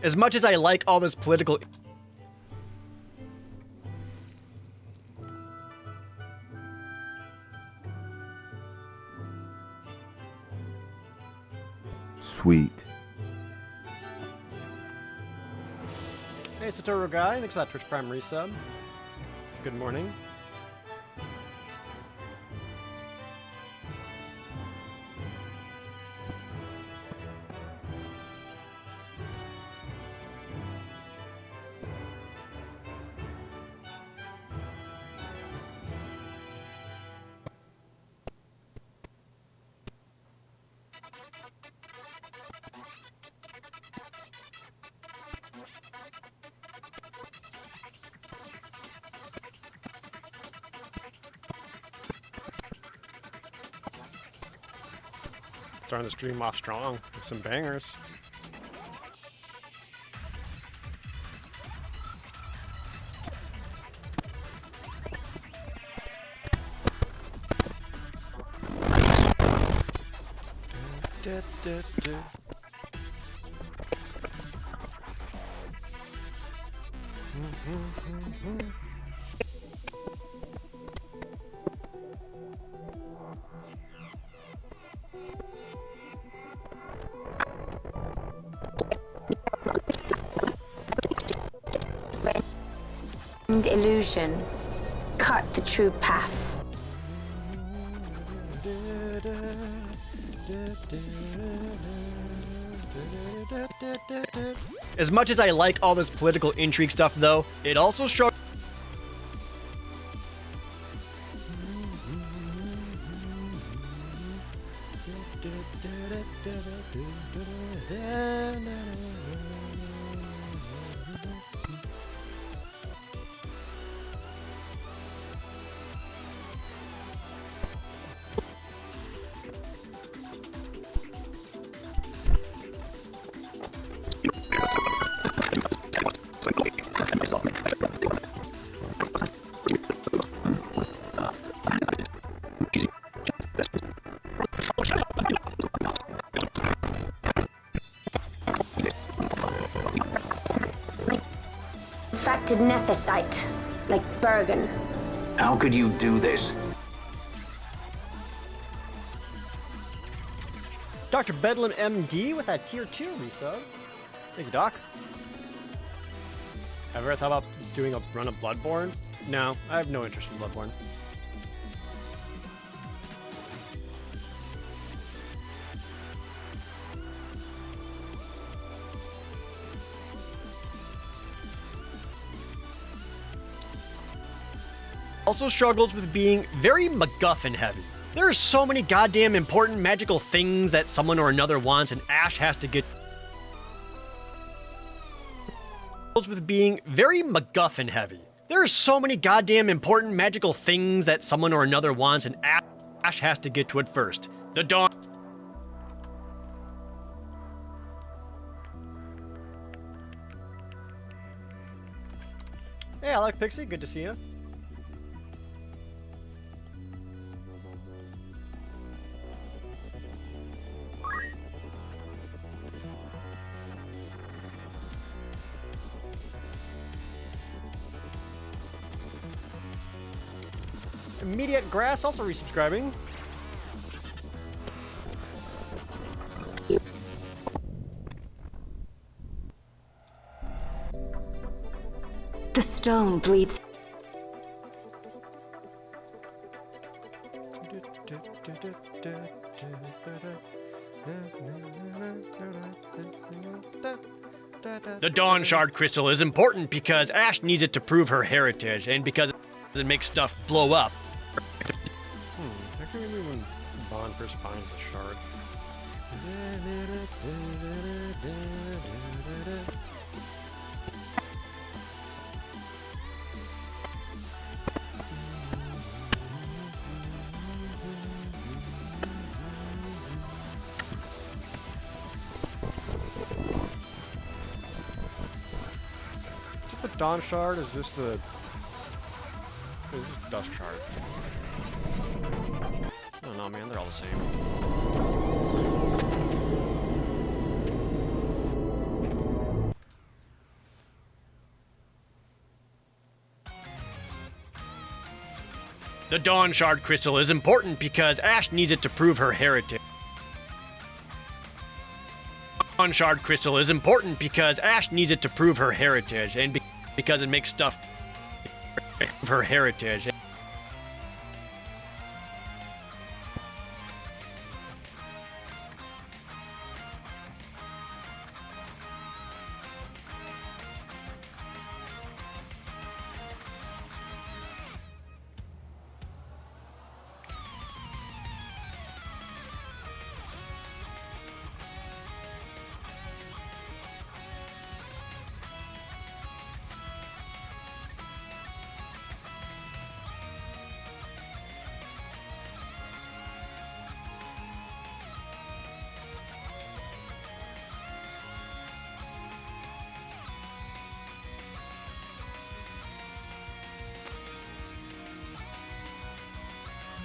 As much as I like all this political... Sweet. Hey, Satoru Guy, thanks for that Twitch Prime resub. Good morning. Starting the stream off strong with some bangers. Illusion. Cut the true path. As much as I like all this political intrigue stuff, though, it also struggles. Infected nethicite, like Bergen. How could you do this? Dr. Bedlam MD with that tier 2 resub. Thank you, Doc. Ever thought about doing a run of Bloodborne? No, I have no interest in Bloodborne. Also struggles with being very MacGuffin heavy. There are so many goddamn important magical things that someone or another wants, and Ash has to get. With being very MacGuffin heavy. There are so many goddamn important magical things that someone or another wants, and Ash has to get to it first. The dawn. Hey, Alec Pixie, good to see you. Immediate Grass also resubscribing. The stone bleeds. The Dawn Shard Crystal is important because Ash needs it to prove her heritage, and because it makes stuff blow up. I can't remember when Bond first finds the shard. Is this the Dawn Shard? Is this the... Is this Dust Shard? I don't know, man. They're all the same. The Dawn Shard crystal is important because Ash needs it to prove her heritage. The Dawn Shard crystal is important because Ash needs it to prove her heritage, and because it makes stuff her heritage.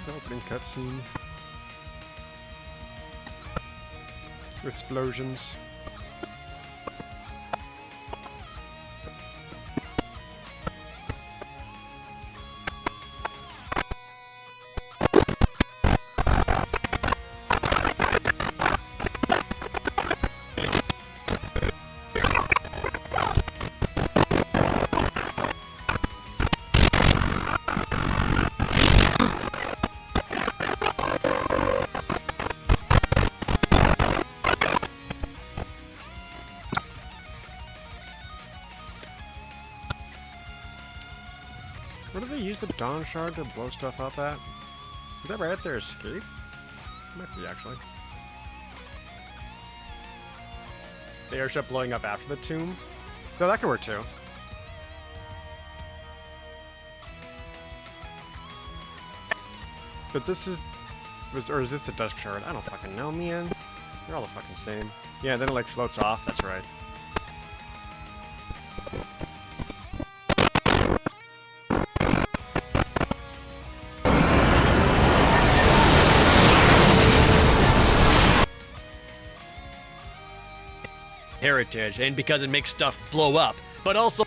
Opening cutscene. Explosions. Where do they use the Dawn Shard to blow stuff up at? Is that right at their escape? Might be, actually. The airship blowing up after the tomb? No, that could work too. But this is... or is this the Dusk Shard? I don't fucking know, man. They're all the fucking same. Yeah, then it like floats off, that's right. Heritage, and because it makes stuff blow up, but also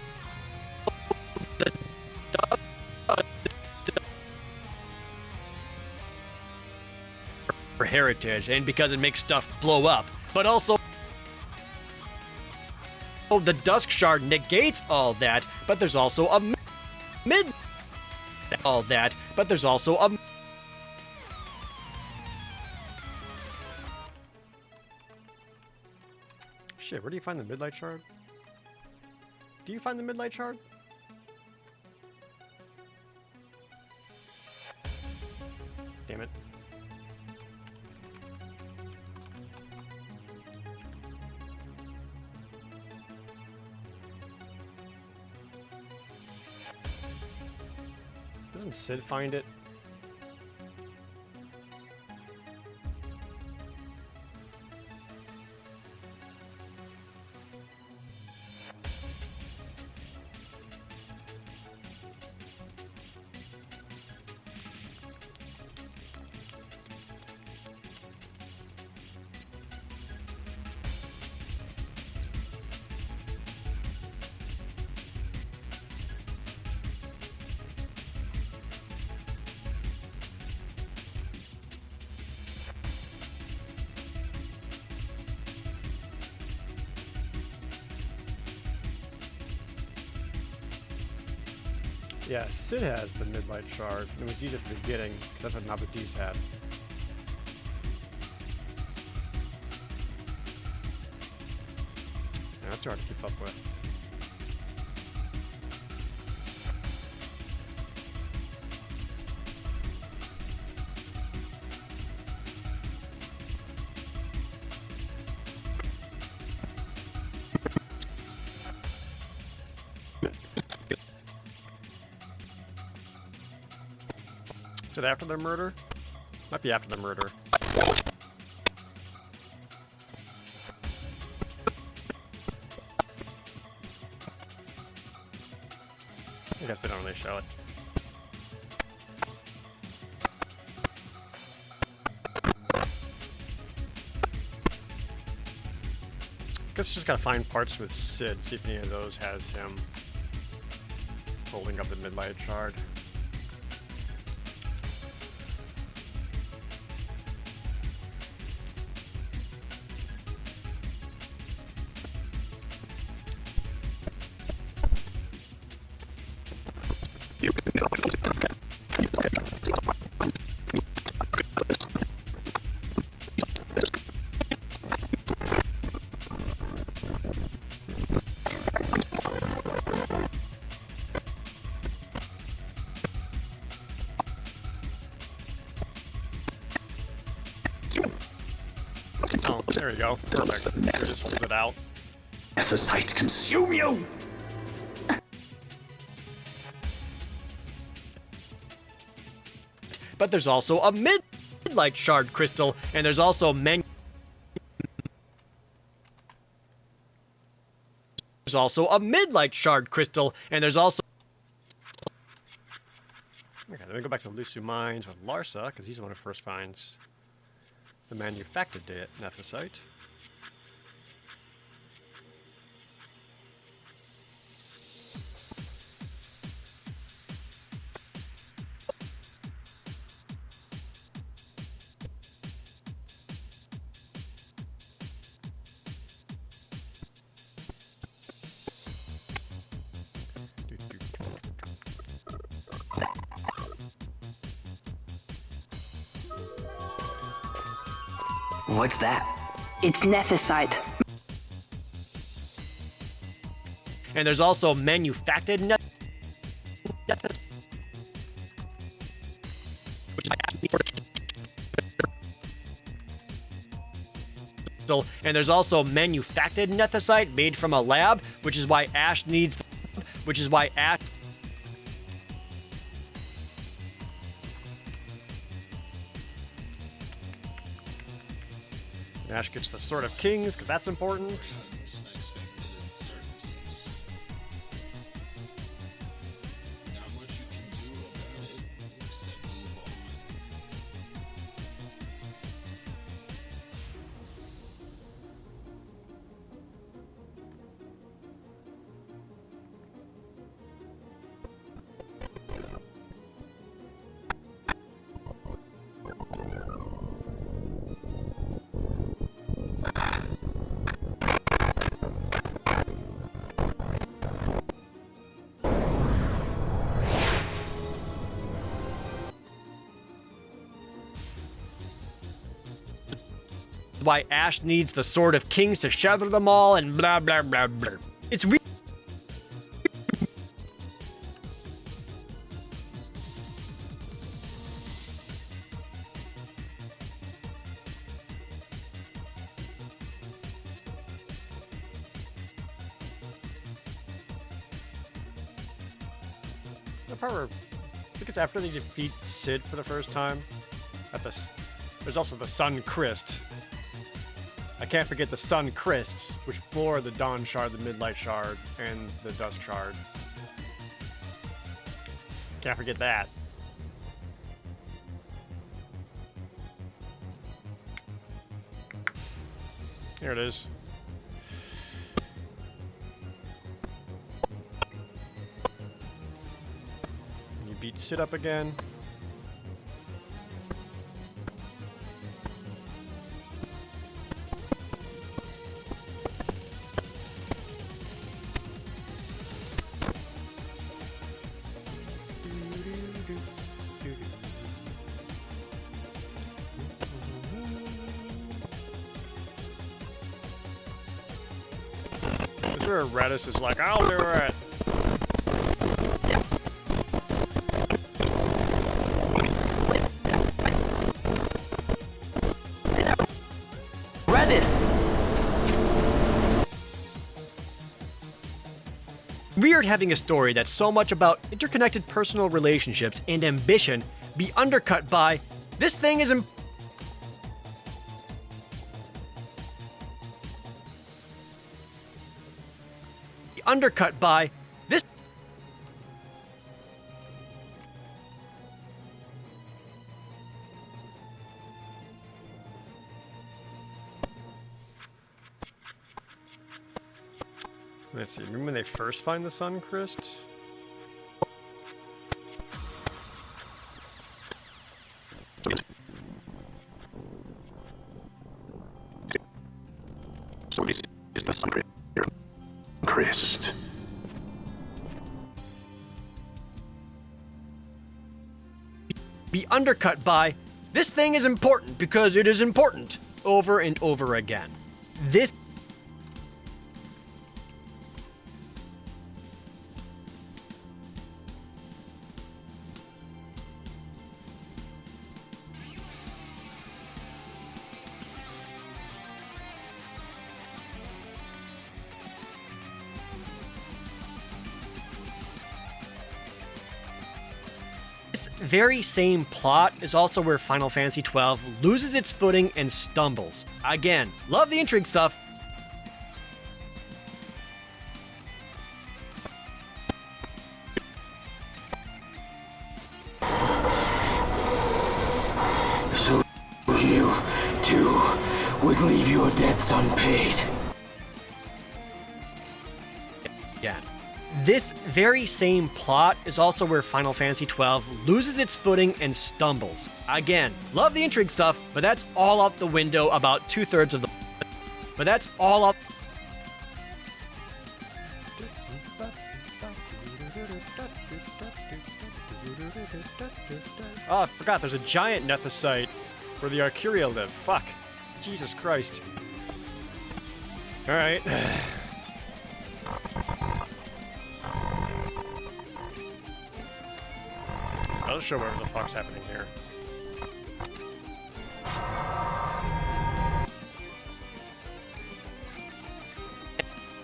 for heritage, and because it makes stuff blow up, but also the Dusk Shard negates all that, but there's also a mid all that, but there's also a Shit, where do you find the Midlight Shard? Do you find the Midlight Shard? Damn it. Doesn't Sid find it? Yeah, Sid has the Midlight Shard. It was used at the beginning. That's what Nabudis had. Yeah, that's hard to keep up with. Is it after the murder? Might be after the murder. I guess they don't really show it. Guess just gotta find parts with Sid, see if any of those has him holding up the Midlight Shard. Oh, there you go. Perfect. You just pulled it out. Nephesite consume you! But there's also a midlight shard crystal, and there's also There's also a midlight shard crystal, and there's also... Okay, then we go back to Lusu Mines with Larsa, because he's the one who first finds the manufactured Nephesite. What's that? It's Nephesite. And there's also manufactured and there's also manufactured Nephesite made from a lab, which is why Ash needs... Ash gets the Sword of Kings, because that's important. Why Ash needs the Sword of Kings to shatter them all, and blah blah blah blah. It's weird. The part where I think it's after they defeat Sid for the first time. There's also the Sun Crest. I can't forget the Sun Crest, which bore the Dawn Shard, the Midlight Shard, and the Dust Shard. Can't forget that. Here it is. You beat Sid up again. This is where Redis is like, I'll do it. Redis! Weird having a story that's so much about interconnected personal relationships and ambition be undercut by this thing is undercut by this. Let's see, remember when they first find the Sun Crest? So this is the Sun Crest. be undercut by, "This thing is important because it is important," over and over again. This very same plot is also where Final Fantasy XII loses its footing and stumbles. Again, love the intrigue stuff. So you, too, would leave your debts unpaid. Again. This very same plot is also where Final Fantasy XII loses its footing and stumbles. Again, love the intrigue stuff, but that's all out the window about 2/3 of the... But that's all up... Oh, I forgot, there's a giant nethicite where the Arcuria live. Fuck. Jesus Christ. Alright. I'll show whatever the fuck's happening here.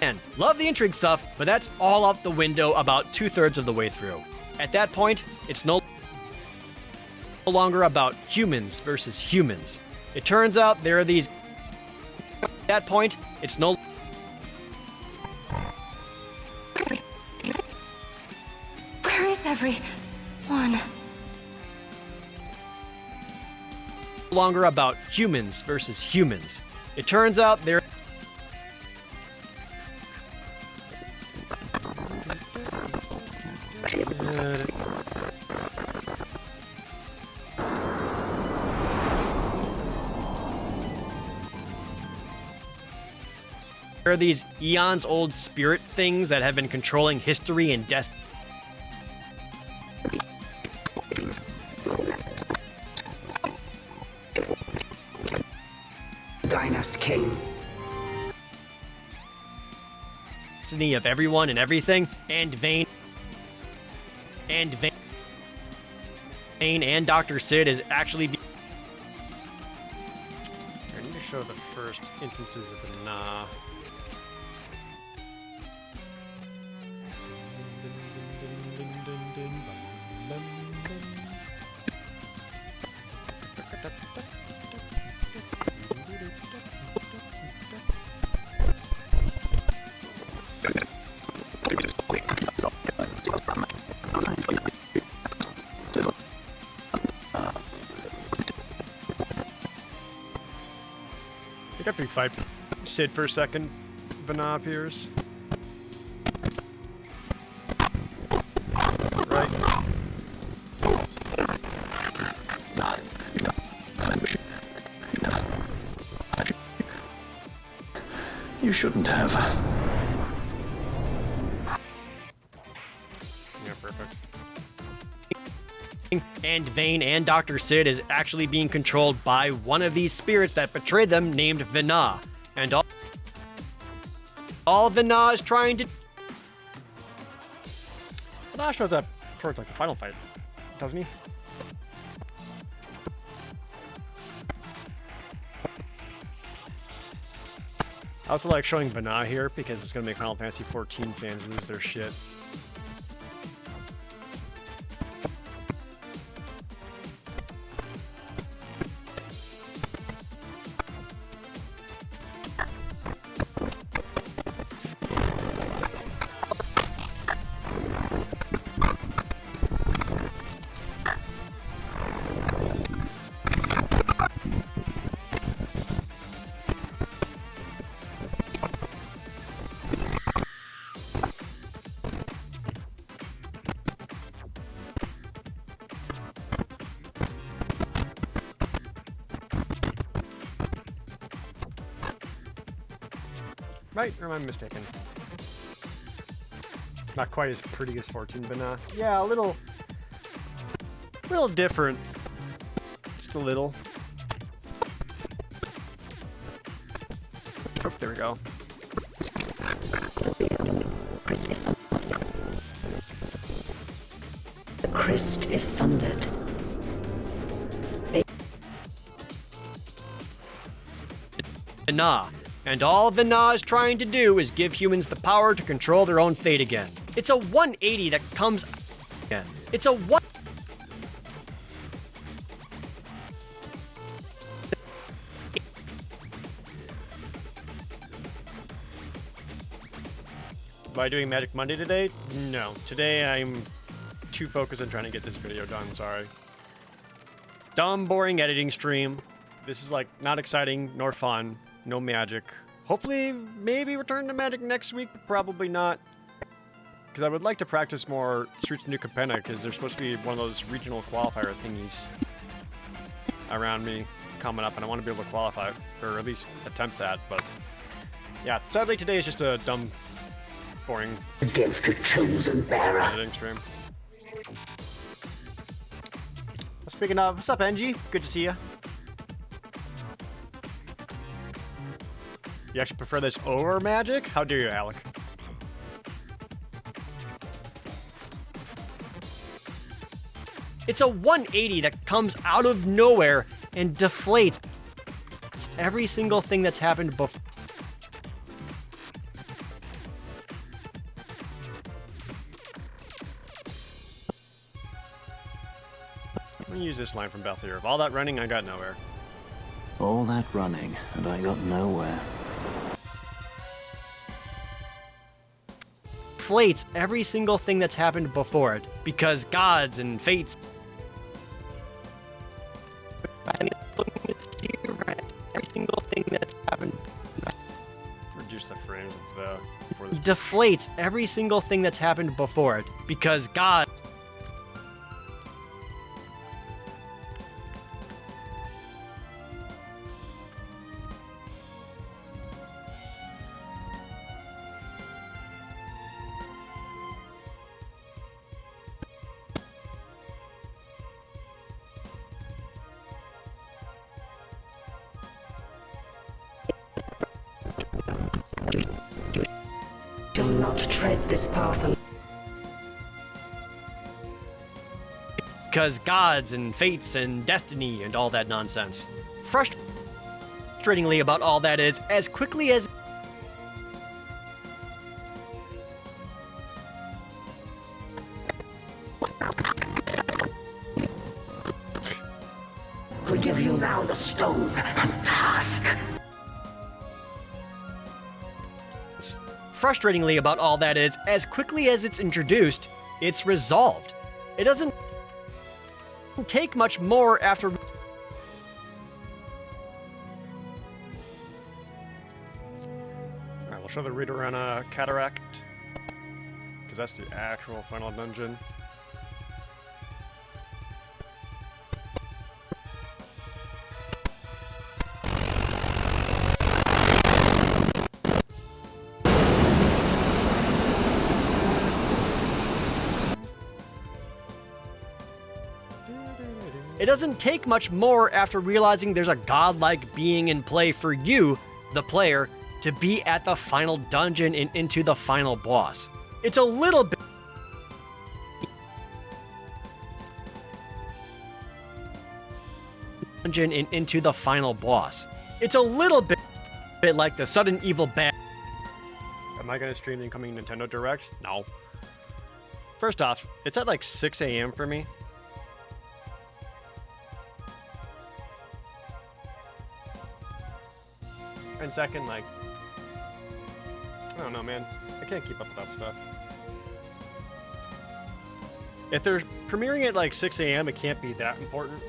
And love the intrigue stuff, but that's all out the window about 2/3 of the way through. At that point, it's no longer about humans versus humans. It turns out there are these... At that point, it's no... Where is everyone? longer about humans versus humans. It turns out there... There are these eons-old spirit things that have been controlling history and destiny. Dynast King. Destiny of everyone and everything, and Vayne and Dr. Sid is actually... I need to show the first instances of the Nah. I think after we fight Sid for a second, Vana appears. Right. You shouldn't have. Yeah, perfect. And Vayne and Dr. Sid is actually being controlled by one of these spirits that betrayed them named Vana. And all Vana is trying to... Vana shows up towards like the final fight, doesn't he? I also like showing Vana here because it's going to make Final Fantasy XIV fans lose their shit. Right, or am I mistaken? Not quite as pretty as 14, but yeah, a little A little different. Just a little. Oh, there we go. The crest is sundered. Vana. And all Vana is trying to do is give humans the power to control their own fate again. It's a 180 that comes again. It's a one. Am I doing Magic Monday today? No. Today I'm too focused on trying to get this video done, sorry. Dumb, boring editing stream. This is like not exciting nor fun. No magic. Hopefully, maybe return to magic next week, but probably not. Because I would like to practice more Streets of New Capenna, because there's supposed to be one of those regional qualifier thingies around me coming up, and I want to be able to qualify, or at least attempt that, but yeah, sadly today is just a dumb, boring Against a chosen bearer. editing stream. Speaking of, what's up, Angie? Good to see you. You actually prefer this over magic? How dare you, Alec? It's a 180 that comes out of nowhere and deflates every single thing that's happened before. I'm gonna use this line from Balthier. Of all that running, I got nowhere. All that running, and I got nowhere. Deflates every single thing that's happened before it because gods and fates. Every single thing that's happened. Reduce the frames of the before this. Deflates every single thing that's happened before it because God. Do not tread this path alone. Because gods and fates and destiny and all that nonsense. Frustratingly about all that is, as quickly as We give you now the stone and task. frustratingly about all that is, as quickly as it's introduced, it's resolved. It doesn't take much more after. Alright, we'll show the reader on a cataract. Because that's the actual final dungeon. It doesn't take much more after realizing there's a godlike being in play for you, the player, to be at the final dungeon and into the final boss. It's a little bit. Dungeon and into the final boss. It's a little bit like the sudden evil bad. Am I going to stream the incoming Nintendo Direct? No. First off, it's at like 6 a.m. for me. And second, like, I don't know, man. I can't keep up with that stuff. If they're premiering at like 6 a.m., it can't be that important.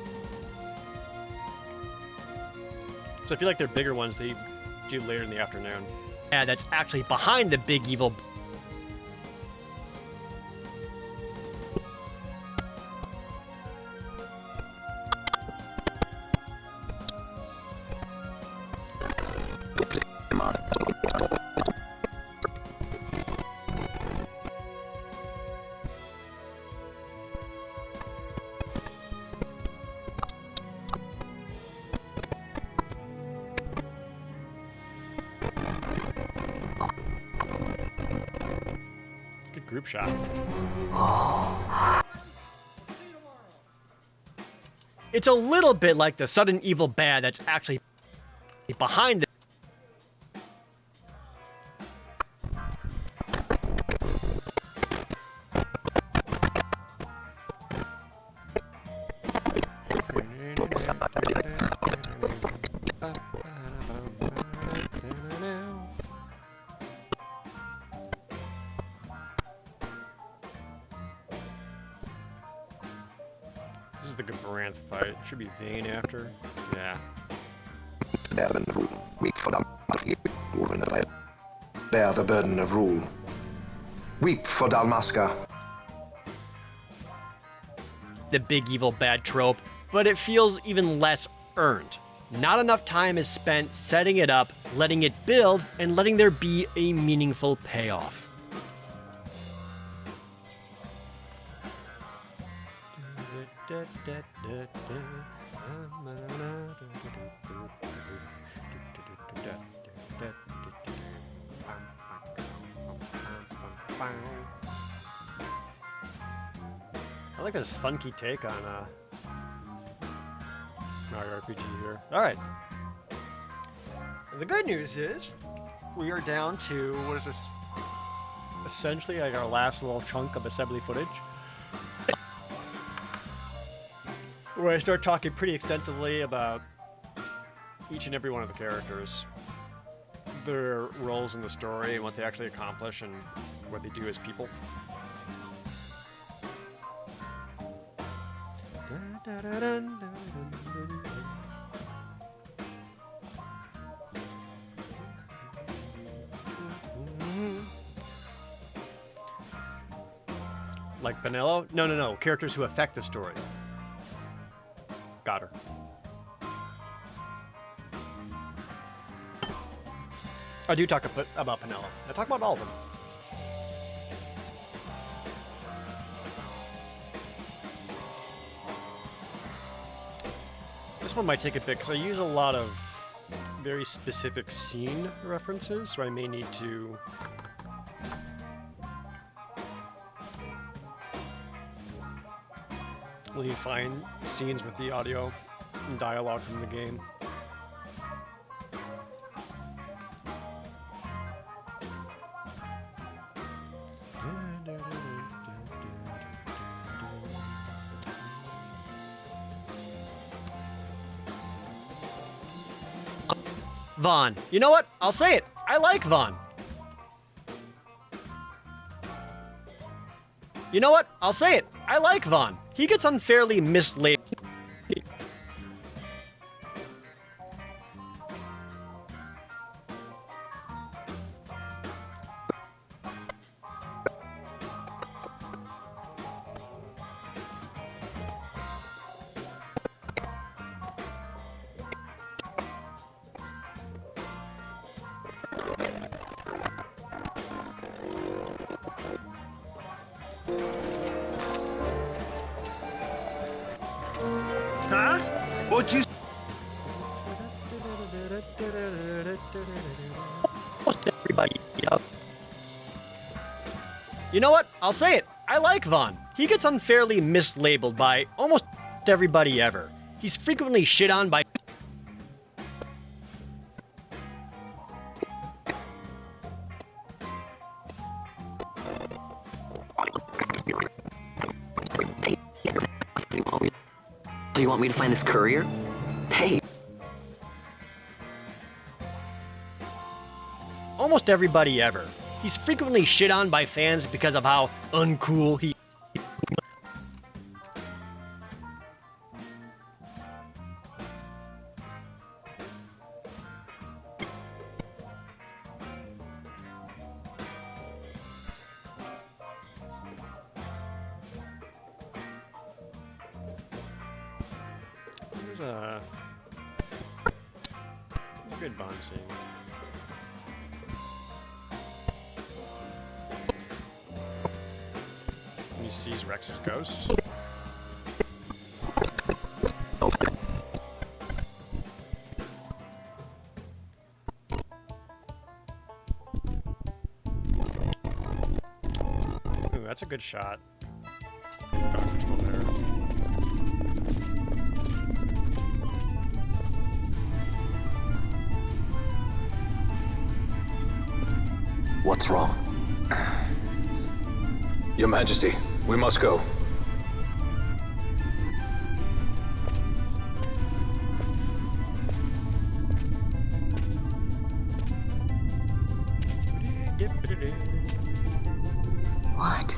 So I feel like they're bigger ones they do later in the afternoon. Yeah, that's actually behind the big evil. group shot. It's a little bit like the sudden evil bad that's actually behind the This is the Gabranth fight. Should be Vayne after. Yeah. Bear the burden of rule. Weep for Dalmasca. the big evil bad trope, but it feels even less earned. Not enough time is spent setting it up, letting it build, and letting there be a meaningful payoff. I like this funky take on Mario RPG here. All right. And the good news is we are down to, what is this? Essentially like our last little chunk of assembly footage, where I start talking pretty extensively about each and every one of the characters, their roles in the story and what they actually accomplish and what they do as people. Like Benello? No. Characters who affect the story. Got her. I do talk about Penello. I talk about all of them. This one might take a bit because I use a lot of very specific scene references, so I may need to find scenes with the audio and dialogue from the game. Vaughn. You know what? I'll say it. I like Vaughn. You know what? I'll say it. I like Vaughn. He gets unfairly mislabeled. Would you? Everybody. Yep. You know what? I'll say it. I like Vaughn. He gets unfairly mislabeled by almost everybody ever. He's frequently shit on by Do you want me to find this courier? Hey. almost everybody ever. He's frequently shit on by fans because of how uncool he. There's a good Bond scene. When he sees Rex's ghost. that's a good shot. There's one there. What's wrong? Your Majesty, we must go. What?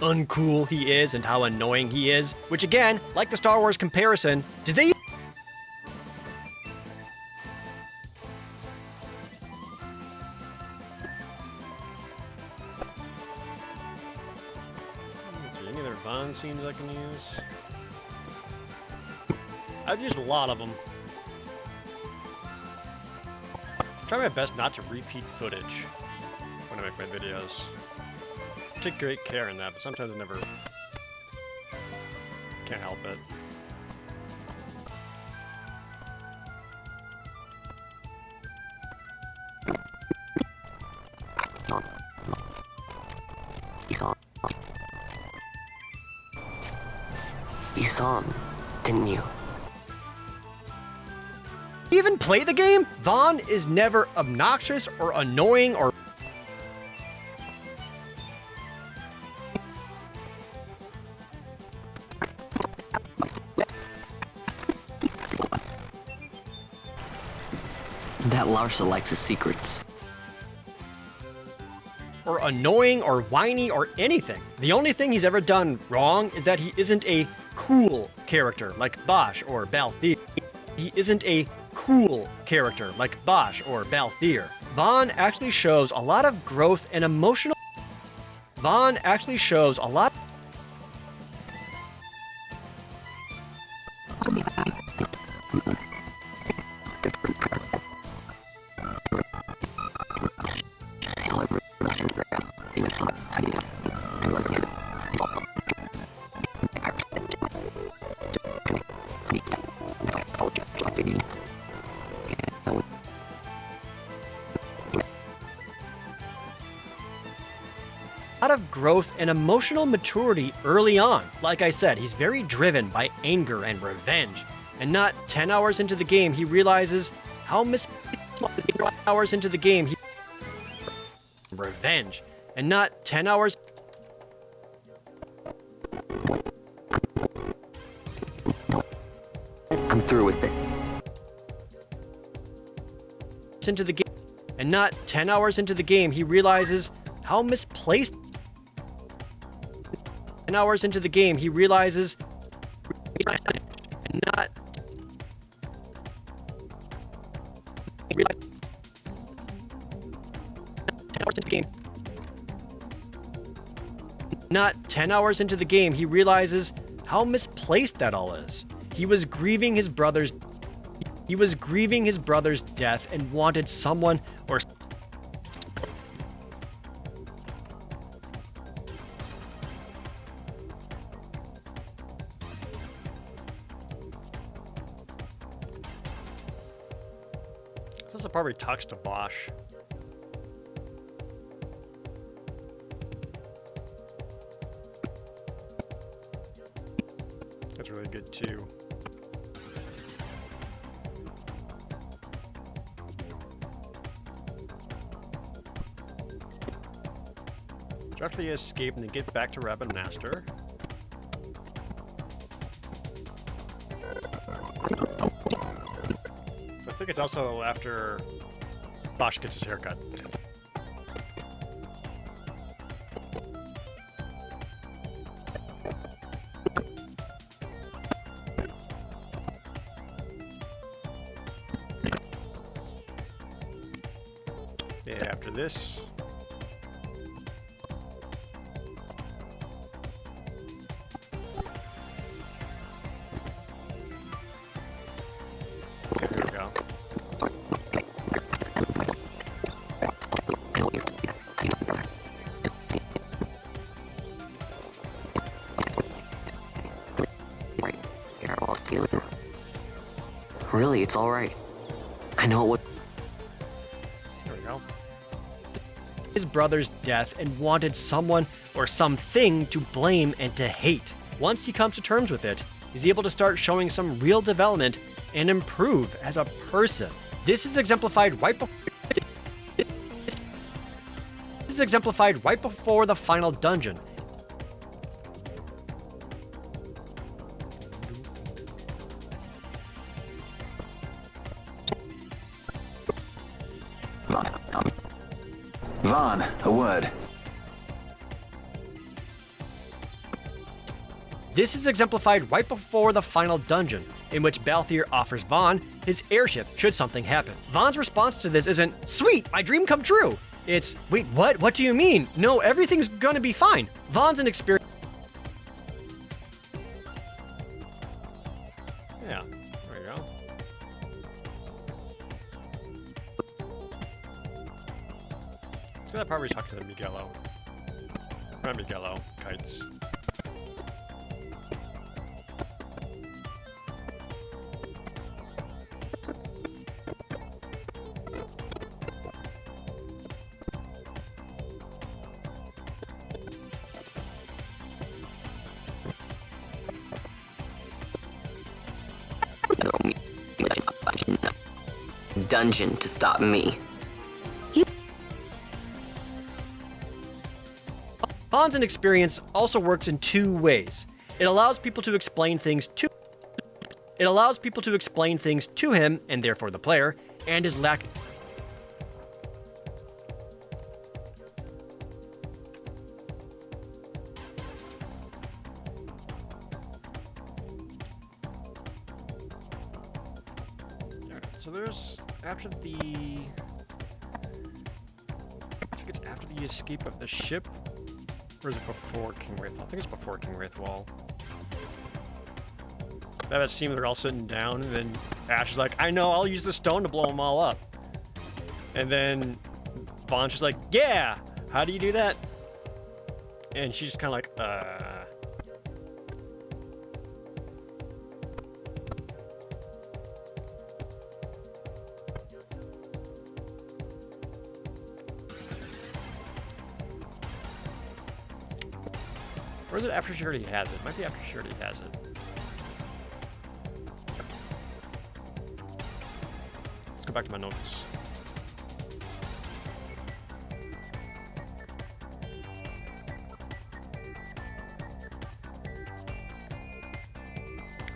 Uncool he is and how annoying he is, which again, like the Star Wars comparison, did they Let's see, any other Vaughn scenes I can use? I've used a lot of them. Try my best not to repeat footage when I make my videos. Take great care in that, but sometimes I never can't help it. You saw him, didn't you? even play the game? Vaughn is never obnoxious or annoying or That Larsa likes his secrets. or annoying or whiny or anything. The only thing he's ever done wrong is that he isn't a cool character like Bosch or Balthier. He isn't a cool character like Bosch or Balthier. Vaughn actually shows a lot of growth and emotional. Vaughn actually shows a lot. Of growth and emotional maturity early on. Like I said, he's very driven by anger and revenge. And not 10 hours into the game, he realizes how hours into the game, he revenge. And not 10 hours I'm through with it. into the game. And not 10 hours into the game, he realizes how misplaced 10 hours into the game, he realizes not 10 hours into the game. Not 10 hours into the game, he realizes how misplaced that all is. He was grieving his brother's death and wanted someone or This probably talks to Bosch. That's really good too. After they escape and they get back to Rabbit Master. I think it's also after Bosch gets his haircut. Yeah, after this. Here we go. Really, it's all right. I know what. There we go. His brother's death and wanted someone or something to blame and to hate. Once he comes to terms with it, he's able to start showing some real development and improve as a person. This is exemplified right before the final dungeon. Vaughn, a word. This is exemplified right before the final dungeon, in which Balthier offers Vaughn his airship should something happen. Vaughn's response to this isn't, "Sweet, my dream come true." It's, "Wait, what? What do you mean? No, everything's gonna be fine." Vaughn's an experience. Yeah, there you go. Let's go that part where we talk to the Miguelo. Not Miguelo, kites. Dungeon to stop me. Vaughn's experience also works in two ways. It allows people to explain things to him, and therefore the player, and his lack. So there's after the. I think it's after the escape of the ship, or is it before King Wraith? I think it's before King Wraith Wall. That scene where they're all sitting down, and then Ash is like, "I know, I'll use the stone to blow them all up." And then Vaughn's just like, "Yeah, how do you do that?" And she's just kind of like, Or is it after she already has it? Might be after she already has it. Let's go back to my notes.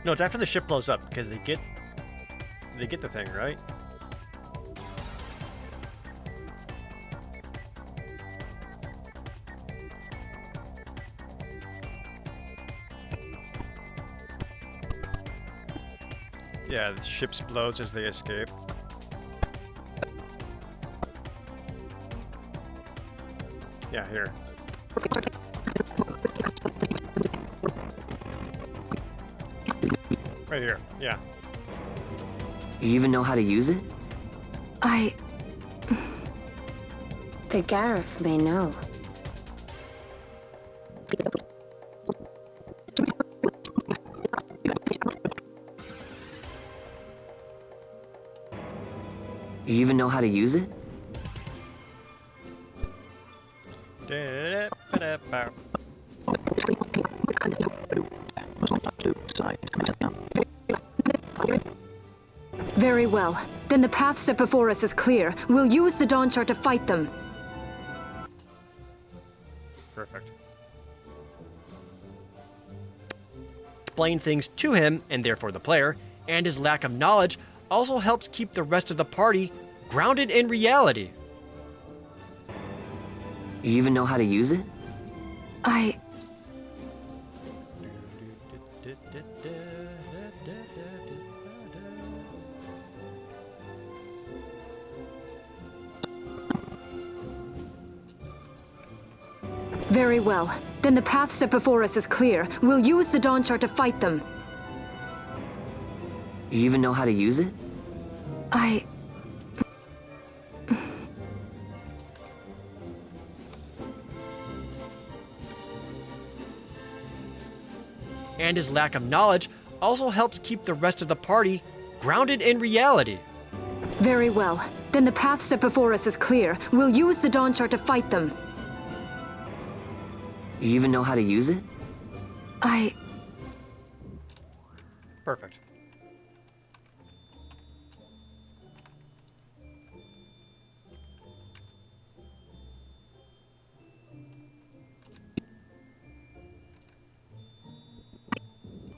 No, it's after the ship blows up because they get the thing, right? Yeah, the ship explodes as they escape. Yeah, here. Right here, yeah. You even know how to use it? The Gareth may know. You even know how to use it? Very well. Then the path set before us is clear. We'll use the Dawn Shard to fight them. Perfect. Explain things to him, and therefore the player, and his lack of knowledge also helps keep the rest of the party grounded in reality. You even know how to use it? Very well. Then the path set before us is clear. We'll use the Dawn Shard to fight them. You even know how to use it? and his lack of knowledge also helps keep the rest of the party grounded in reality. Very well. Then the path set before us is clear. We'll use the Dawn Shard to fight them. You even know how to use it? Perfect.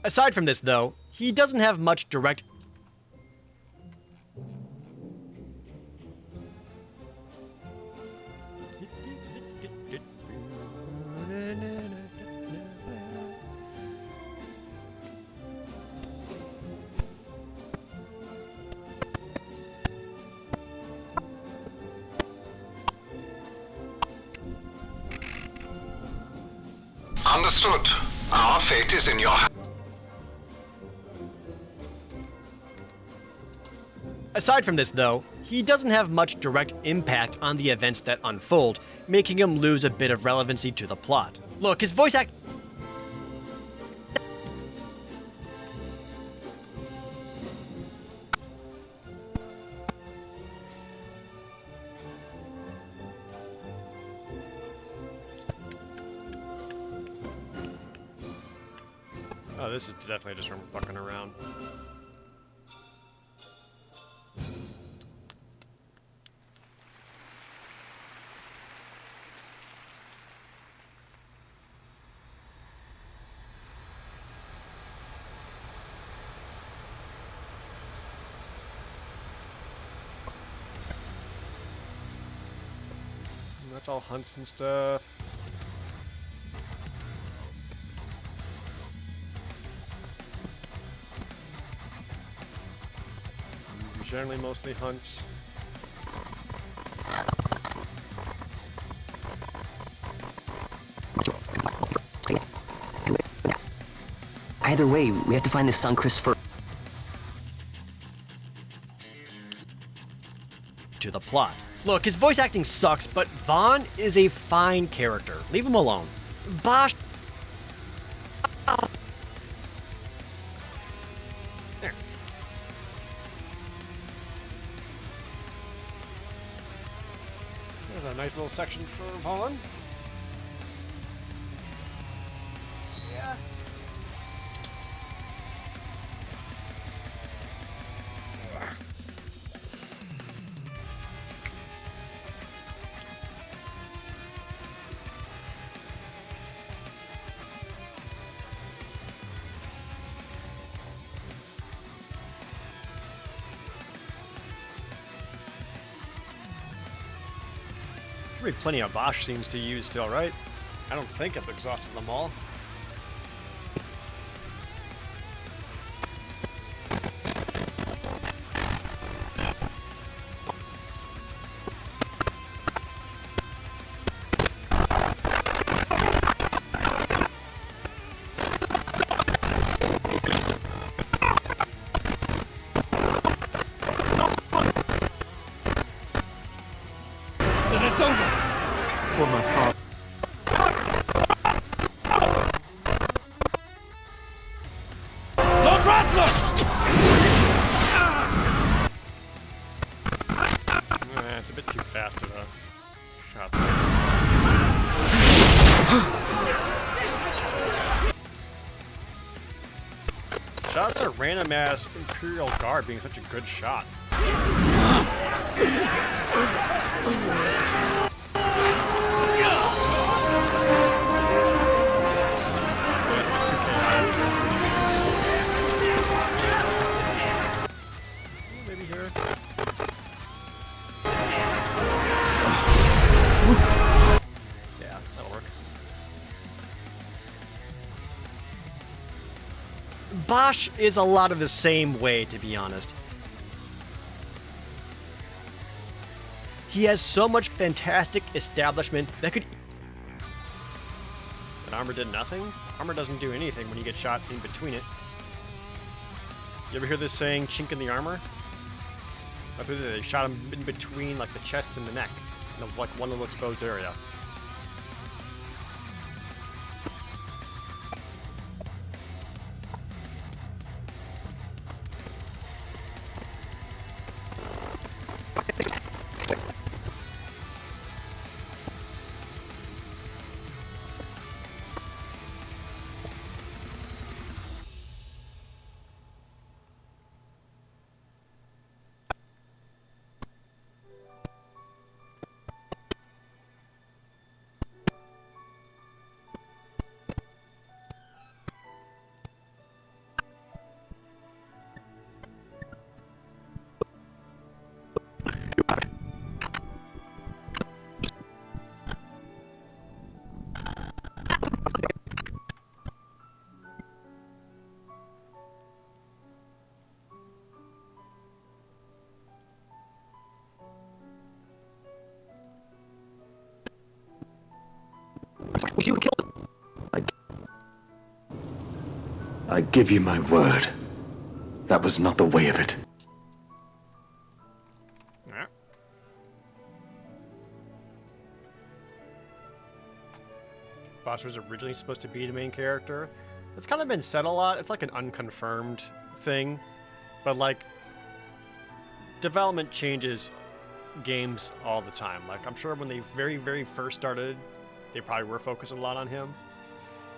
Aside from this, though, he doesn't have much direct... Understood. Our fate is in your hands. Aside from this, though, he doesn't have much direct impact on the events that unfold, making him lose a bit of relevancy to the plot. Look, his voice act... Oh, this is definitely just from fucking around. That's all hunts and stuff. Generally mostly hunts. Either way, we have to find the Suncrest first. to the plot. Look, his voice acting sucks, but Vaughn is a fine character. Leave him alone. Bosch... There. There's a nice little section for Vaughn. Yeah. There'll be plenty of Bosch scenes to use still, right? I don't think I've exhausted them all. For my father. Lord Rasler! It's a bit too fast of a shot. Shots are random ass Imperial Guard being such a good shot. Maybe here. Yeah, that'll work. Bosch is a lot of the same way, to be honest. He has so much fantastic establishment that could... And armor did nothing? Armor doesn't do anything when you get shot in between it. You ever hear this saying, chink in the armor? That's what they shot him in between, like, the chest and the neck. In like one little exposed area. I give you my word. That was not the way of it. Yeah. Bosch was originally supposed to be the main character. It's kind of been said a lot. It's like an unconfirmed thing. But like, development changes games all the time. Like, I'm sure when they very, very first started, they probably were focused a lot on him.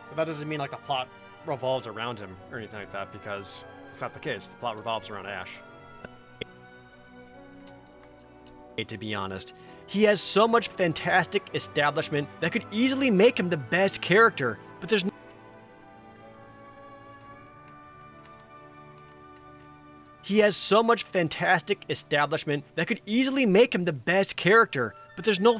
But that doesn't mean like the plot revolves around him or anything like that, because it's not the case. The plot revolves around Ash. To be honest, he has so much fantastic establishment that could easily make him the best character, but there's He has so much fantastic establishment that could easily make him the best character, but there's no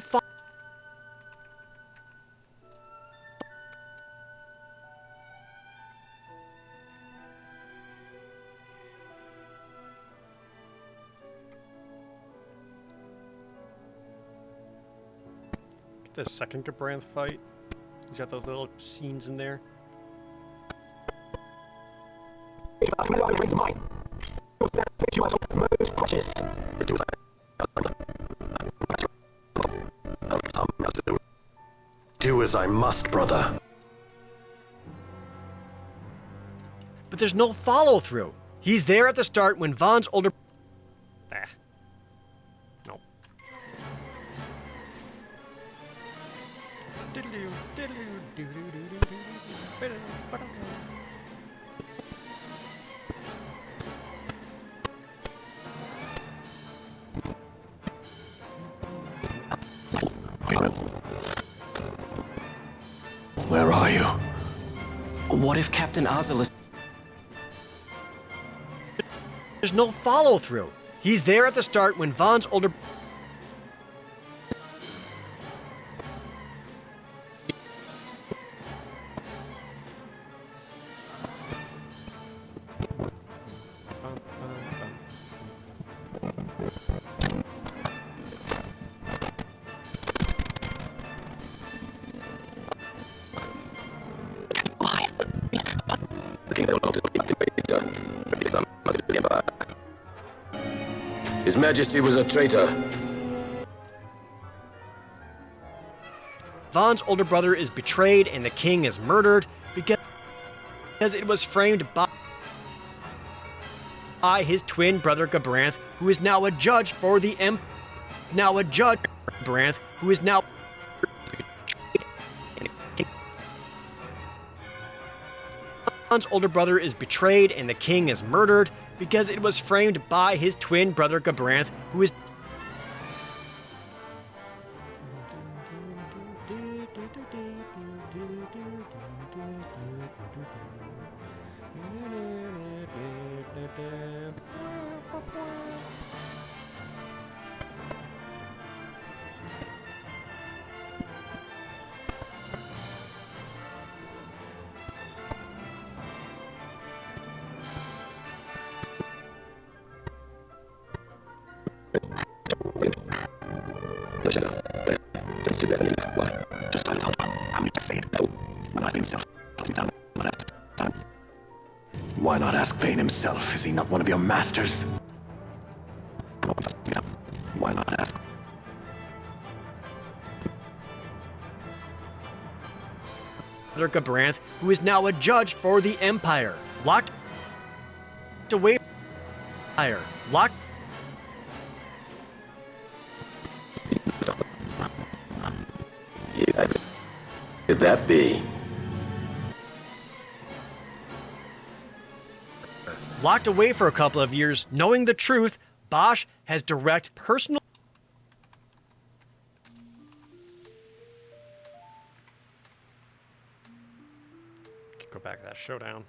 The second Gabranth fight, he's got those little scenes in there. Do as I must, brother. But there's no follow-through. He's there at the start when Vaughn's older... No. Where are you? What if Captain Ozil? There's no follow-through. He's there at the start when Vaughn's older... His Majesty was a traitor. Vaughn's older brother is betrayed and the king is murdered because it was framed by his twin brother Gabranth, who is now a judge for the Gabranth, who is now Vaughn's older brother is betrayed and the king is murdered because it was framed by his twin brother Gabranth, who is Why not ask Vane himself? Is he not one of your masters? Why not ask? Gabranth, who is now a judge for the Empire, locked away. Locked. Could that be? Locked away for a couple of years, knowing the truth, Bosch has direct personal... Go back to that showdown.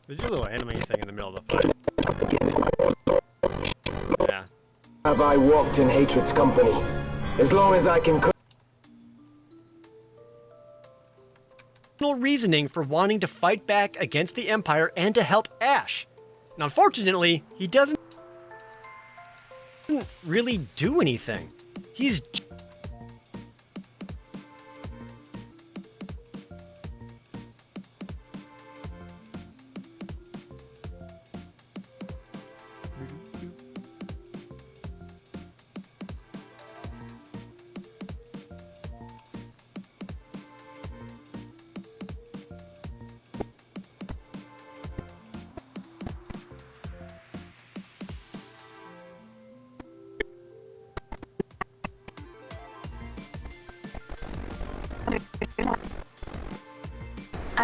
They do a little anime thing in the middle of the fight. Yeah. Have I walked in hatred's company? As long as I can... reasoning for wanting to fight back against the Empire and to help Ash. And unfortunately, he doesn't really do anything. He's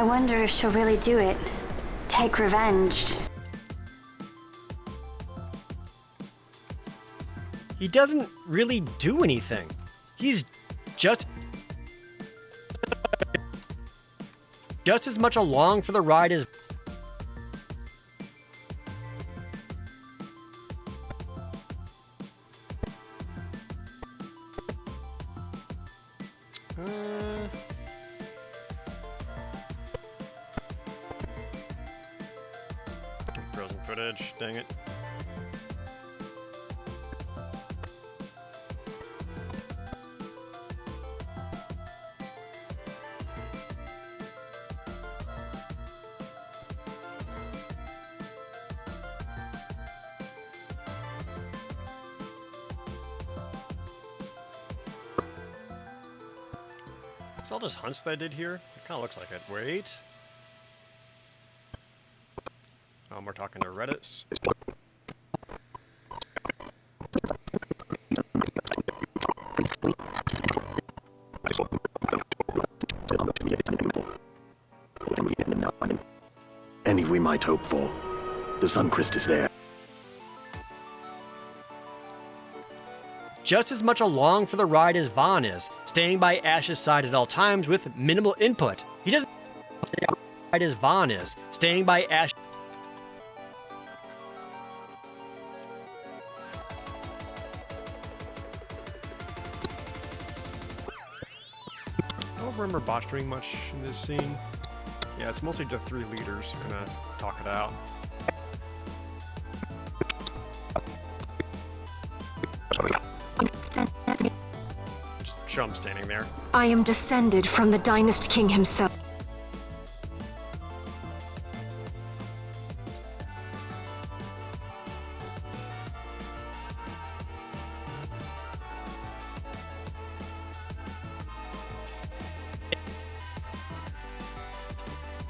I wonder if she'll really do it. Take revenge. He doesn't really do anything. He's just as much along for the ride as frozen footage, dang it. Is all just hunts that I did here? It kind of looks like it. Wait. We're talking to Reddit. Any we might hope for. The Suncrest is there. just as much along for the ride as Vaughn is, staying by Ash's side at all times with minimal input. He doesn't stay on the ride as Vaughn is, staying by Ash. I don't remember Botch doing much in this scene. Yeah, it's mostly the three leaders who kind of talk it out. Just show him standing there. I am descended from the Dynast King himself.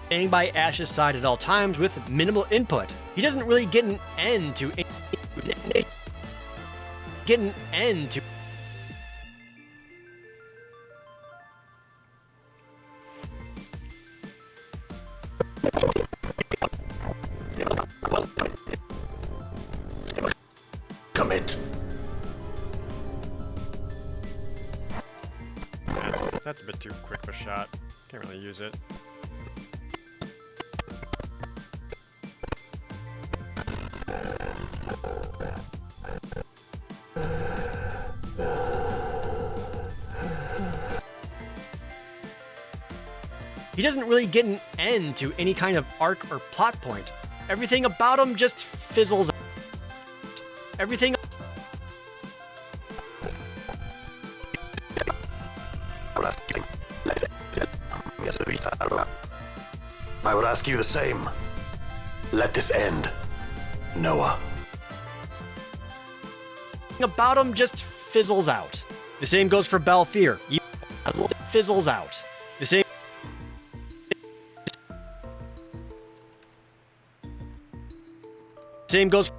Staying by Ash's side at all times with minimal input. He doesn't really get an end to Commit. That's a bit too quick of a shot. Can't really use it. He doesn't really get an end to any kind of arc or plot point. Everything about him just fizzles out. Everything. I would ask you the same. Let this end, Noah. About him just fizzles out. The same goes for Balthier. He fizzles out. The same goes.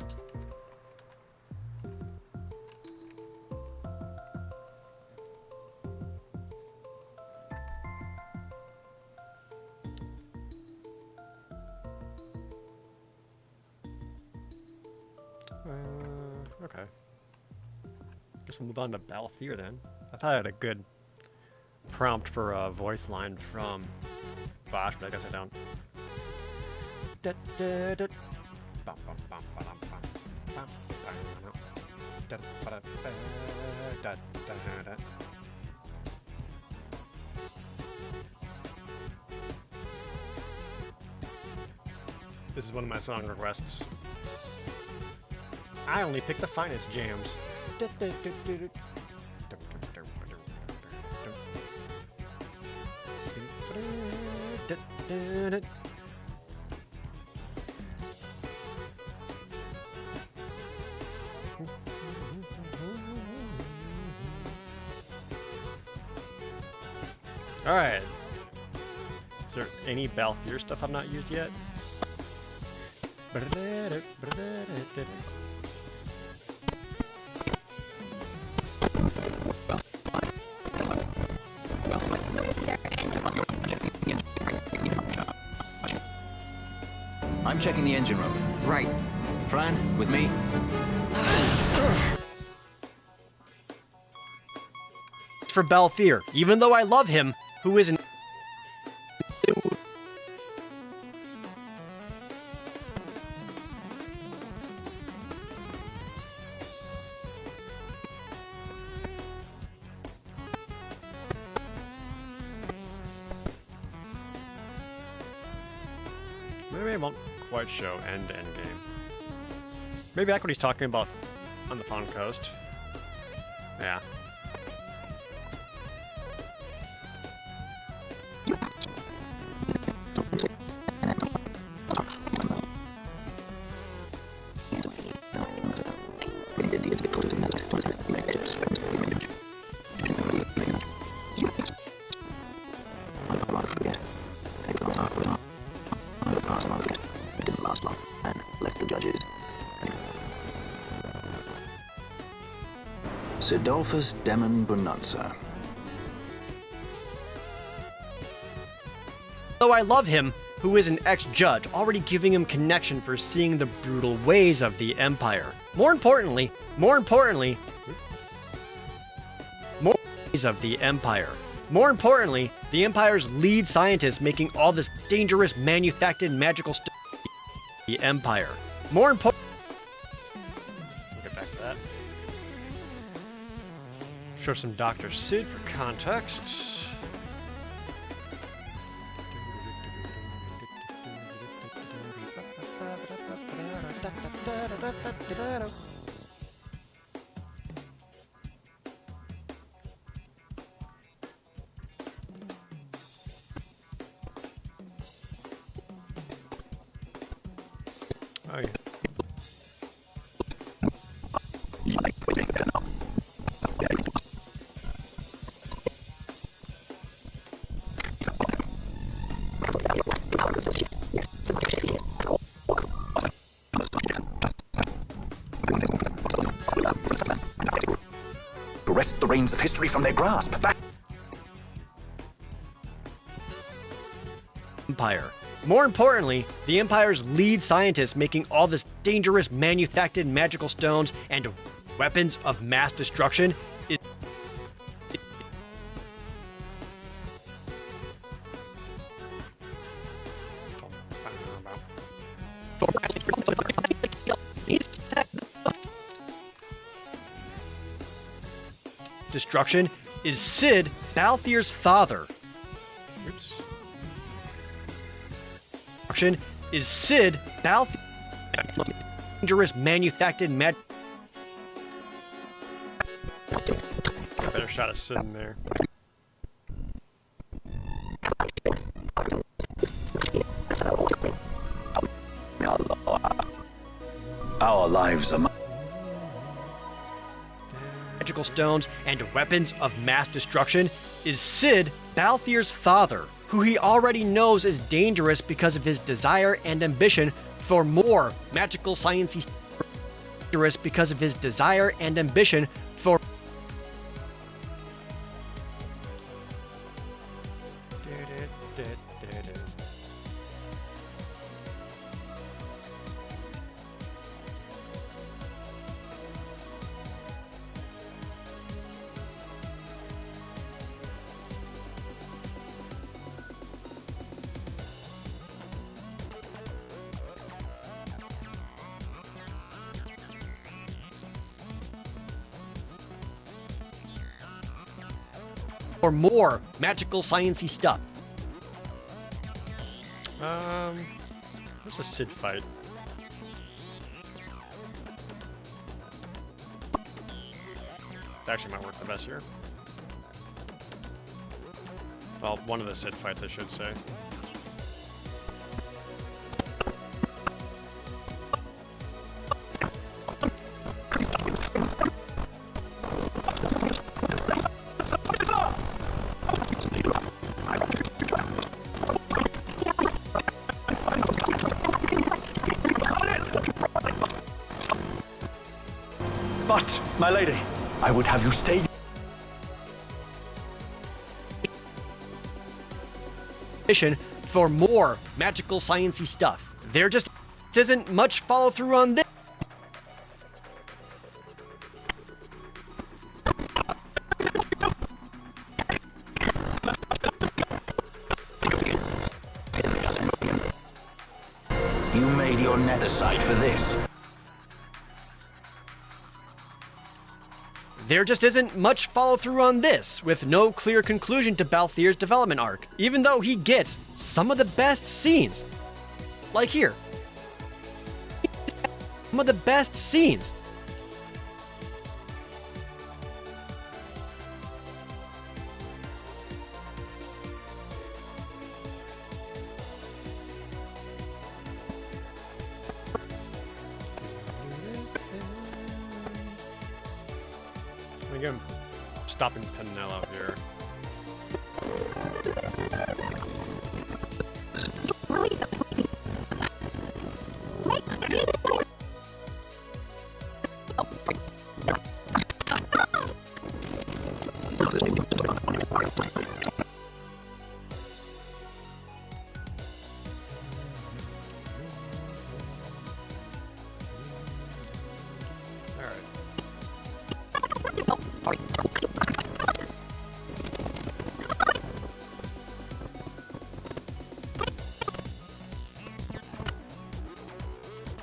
Okay. Guess we'll move on to Balthier then. I thought I had a good prompt for a voice line from Bosch, but I guess I don't. This is one of my song requests. I only pick the finest jams. Alright. Is there any Balthier stuff I've not used yet? I'm checking the engine room. Right. Fran, with me? For Balthier, even though I love him, who isn't. Maybe I won't quite show end-to-end game. Maybe that's what he's talking about on the Fawn Coast. Yeah. Sidolphus Demon Bonanza. Though I love him, who is an ex-judge, already giving him connection for seeing the brutal ways of the Empire. More importantly, the Empire's lead scientist making all this dangerous manufactured magical stuff. The Empire. More important. We'll get back to that. Show some Dr. Sid for context. Oh, yeah. To wrest the reins of history from their grasp. Back. Empire. More importantly, the Empire's lead scientist making all this dangerous manufactured magical stones and weapons of mass destruction is destruction is Sid, Balthier's father. Oops. Is Sid Balthier dangerous manufactured mag? Better shot of Sid in there. Our lives are Magical stones and weapons of mass destruction is Sid, Balthier's father, who he already knows is dangerous because of his desire and ambition for more magical sciencey dangerous because of his desire and ambition for more magical sciencey stuff. What's a Sid fight? That actually might work the best here. Well, one of the Sid fights, I should say. But, my lady, I would have you stay. For more magical sciencey stuff. They're just isn't much follow through on this. You made your nether site for this. There just isn't much follow through on this, with no clear conclusion to Balthier's development arc, even though he gets some of the best scenes. Like here. Some of the best scenes. Again, stopping Penello here.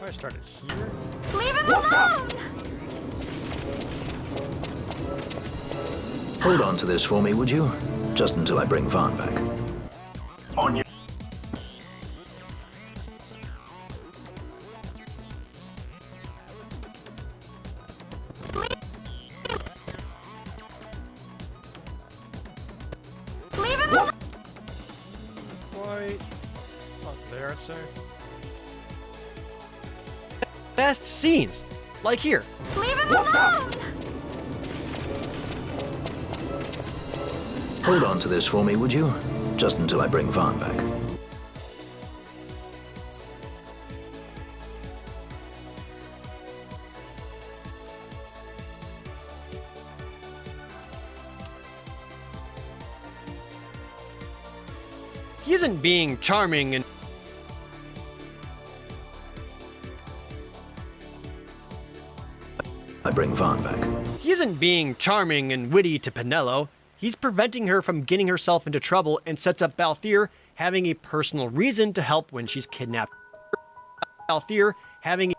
I started here. Leave him alone! Hold on to this for me, would you? Just until I bring Vaughn back. On your... Leave him alone! Quite up there, I'd say. Best scenes. Like here. Leave him alone! Hold on to this for me, would you? Just until I bring Vaughn back. He isn't being charming and I bring Vaughn back. he isn't being charming and witty to Penello. He's preventing her from getting herself into trouble and sets up Balthier having a personal reason to help when she's kidnapped. Balthier having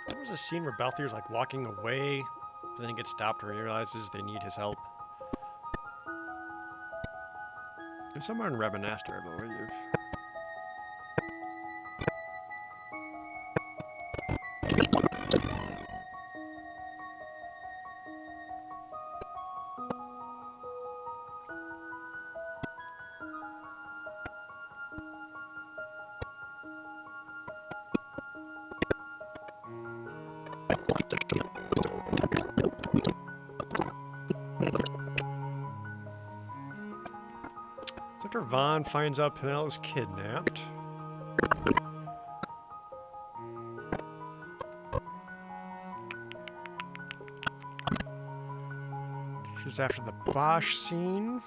There was a scene where Balthier's like walking away, but then he gets stopped when he realizes they need his help. It's somewhere in Rabanastre, I believe. After Vaughn finds out Penello's kidnapped. She's after the Bosch scene.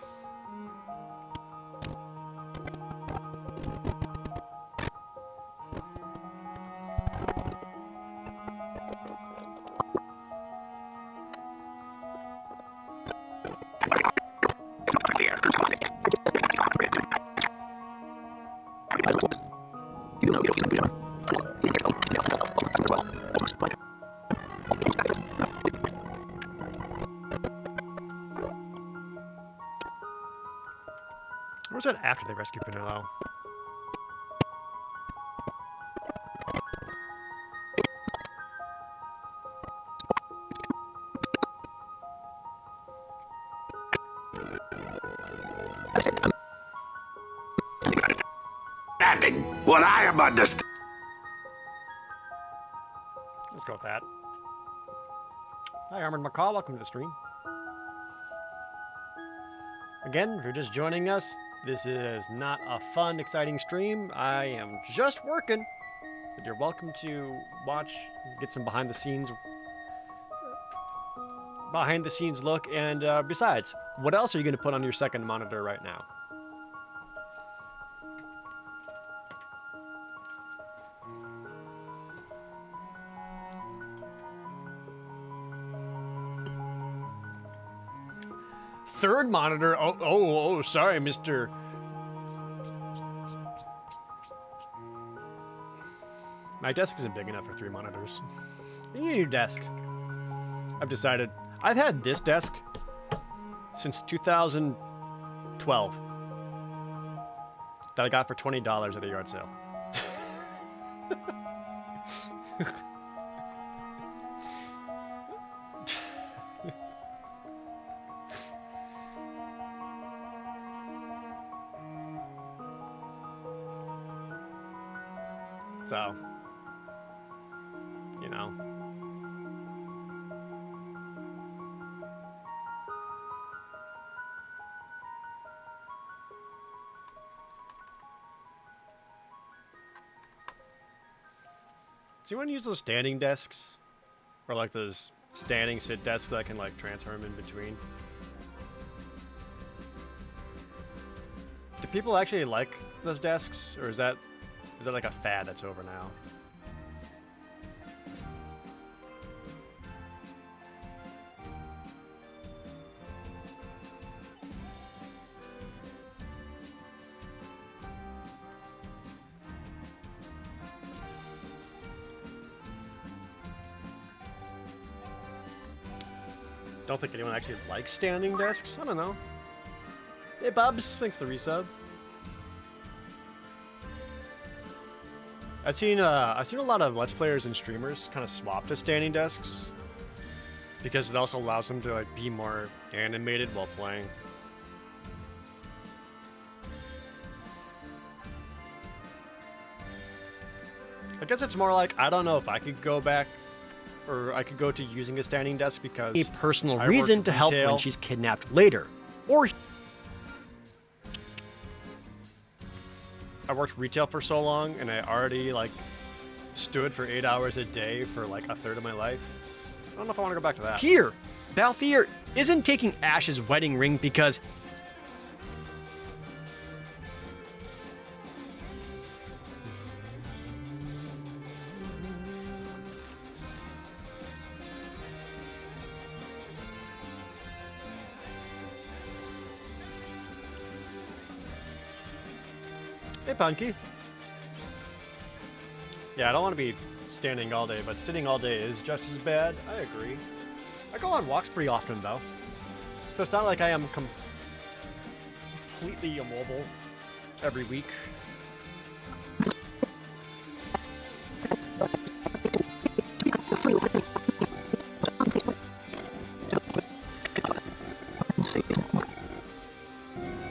Or was that after they rescue Penello? What I am understanding. Let's go with that. Hi, Armored Macaw. Welcome to the stream. Again, if you're just joining us, this is not a fun, exciting stream. I am just working, but you're welcome to watch, get some behind the scenes look, and besides, what else are you going to put on your second monitor right now? Third monitor? Oh, sorry, Mr. My desk isn't big enough for 3 monitors. You need a desk. I've decided. I've had this desk since 2012 that I got for $20 at a yard sale. So, you know. Do you want to use those standing desks? Or like those standing sit desks that I can like transfer them in between? Do people actually like those desks? Or is that like a fad that's over now? Don't think anyone actually likes standing desks. I don't know. Hey, Bubs, thanks for the resub. I've seen a lot of Let's Players and streamers kind of swap to standing desks because it also allows them to like be more animated while playing. I guess it's more like, I don't know if I could go back or I could go to using a standing desk because a personal reason to help when she's kidnapped later. Or I worked retail for so long and I already like stood for 8 hours a day for like a third of my life. I don't know if I want to go back to that. Here, Balthier isn't taking Ash's wedding ring because Hey, Punky. Yeah, I don't want to be standing all day, but sitting all day is just as bad. I agree. I go on walks pretty often, though. So it's not like I am completely immobile every week.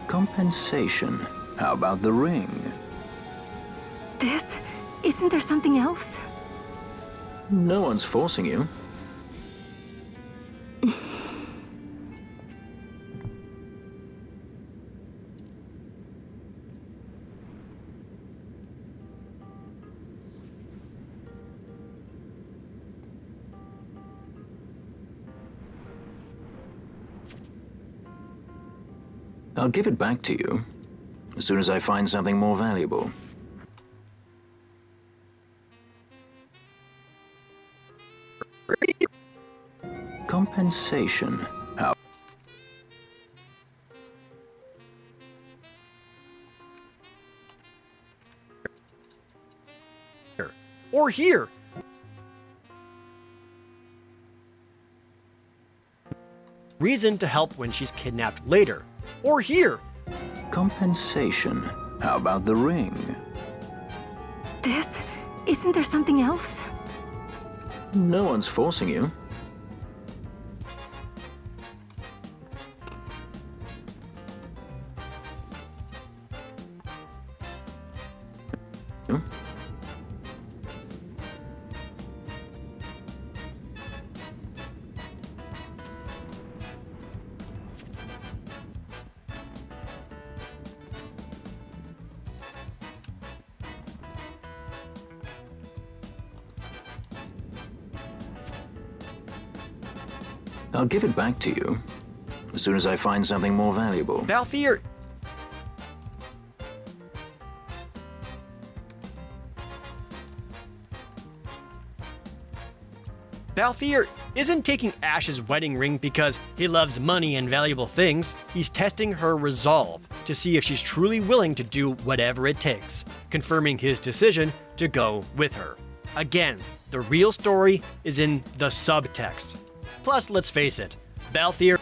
Compensation. How about the ring? This? Isn't there something else? No one's forcing you. I'll give it back to you as soon as I find something more valuable. Compensation. How? or here. Reason to help when she's kidnapped later. Or here. Compensation. How about the ring? This? Isn't there something else? No one's forcing you. I'll give it back to you as soon as I find something more valuable. Balthier... Balthier isn't taking Ash's wedding ring because he loves money and valuable things. He's testing her resolve to see if she's truly willing to do whatever it takes, confirming his decision to go with her. Again, the real story is in the subtext. Plus, let's face it, Balthier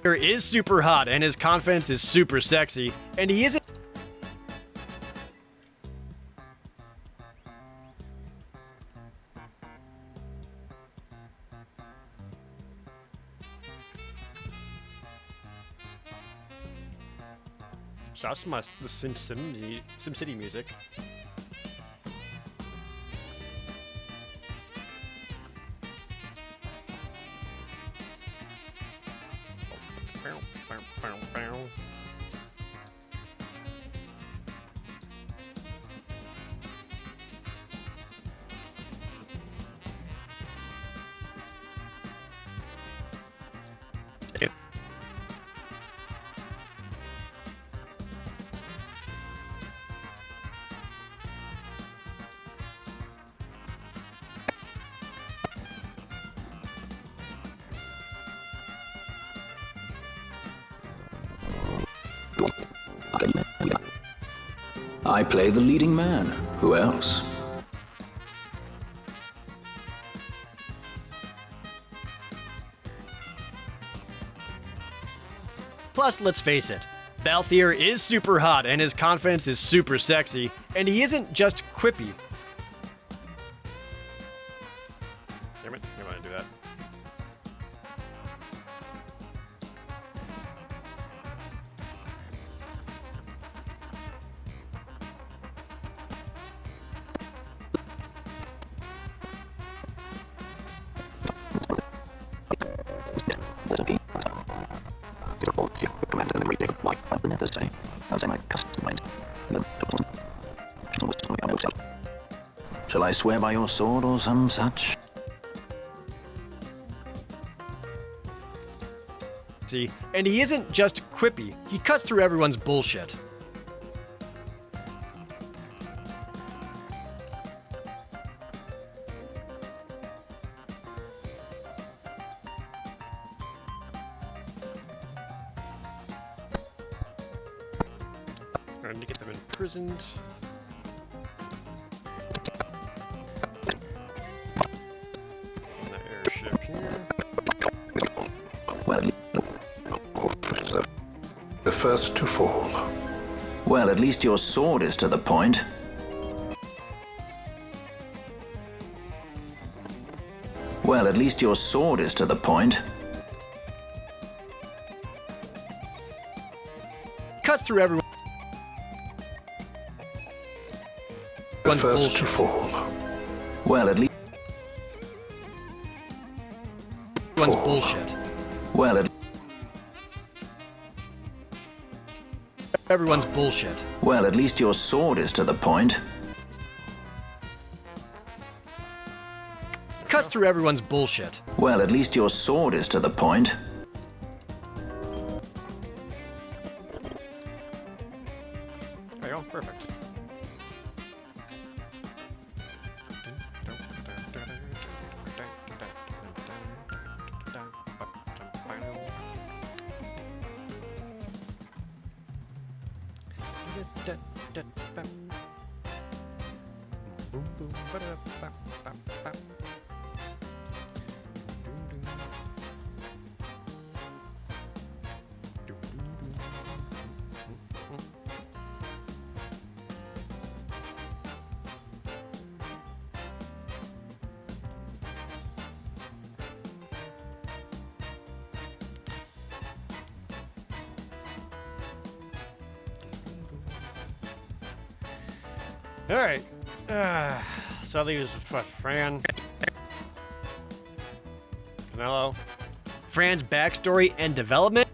is super hot and his confidence is super sexy, and he isn't Shouts to the SimCity music. I play the leading man. Who else? Plus, let's face it, Balthier is super hot and his confidence is super sexy, and he isn't just quippy. Damn it, you want to do that? Shall I swear by your sword or some such? See, and he isn't just quippy, he cuts through everyone's bullshit. Trying to get them imprisoned. On the airship here. Well, the first to fall. well, at least your sword is to the point. Well, at least your sword is to the point. Cuts through everyone. The first to fall. Well, at least Everyone's bullshit. well, at Everyone's bullshit. well, at least your sword is to the point. Cuts through everyone's bullshit. Well, at least your sword is to the point. There you go, perfect. All right. So these what, Fran, Canelo. Fran's backstory and development.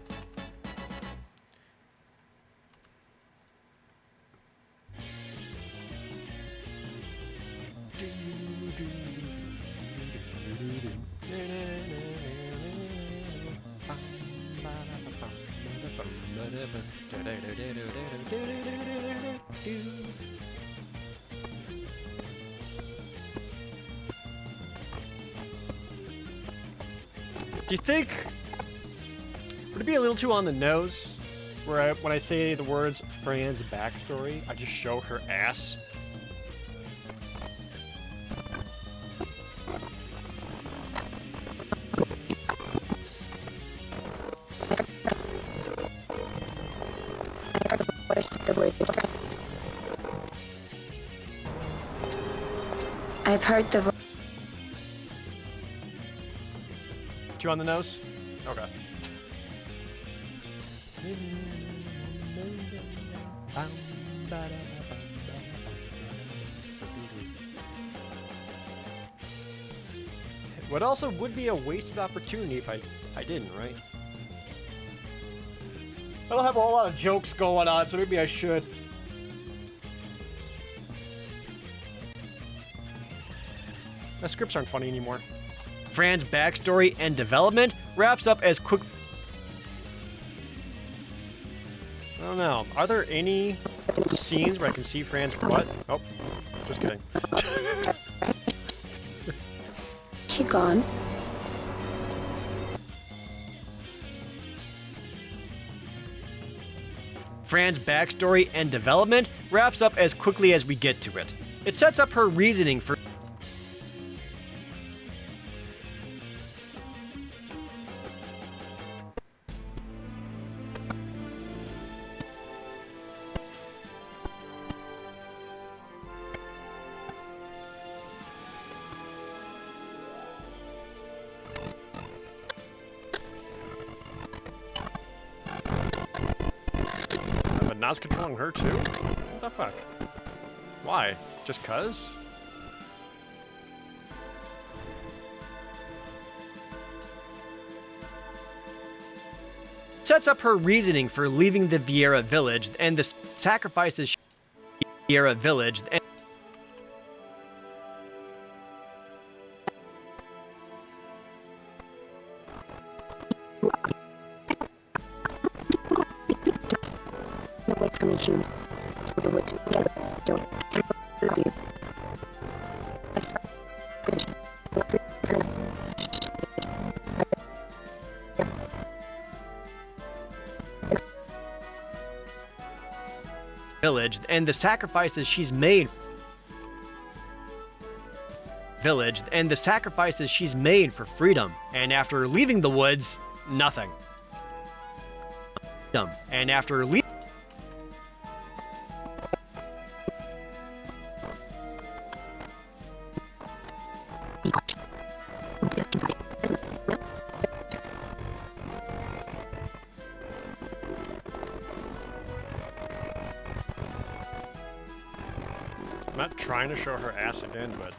Do you think would it be a little too on the nose where when I say the words Fran's backstory, I just show her ass? I've heard the Too on the nose? Okay. What also would be a wasted opportunity if I didn't, right? I don't have a whole lot of jokes going on, so maybe I should. My scripts aren't funny anymore. Fran's backstory and development wraps up as quick. I don't know. Are there any scenes where I can see Fran's what? Oh, just kidding. She gone? Fran's backstory and development wraps up as quickly as we get to it. It sets up her reasoning for Nas controlling her too? What the fuck? Why? Just cuz? sets up her reasoning for leaving the Vieira village and the sacrifices Vieira village and away from the humans. So the wood together. Don't love you. village and the sacrifices she's made village and the sacrifices she's made for freedom, and after leaving the woods, nothing. And after leaving I'm not trying to show her ass again, but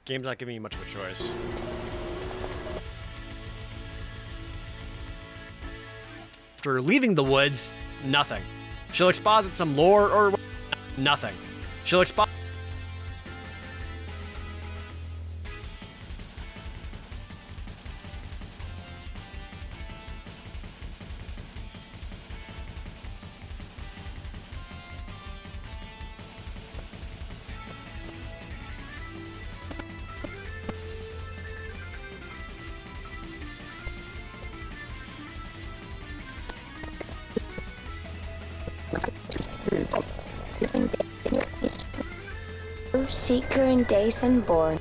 game's not giving me much of a choice. after leaving the woods, nothing. She'll exposit some lore or nothing. She'll exposit Seeker and Dason born.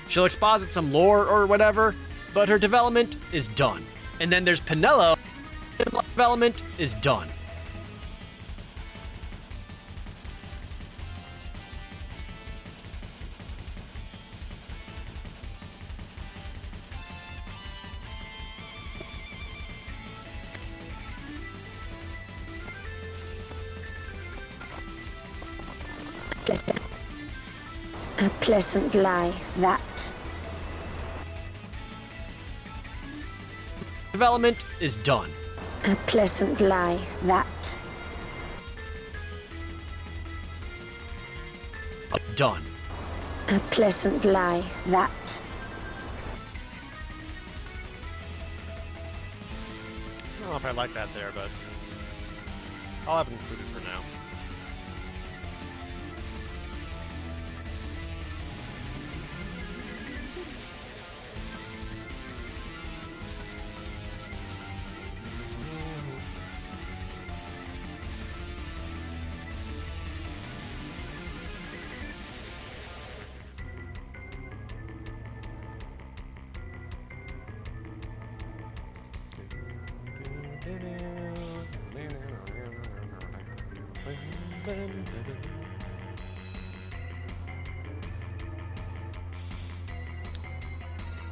She'll exposit some lore or whatever, but her development is done. And then there's Penelo. Development is done. A pleasant lie, that. Development is done. A pleasant lie, that. Done. A pleasant lie, that. don't know if I like that there, but I'll have it included for now.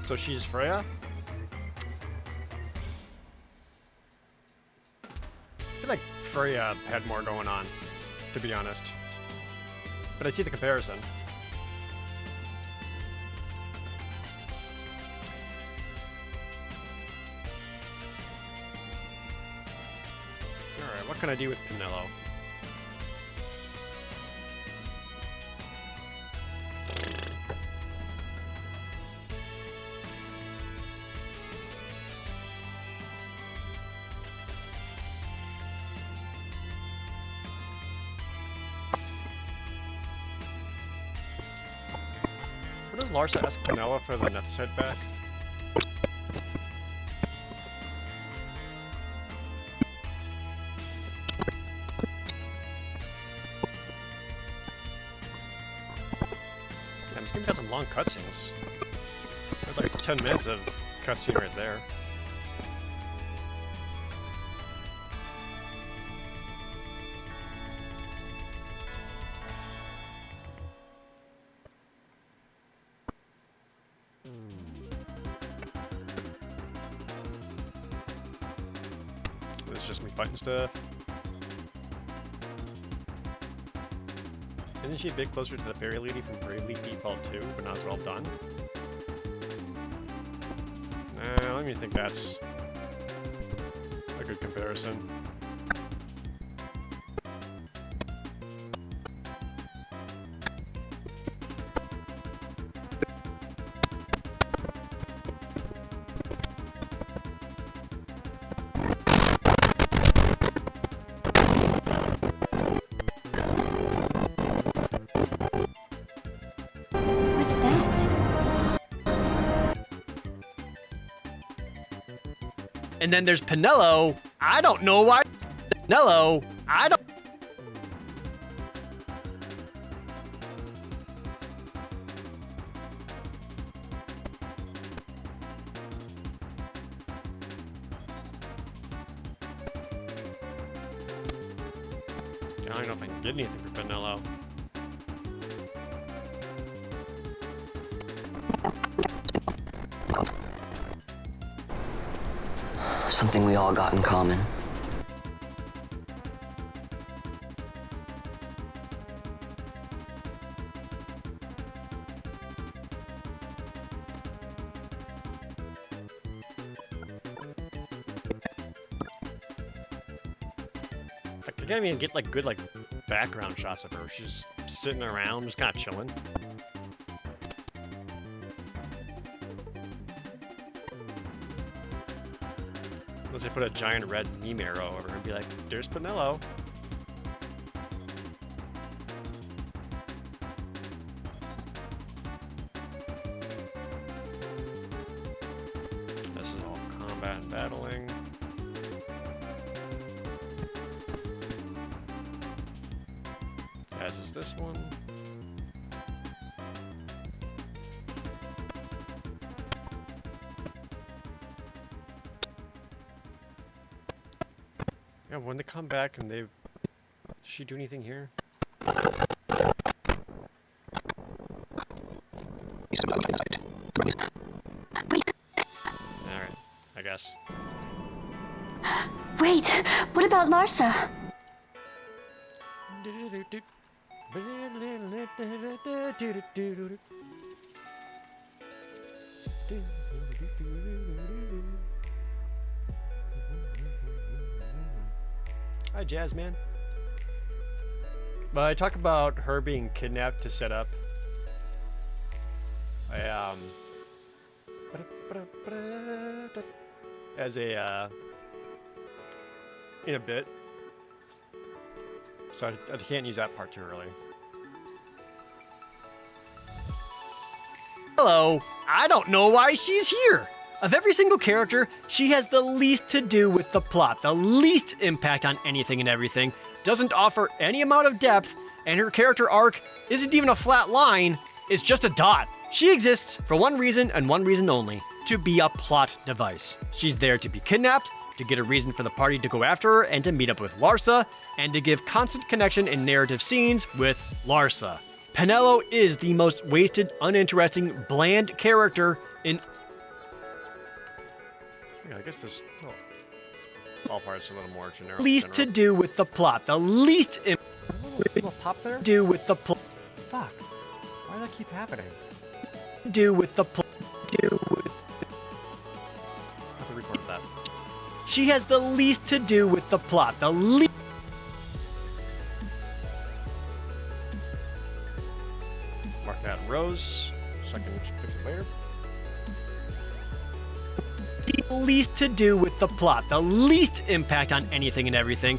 So she's Freya? I feel like Freya had more going on, to be honest. But I see the comparison. Alright, what can I do with Pinello? What does Larsa ask Pinello for the episode back? Yeah, this game got some long cutscenes. That's like 10 minutes of cutscene right there. It's just me fighting stuff. Isn't she a bit closer to the fairy lady from Bravely Default 2, but not as well done? Let me think that's a good comparison. And then there's Pinello. I don't know why. Pinello. I don't. I don't know if I can get anything for Pinello. Something we all got in common. Like, I can't even get like good like background shots of her. She's just sitting around, just kind of chilling. Unless they put a giant red meme arrow over her and be like, there's Pinello. This is all combat and battling. As is this one. Yeah, when they come back and they... Does she do anything here? Alright, I guess. Wait, what about Larsa? Hi, Jazzman. But I talk about her being kidnapped to set up as a in a bit. So I can't use that part too early. Hello. I don't know why she's here. Of every single character, she has the least to do with the plot, the least impact on anything and everything, doesn't offer any amount of depth, and her character arc isn't even a flat line, it's just a dot. She exists for one reason and one reason only, to be a plot device. She's there to be kidnapped, to get a reason for the party to go after her and to meet up with Larsa, and to give constant connection in narrative scenes with Larsa. Penelo is the most wasted, uninteresting, bland character in... Yeah, I guess this all parts are a little more generic. Least to do with the plot, the least little pop there? do with the plot. Fuck. Why does that keep happening? Do with the plot. Do with... I have to record that. She has the least to do with the plot, the least... Mark that in rows, so I can fix it later. The least to do with the plot, the least impact on anything and everything,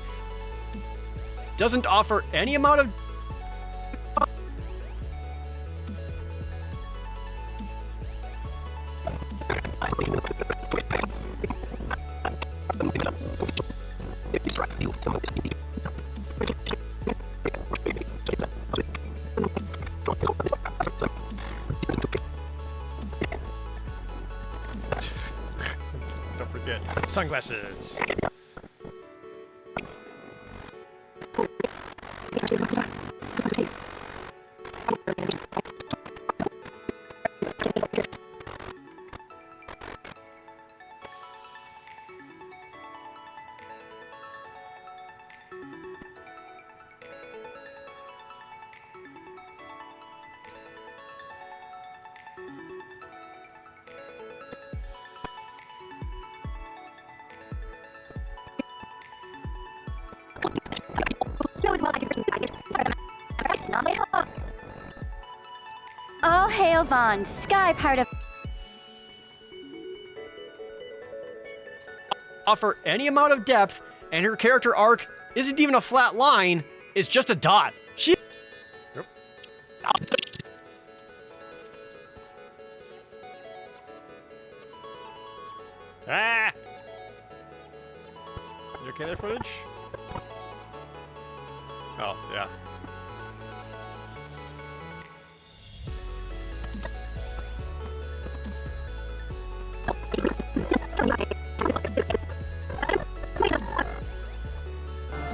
doesn't offer any amount of... Don't forget sunglasses. All hail Vaughn, Sky part of... offer any amount of depth, and her character arc isn't even a flat line, it's just a dot. She... Yep. Ah! You okay there, footage? Oh, yeah.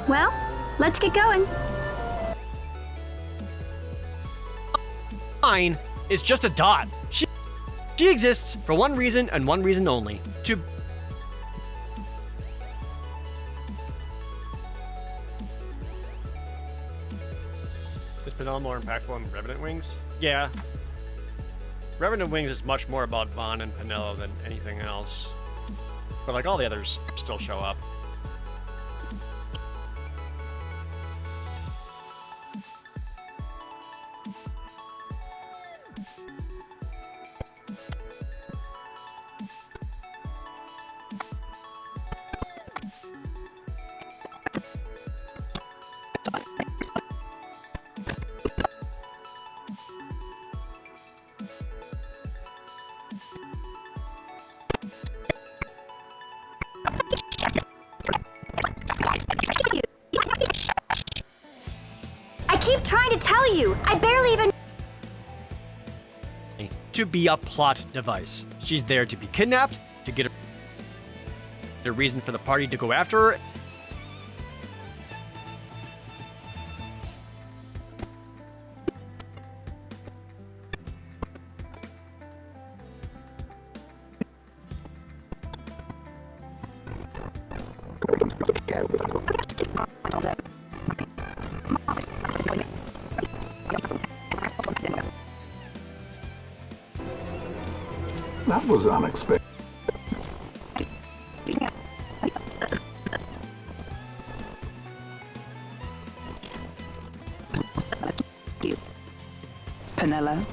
Well, let's get going. Line is just a dot. She exists for one reason and one reason only, to... Is Penelo more impactful in Revenant Wings? Yeah. Revenant Wings is much more about Vaughn and Penelo than anything else. But like all the others still show up. I keep trying to tell you, I barely even... to be a plot device. She's there to be kidnapped, to get a reason for the party to go after her. That was unexpected. Penelo?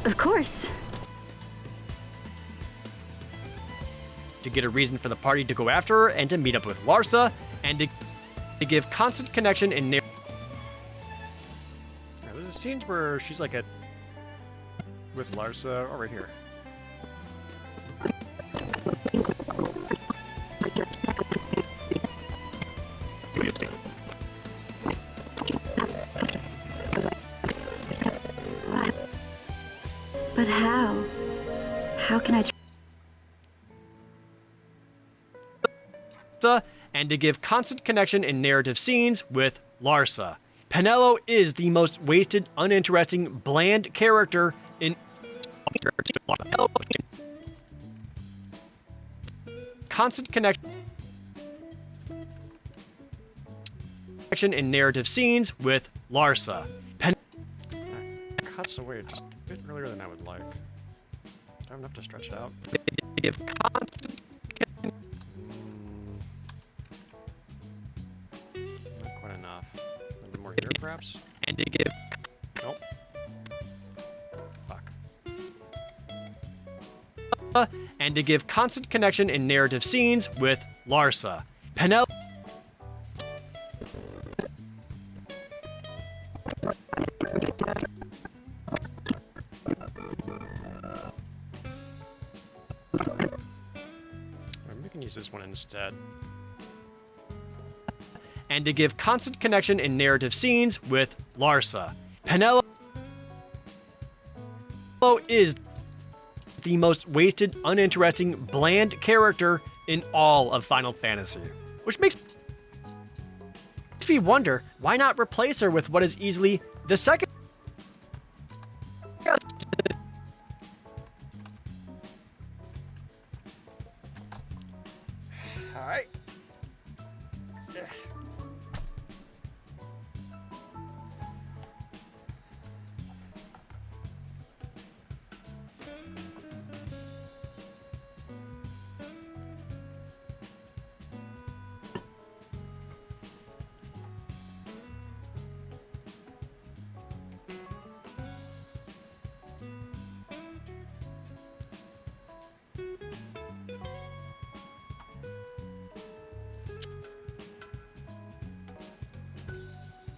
Of course. to get a reason for the party to go after her and to meet up with Larsa, and to give constant connection and narrative. There's scenes where she's like with Larsa. Oh, right here. But how? How can I... And to give constant connection and narrative scenes with Larsa. Penelo is the most wasted, uninteresting, bland character in constant connection and narrative scenes with Larsa. Cuts away just a bit earlier than I would like. Do I have enough to stretch it out? Give constant Not quite enough. A little bit more here, perhaps? And to give... Nope. Fuck. And to give constant connection and narrative scenes with Larsa. Penelo... We can use this one instead. And to give constant connection and narrative scenes with Larsa. Penelo is the most wasted, uninteresting, bland character in all of Final Fantasy. Which makes me wonder, why not replace her with what is easily the second... Alright.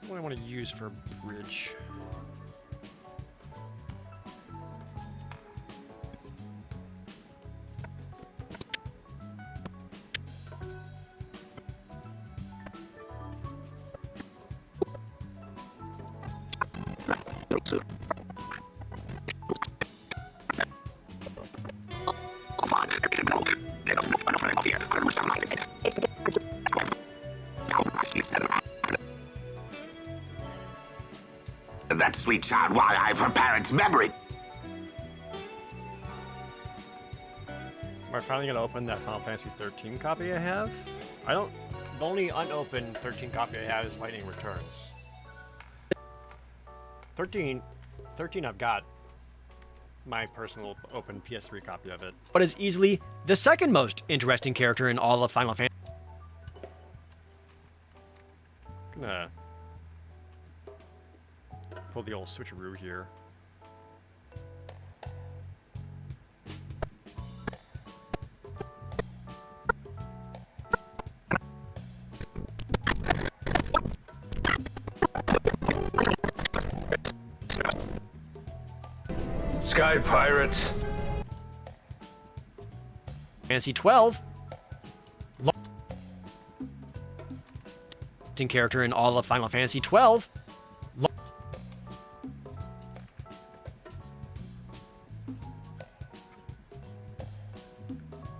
What do I want to use for a bridge? That sweet child while I've her parents' memory. Am I finally gonna open that Final Fantasy 13 copy I have? I don't. The only unopened 13 copy I have is Lightning Returns. 13 I've got my personal open PS3 copy of it. What is easily the second most interesting character in all of Final Fantasy. Gonna pull the old switcheroo here. Sky Pirates. Fantasy 12. Character in all of Final Fantasy 12.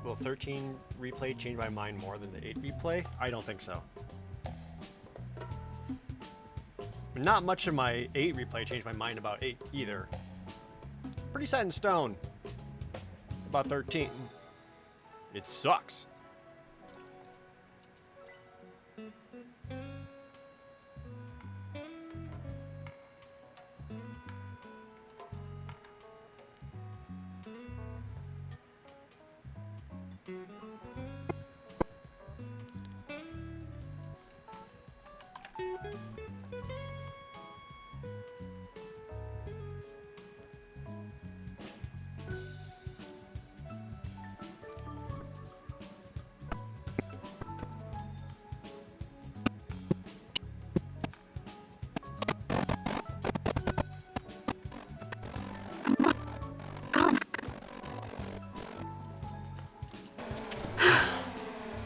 Will 13 replay change my mind more than the 8 replay? I don't think so. Not much of my 8 replay changed my mind about 8 either. Pretty set in stone about 13. It sucks.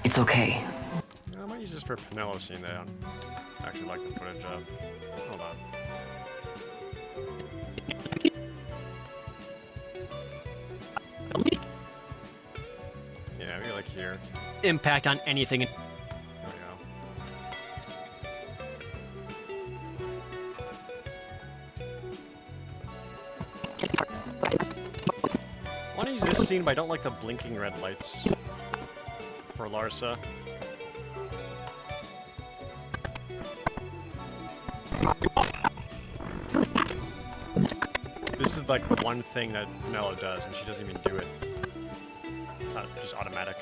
It's okay. I might use this for Penelope scene that I actually like the footage of. Hold on. Yeah, maybe like here. Impact on anything. There we go. I want to use this scene, but I don't like the blinking red lights for Larsa. This is like one thing that Mello does, and she doesn't even do it. It's not just automatic.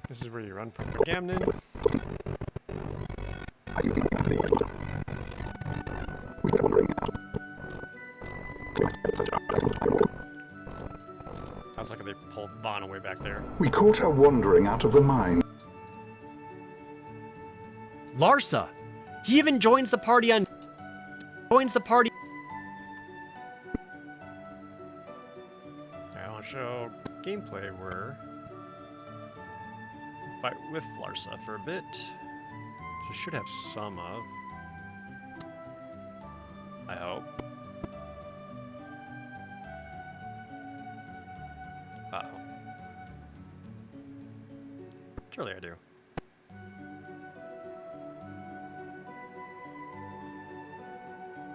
This is where you run from Gamnon. Sounds like they pulled Vaughn away back there. We caught her wandering out of the mine. Larsa! He even joins the party on... Joins the party... I'll show gameplay where... fight with Larsa for a bit. She should have some of. I hope. Uh-oh. Surely I do.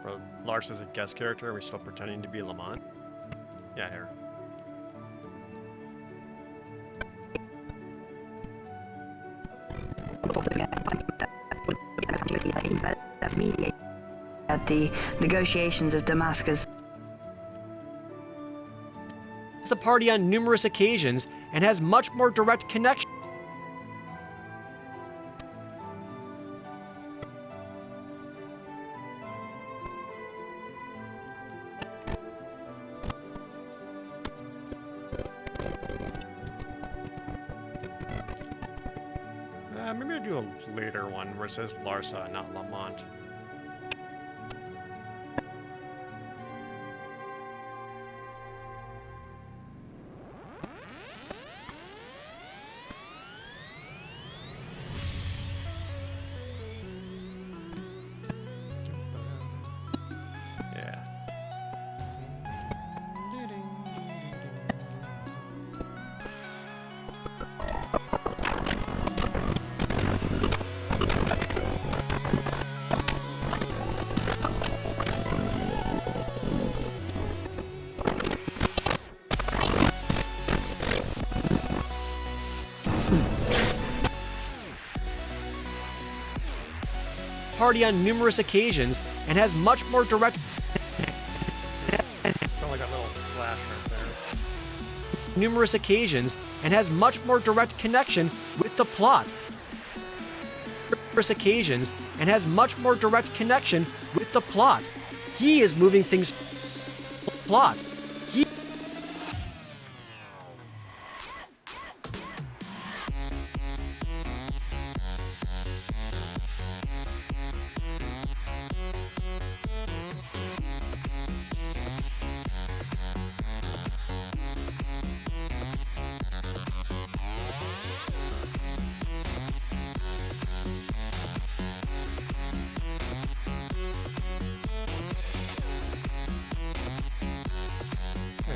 Bro, Larsa's a guest character. Are we still pretending to be Lamont? Yeah, here. At the negotiations of Damascus. The party on numerous occasions and has much more direct connection. Maybe I'll do a later one where it says Larsa, not Lamont. Party on numerous occasions and has much more direct. Sound like a little flash right there. Numerous occasions and has much more direct connection with the plot. Numerous occasions and has much more direct connection with the plot. He is moving things. Plot. He.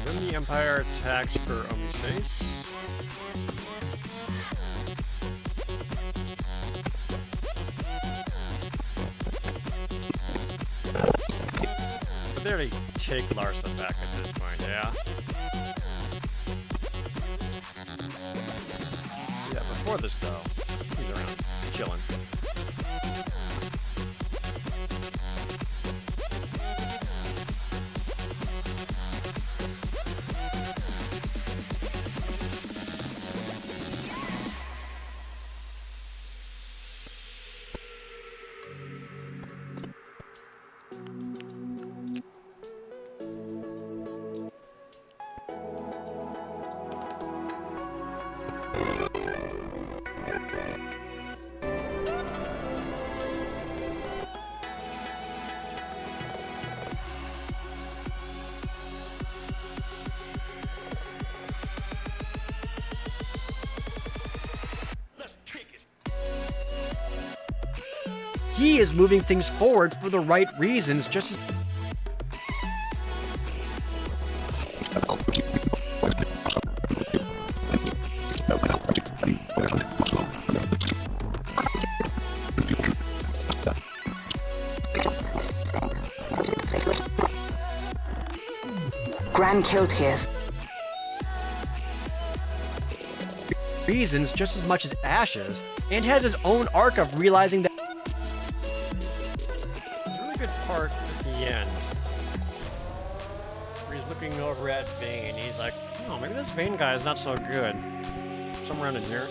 Then the Empire attacks for Omises. But they already take Larsa back at this point, yeah? Yeah, before this though, he's around, chilling. he is moving things forward for the right reasons, just as Gran killed his. reasons just as much as Ash's, and has his own arc of realizing that. There's a really good part at the end where he's looking over at Vane. He's like, oh, maybe this Vane guy is not so good. Somewhere around in here.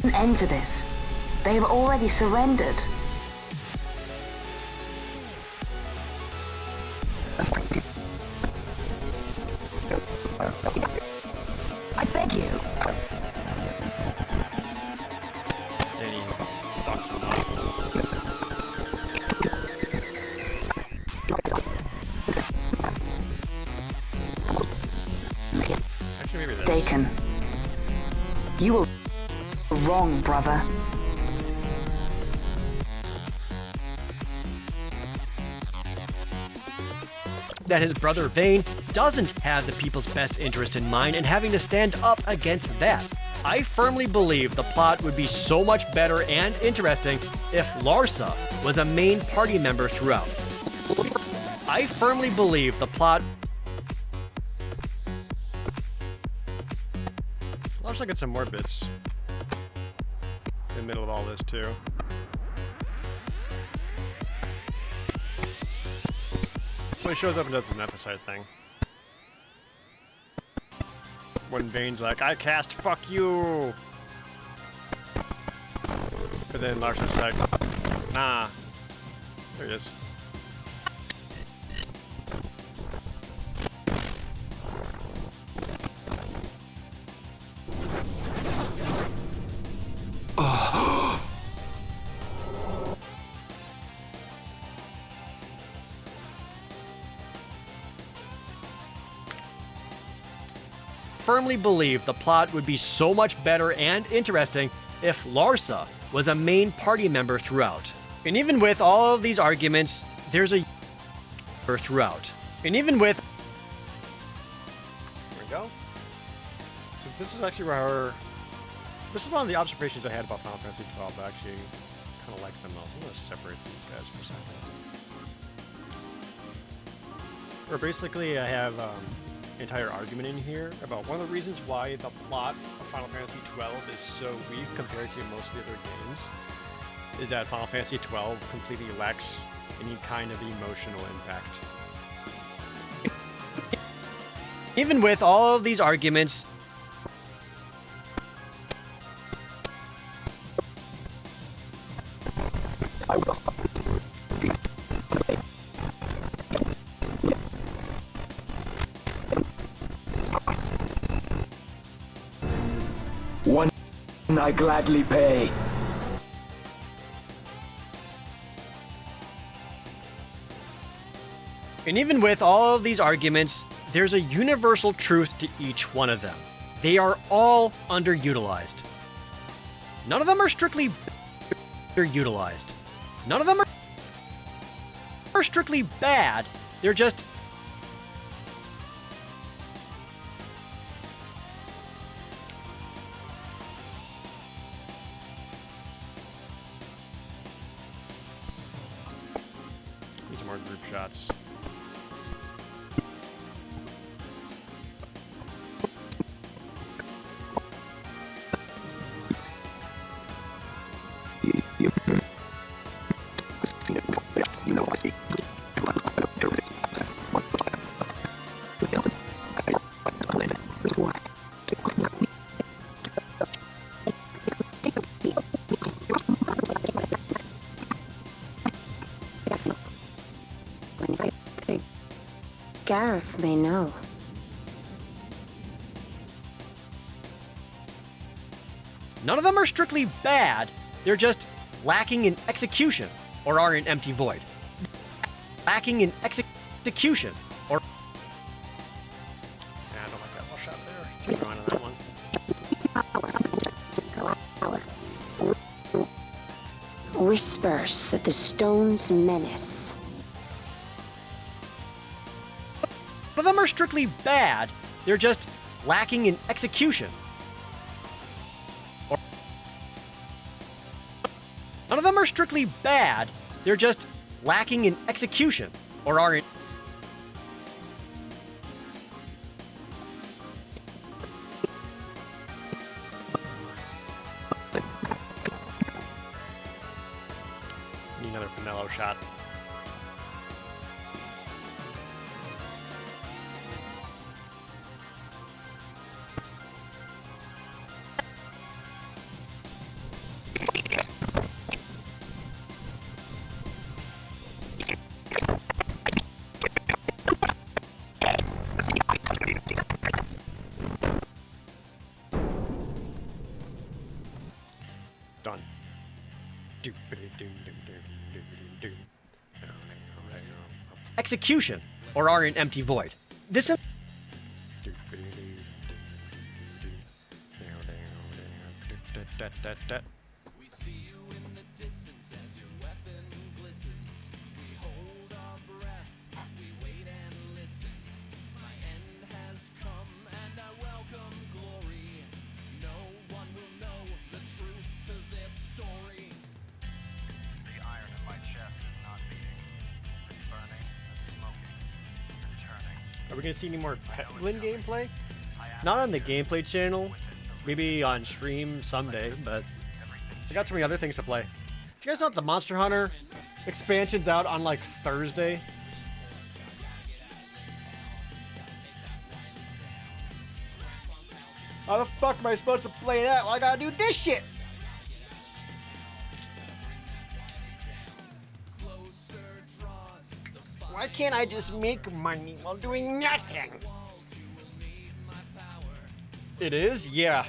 An end to this. They have already surrendered. I beg you. And he fucks him up. Actually, maybe this. Dakin. You were wrong, brother. That his brother Vane doesn't have the people's best interest in mind and having to stand up against that. I firmly believe the plot would be so much better and interesting if Larsa was a main party member throughout. I firmly believe the plot. Looks like it's some more bits in the middle of all this too. So he shows up and does the Nephesite thing. When Vane's like, I cast fuck you! But then Larsa's like, nah. There he is. Firmly believe the plot would be so much better and interesting if Larsa was a main party member throughout. And even with all of these arguments, there's a throughout. And even with There we go. So this is actually where this is one of the observations I had about Final Fantasy XII. I actually kind of like them all. So I'm going to separate these guys for a second. Where basically I have entire argument in here about one of the reasons why the plot of Final Fantasy XII is so weak compared to most of the other games is that Final Fantasy XII completely lacks any kind of emotional impact. Even with all of these arguments, I will. One I gladly pay. and even with all of these arguments, there's a universal truth to each one of them. They are all underutilized. None of them are strictly underutilized. None of them are strictly bad. They're just Need some more group shots. Gareth may know. none of them are strictly bad. They're just lacking in execution or are an empty void. Lacking in execution or Yeah, whispers of the stone's menace. None of them are strictly bad, they're just lacking in execution. None of them are strictly bad, they're just lacking in execution, or aren't. Need another Pinello shot. Done. Execution, or are an empty void. This is Are we gonna see any more Petlin gameplay? Not on the gameplay channel, maybe on stream someday, but I got so many other things to play. Do you guys know the Monster Hunter expansion's out on like Thursday? How the fuck am I supposed to play that? Well, I gotta do this shit! Why can't I just make money while doing nothing? It is? Yeah.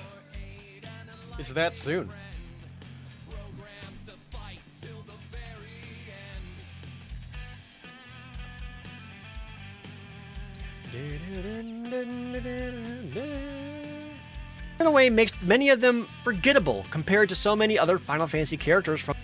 It's that soon. in a way makes many of them forgettable compared to so many other Final Fantasy characters from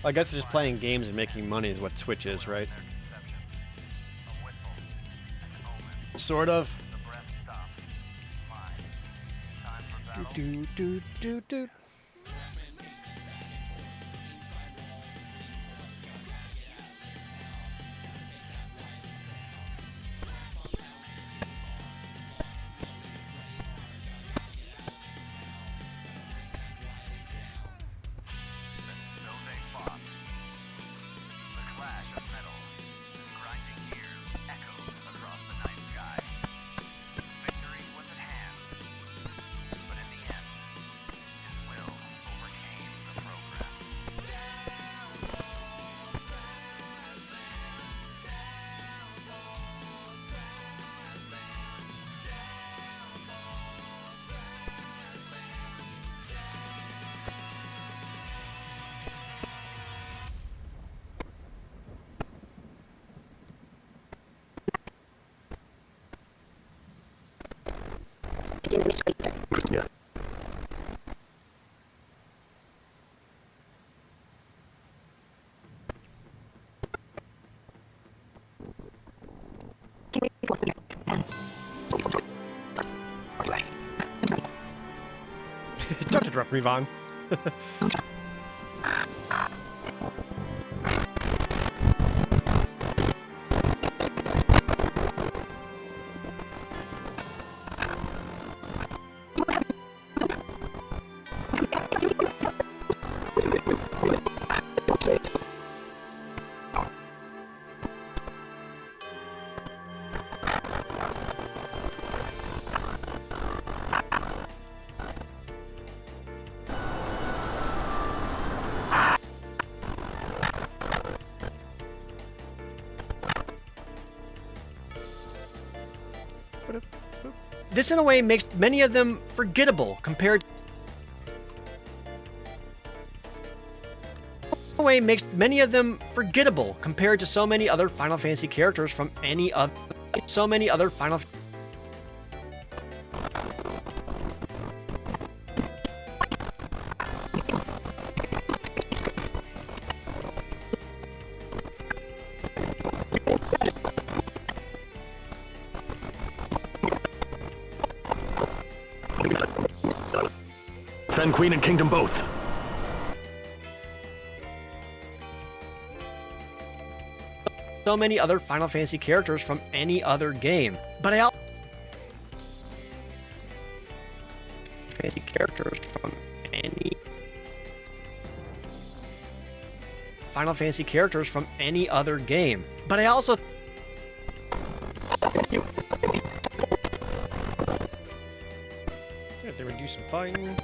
I guess just playing games and making money is what Twitch is, right? Sort of. Do. Yeah. Don't interrupt me, Vaughn. This in a way makes many of them forgettable compared to so many other Final Fantasy characters from any other Final Fen Queen and Kingdom both. so many other Final Fantasy characters from any other game. But I also fantasy characters from any Final Fantasy characters from any other game. But I also they would do some fighting.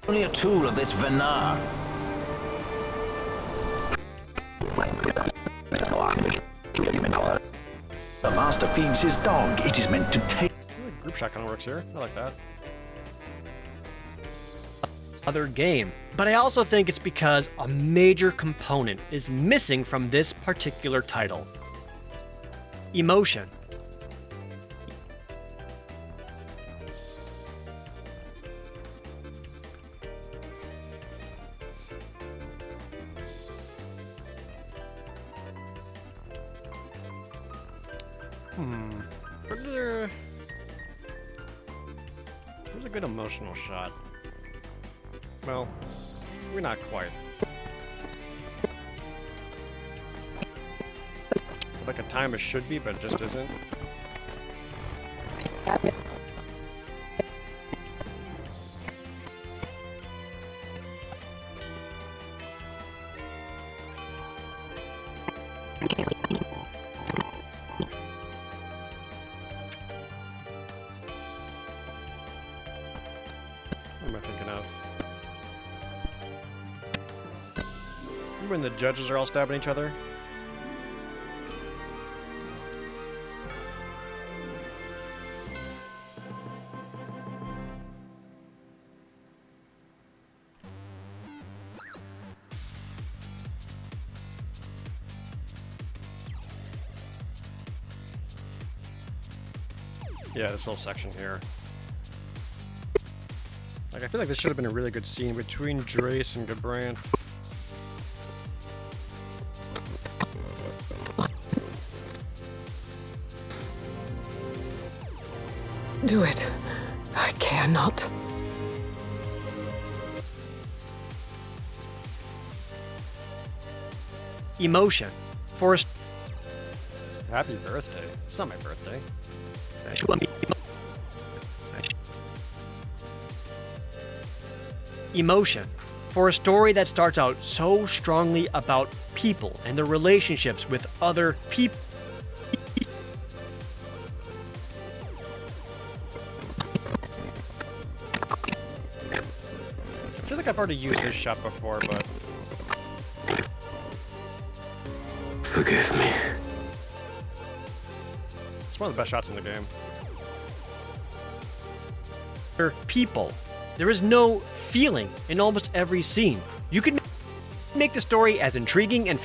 Only a tool of this Venar. The master feeds his dog. It is meant to take. Group shot kind of works here. I like that. other game. But I also think it's because a major component is missing from this particular title. Emotion. Where's a good emotional shot? Well, we're not quite. Like a timer should be, but it just isn't. What am I thinking of? When the judges are all stabbing each other? Yeah, this little section here. Like, I feel like this should have been a really good scene between Drace and Gabrand. Do it. I cannot. Emotion. Forrest. Happy birthday. It's not my birthday. Emotion. For a story that starts out so strongly about people and their relationships with other people. I feel like I've already used this shot before, but... Forgive me. It's one of the best shots in the game. People. There is no feeling in almost every scene. You can make the story as intriguing and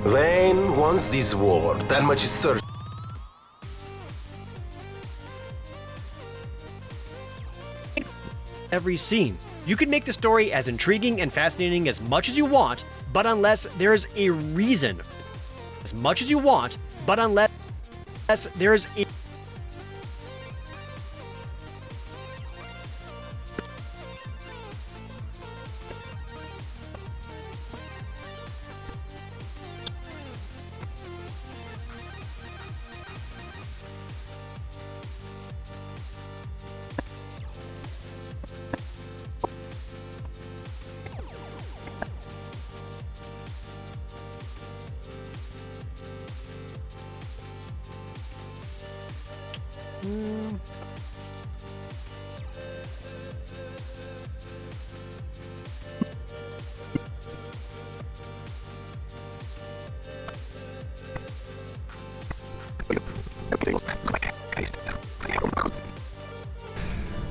Vayne wants this war, that much is certain. every scene. You can make the story as intriguing and fascinating as much as you want, but unless there's a reason. As much as you want, but unless there's a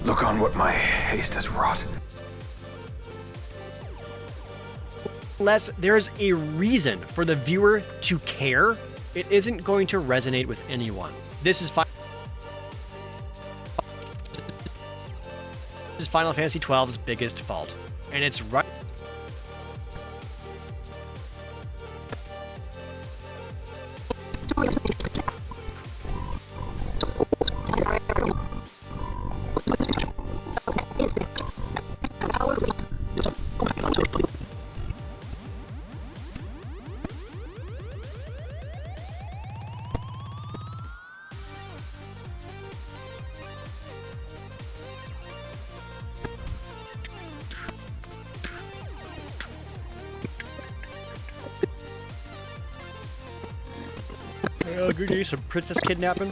Look on what my haste has wrought. Unless there's a reason for the viewer to care, it isn't going to resonate with anyone. This is Final Fantasy XII's biggest fault, and it's right. Well, good use of princess kidnapping.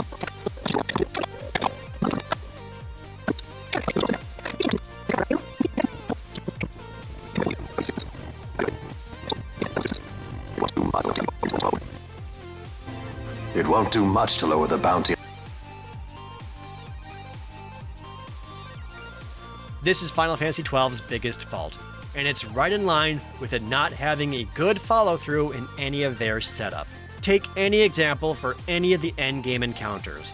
It won't do much to lower the bounty. This is Final Fantasy XII's biggest fault, and it's right in line with it not having a good follow-through in any of their setup. Take any example for any of the endgame encounters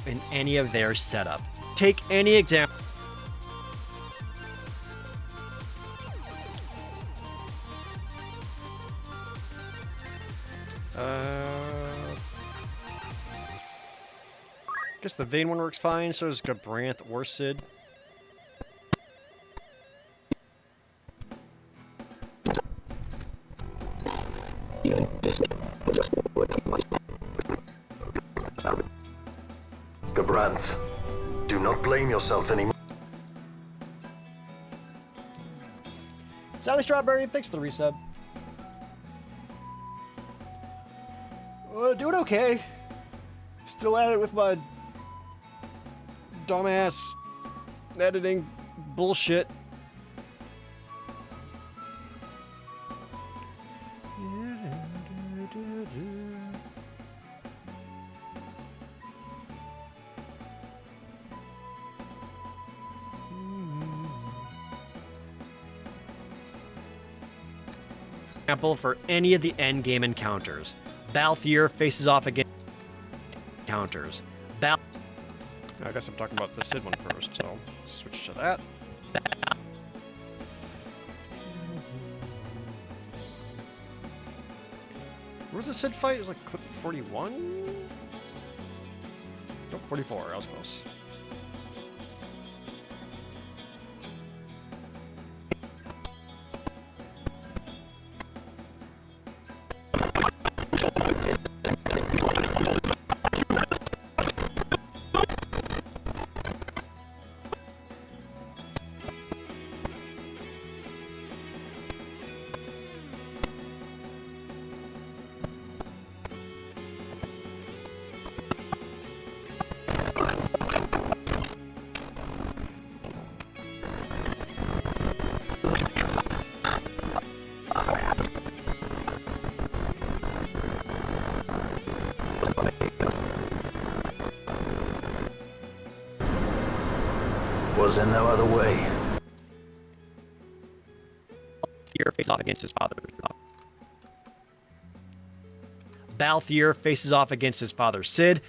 in any of their setup. Take any example. Guess the Vayne one works fine, so does Gabranth or Cid. Gabranth, do not blame yourself anymore. Sally Strawberry, thanks for the resub. Doing okay. Still at it with my dumbass editing bullshit. Example for any of the endgame encounters. Balthier faces off against encounters. I guess I'm talking about the Cid one first, so switch to that. Where was the Cid fight? It was like clip 41? Nope, 44. I was close. Was there no other way? Balthier faces off against his father. Balthier faces off against his father Cid,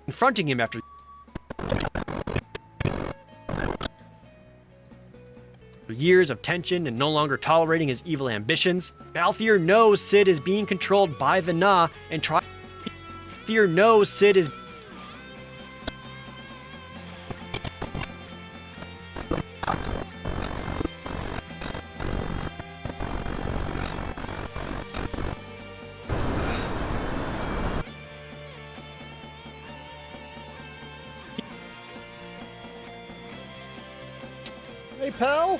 confronting him after years of tension and no longer tolerating his evil ambitions. Balthier knows Cid is being controlled by the Na and Balthier knows Cid is Hey, pal!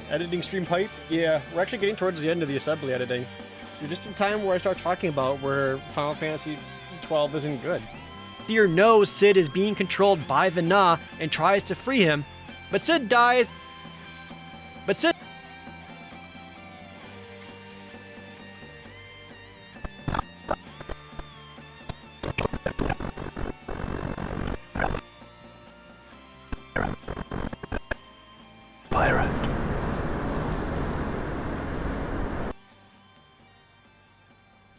Editing stream pipe? Yeah, we're actually getting towards the end of the assembly editing. You're just in time where I start talking about where Final Fantasy XII isn't good. Fear knows Sid is being controlled by the Na and tries to free him, but Sid dies. But Sid. Pirate.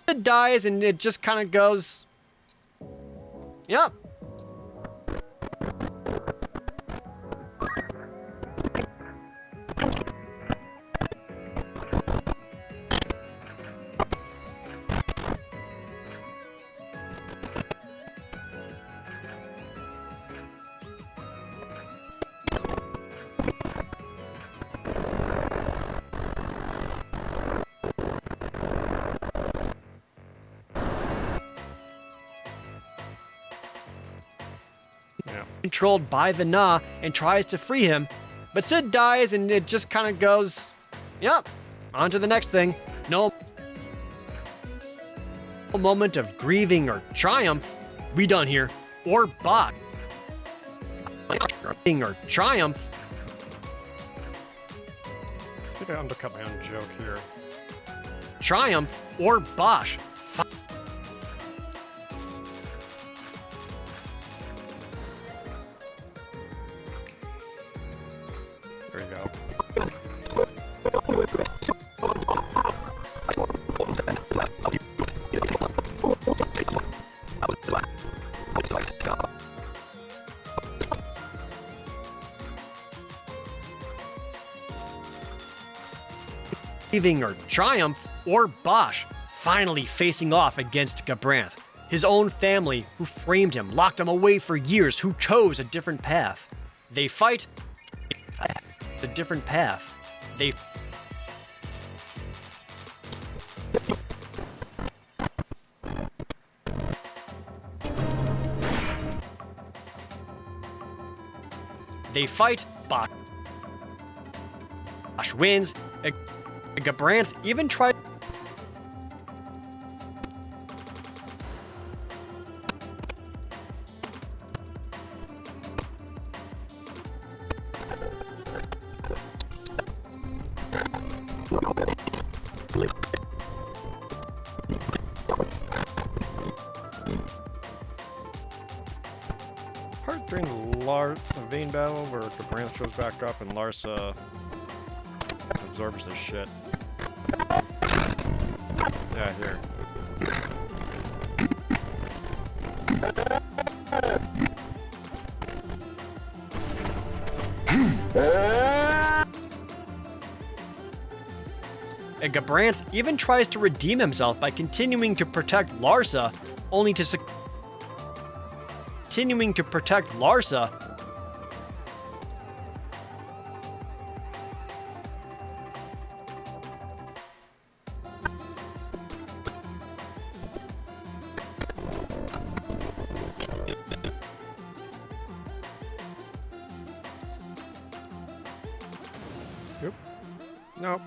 Sid dies and it just kind of goes. Yep. Controlled by the Na and tries to free him, but Sid dies and it just kind of goes, yep, on to the next thing. No moment of grieving or triumph. We done here. Or bot. Or triumph. I think I undercut my own joke here. Triumph or Bosch. There you go. Grieving or triumph or Bosch finally facing off against Gabranth, his own family who framed him, locked him away for years, who chose a different path. They fight a different path. They fight, Bosch wins. Gabranth even tried. Part during the vein battle where Gabranth shows back up and Larsa absorbs this shit. Yeah, here. And Gabranth even tries to redeem himself by continuing to protect Larsa, only to continuing to protect Larsa. Nope. Nope.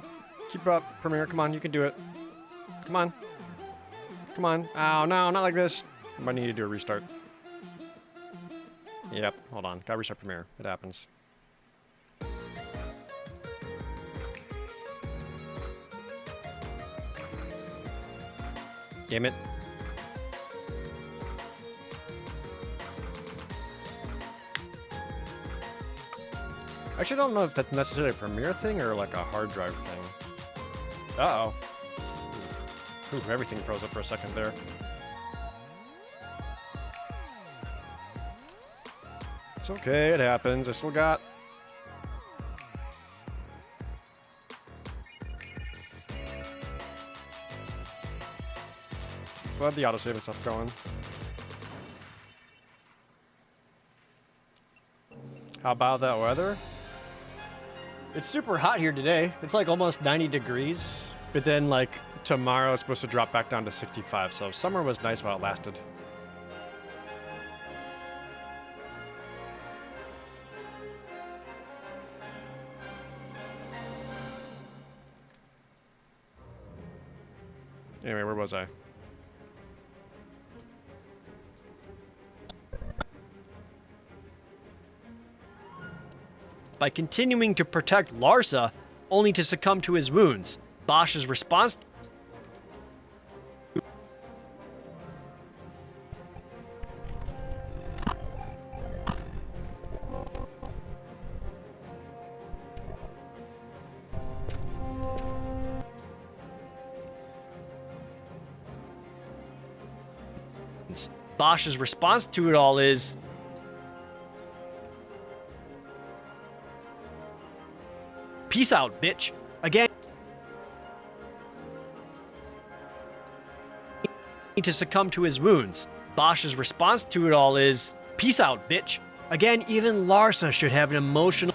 Keep up, Premiere. Come on, you can do it. Come on. Come on. Oh, no, not like this. I might need to do a restart. Yep, hold on. Gotta restart Premiere. It happens. Damn it. Actually, I don't know if that's necessarily a Premiere thing or like a hard drive thing. Uh-oh. Ooh, everything froze up for a second there. It's okay, it happens. I still got... Still have the autosave and stuff going. How about that weather? It's super hot here today. It's like almost 90 degrees. But then like tomorrow it's supposed to drop back down to 65. So summer was nice while it lasted. Anyway, where was I? by continuing to protect Larsa, only to succumb to his wounds. Bosch's response Bosch's response to it all is, "Peace out, bitch." Again, to succumb to his wounds. Bosch's response to it all is, "Peace out, bitch." Again, even Larsa should have an emotional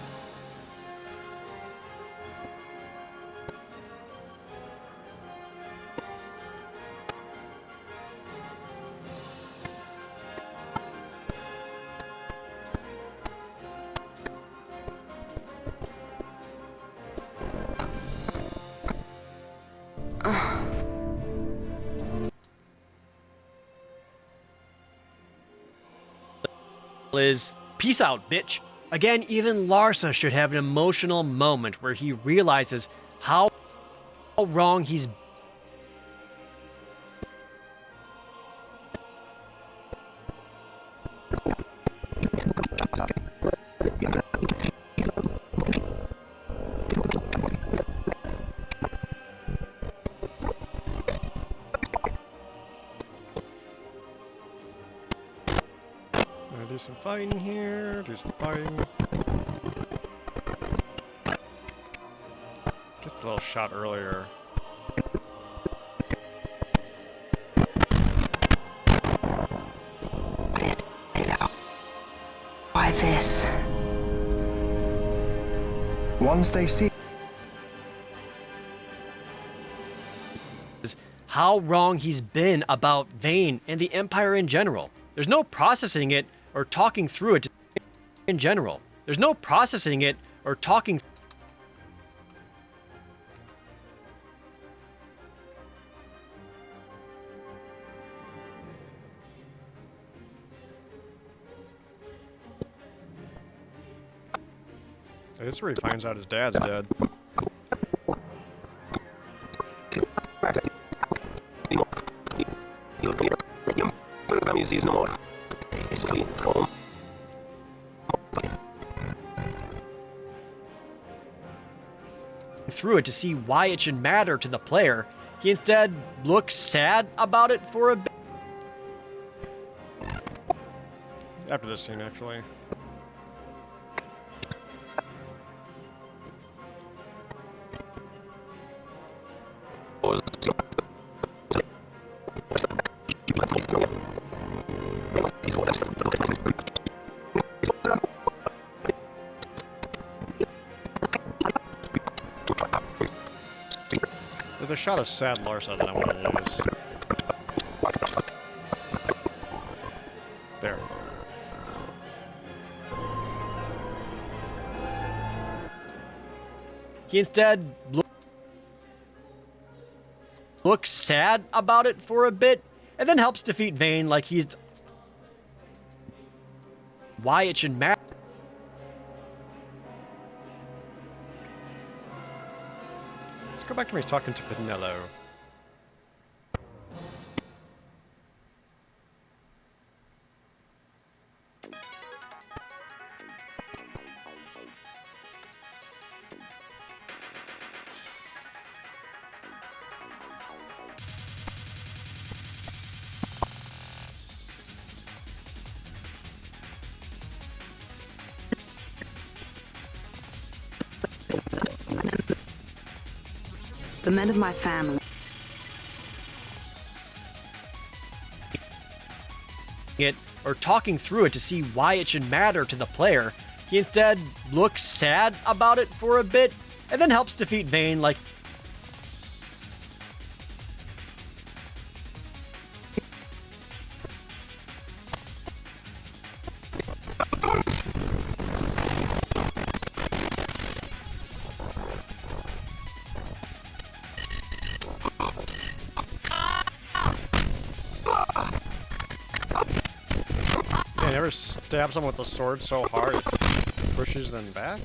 is, "Peace out, bitch." Again, even Larsa should have an emotional moment where he realizes how wrong he's do some fighting here, do some fighting. Just a little shot earlier. Why this? Once they see how wrong he's been about Vane and the Empire in general. There's no processing it or talking through it in general. There's no processing it or talking. This is where he finds out his dad's dead. Through it to see why it should matter to the player, he instead looks sad about it for a bit. After this scene, actually. There's a shot of sad Larsa that I want to use. There. He instead looks sad about it for a bit, and then helps defeat Vane like he's why it should matter. Let's go back to when he's talking to Pinello. The men of my family. It or talking through it to see why it should matter to the player, he instead looks sad about it for a bit, and then helps defeat Vane like Never stab someone with a sword so hard it pushes them back?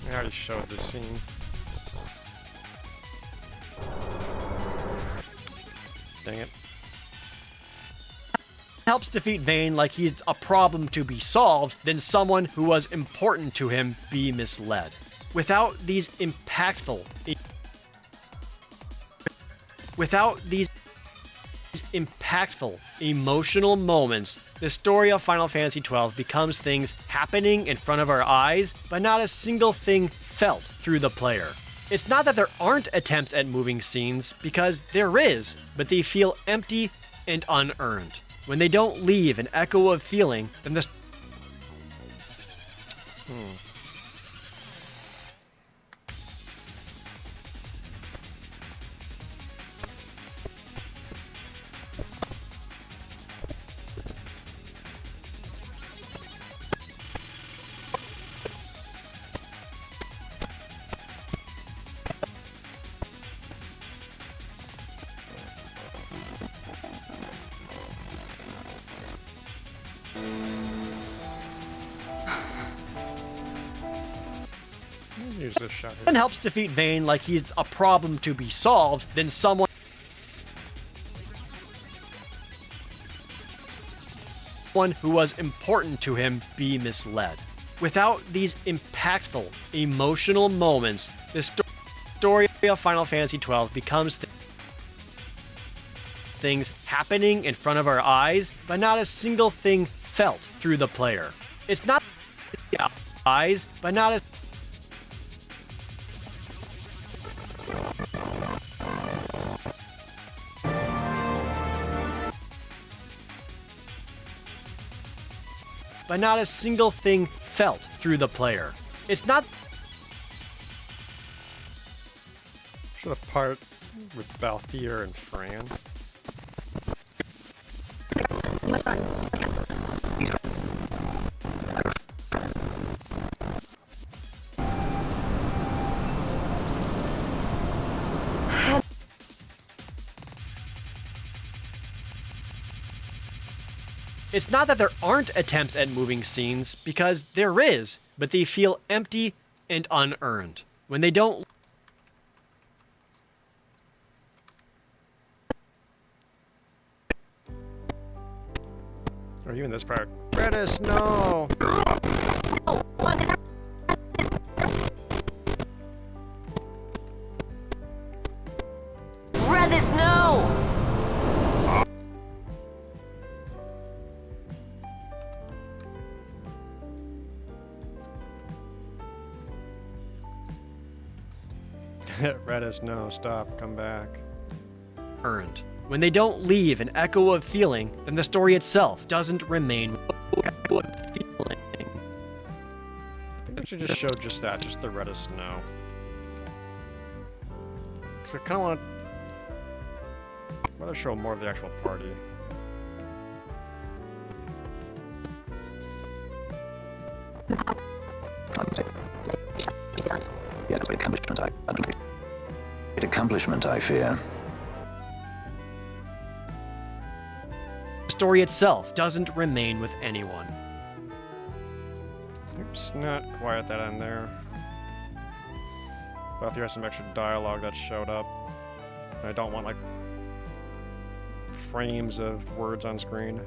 I already showed this scene. Dang it. Helps defeat Vane like he's a problem to be solved, then someone who was important to him be misled. Without these impactful emotional moments, the story of Final Fantasy XII becomes things happening in front of our eyes, but not a single thing felt through the player. It's not that there aren't attempts at moving scenes, because there is, but they feel empty and unearned. When they don't leave an echo of feeling, then the... Use this shot here. And helps defeat Vane like he's a problem to be solved, then someone who was important to him be misled. Without these impactful emotional moments, the story of Final Fantasy XII becomes things happening in front of our eyes, but not a single thing felt through the player. It's not eyes, but not a single thing felt through the player. It's not... Should have part with Balthier and Fran. It's not that there aren't attempts at moving scenes, because there is, but they feel empty and unearned. When they don't... Or even this part. Redis, no! Redis, no! Redis, no, stop, come back. Earned. When they don't leave an echo of feeling, then the story itself doesn't remain an echo of feeling. I should just show just that, just the Redis, no. Because I kind of want to... I'd rather show more of the actual party. Yes, accomplishment, I fear. The story itself doesn't remain with anyone. Oops, not quite at that end there. But there has some extra dialogue that showed up. And I don't want, like, frames of words on screen.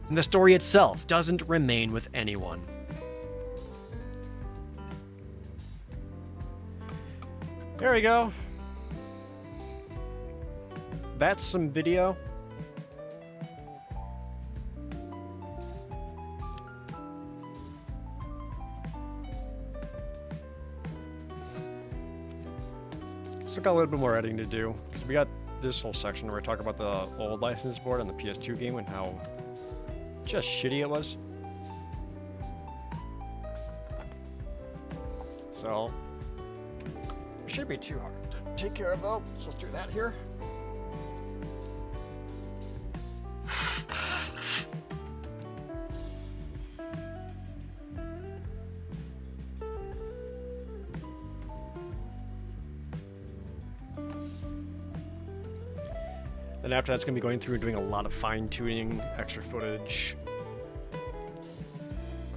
And the story itself doesn't remain with anyone. There we go. That's some video. Still got a little bit more editing to do, because we got this whole section where we talk about the old license board on the PS2 game and how just shitty it was. So, it shouldn't be too hard to take care of though, so let's do that here. Then after that's going to be going through and doing a lot of fine-tuning, extra footage.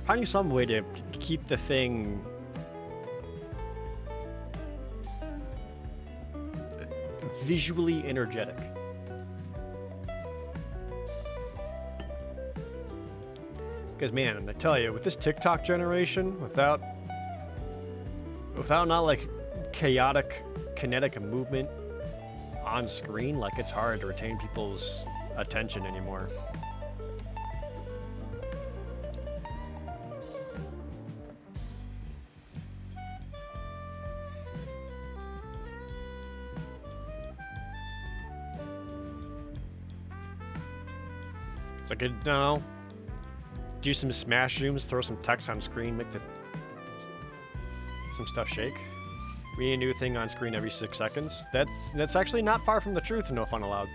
Finding some way to keep the thing visually energetic. Because man, I tell you, with this TikTok generation, without not like chaotic, kinetic movement on screen, like it's hard to retain people's attention anymore. So I could now do some smash zooms, throw some text on screen, make some stuff shake. We need a new thing on screen every 6 seconds. That's actually not far from the truth, no fun allowed.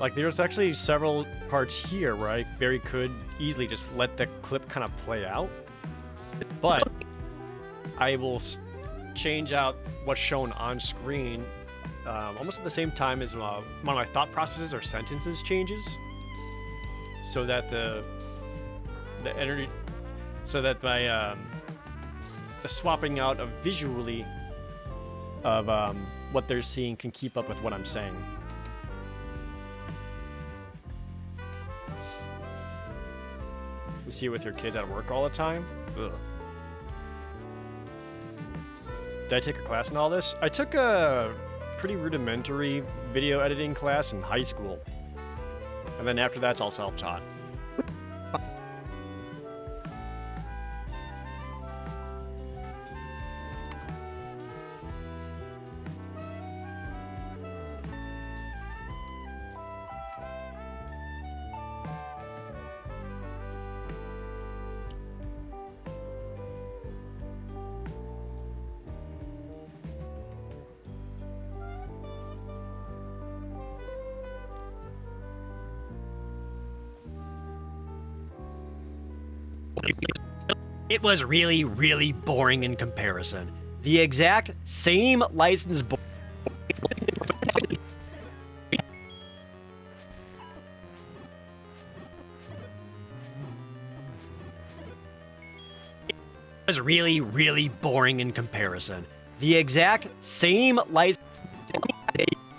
Like there's actually several parts here where I very could easily just let the clip kind of play out, but I will change out what's shown on screen almost at the same time as one of my thought processes or sentences changes, so that the energy, so that my the swapping out of visually of what they're seeing can keep up with what I'm saying. You see it with your kids at work all the time? Ugh. Did I take a class in all this? I took a pretty rudimentary video editing class in high school. And then after that, it's all self-taught. It was really, really boring in comparison. The exact same license board. It was really, really boring in comparison. The exact same license.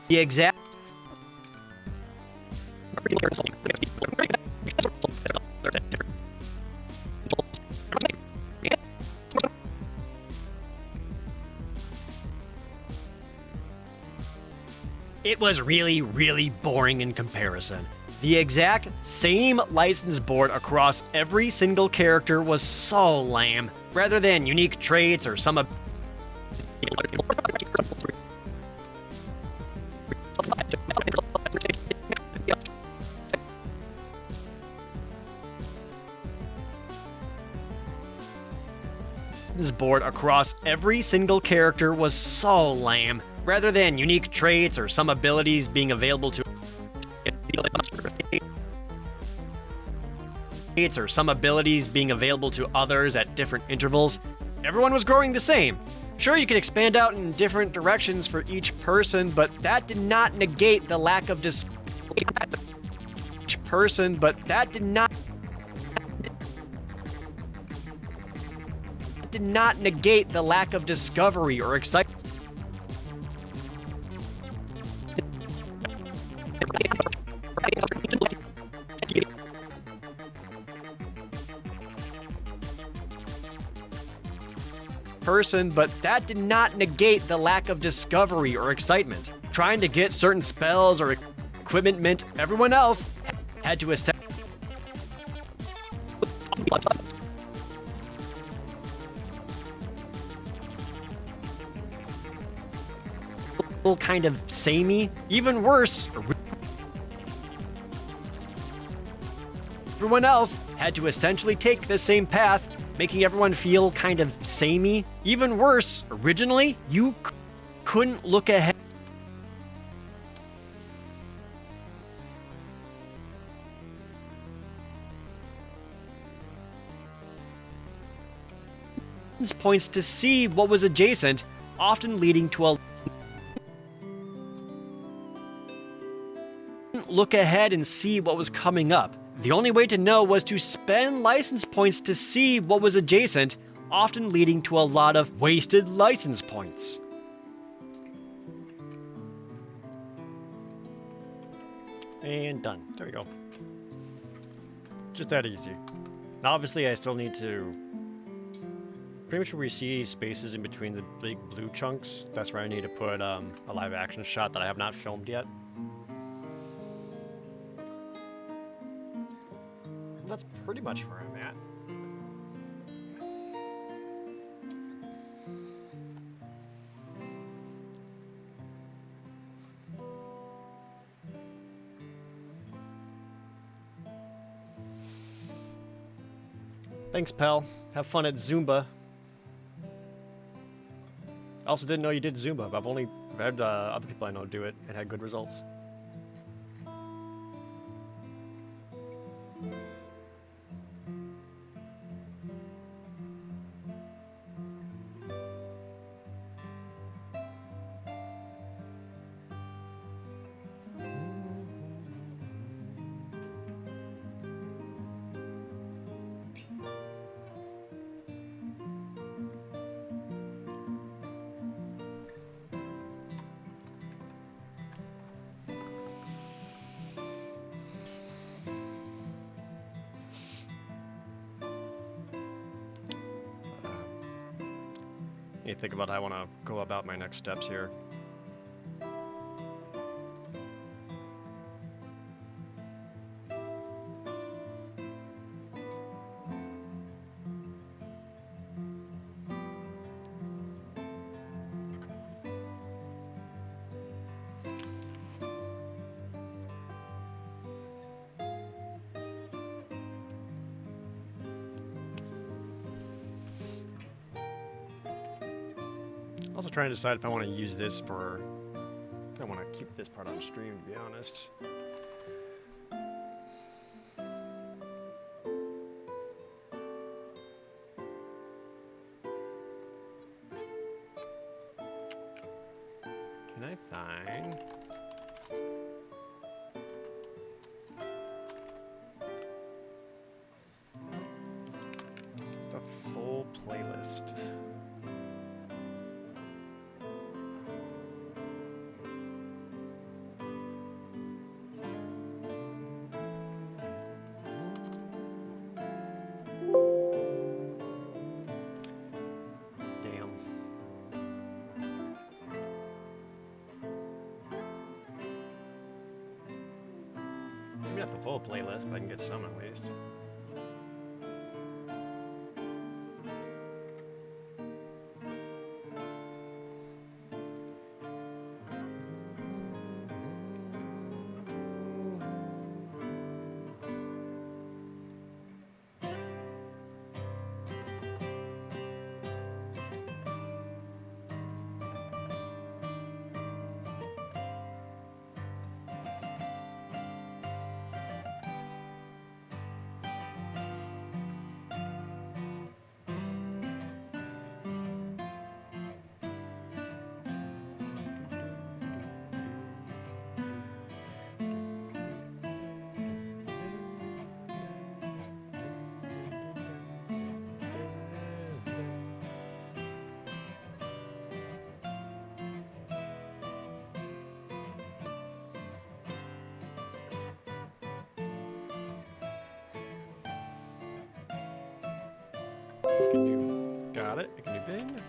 The exact. It was really, really boring in comparison. The exact same license board across every single character was so lame. Rather than unique traits or some this board across every single character was so lame. Rather than unique traits or some abilities being available to others at different intervals, everyone was growing the same. Sure, you can expand out in different directions for each person, but that did not negate the lack of discovery or excitement. But that did not negate the lack of discovery or excitement. Trying to get certain spells or equipment meant everyone else had to assess kind of samey. Even worse, everyone else had to essentially take the same path, making everyone feel kind of samey. Even worse, originally, you couldn't look ahead. Points to see what was adjacent, often leading to a look ahead and see what was coming up. The only way to know was to spend license points to see what was adjacent, often leading to a lot of wasted license points. And done. There we go. Just that easy. Now, obviously, I still need to... Pretty much where we see spaces in between the big blue chunks, that's where I need to put a live action shot that I have not filmed yet. That's pretty much where I'm at. Thanks, pal. Have fun at Zumba. I also didn't know you did Zumba. I've had other people I know do it and had good results. Need to think about how I want to go about my next steps here. Also trying to decide if I want to use this for... If I want to keep this part on stream, to be honest. Can I find... the full playlist? Maybe not the full playlist, but I can get some at least. Got it. I can do bing.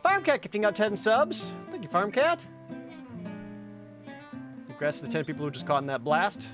Farmcat gifting out 10 subs. Thank you, Farmcat. Congrats to the 10 people who just caught in that blast.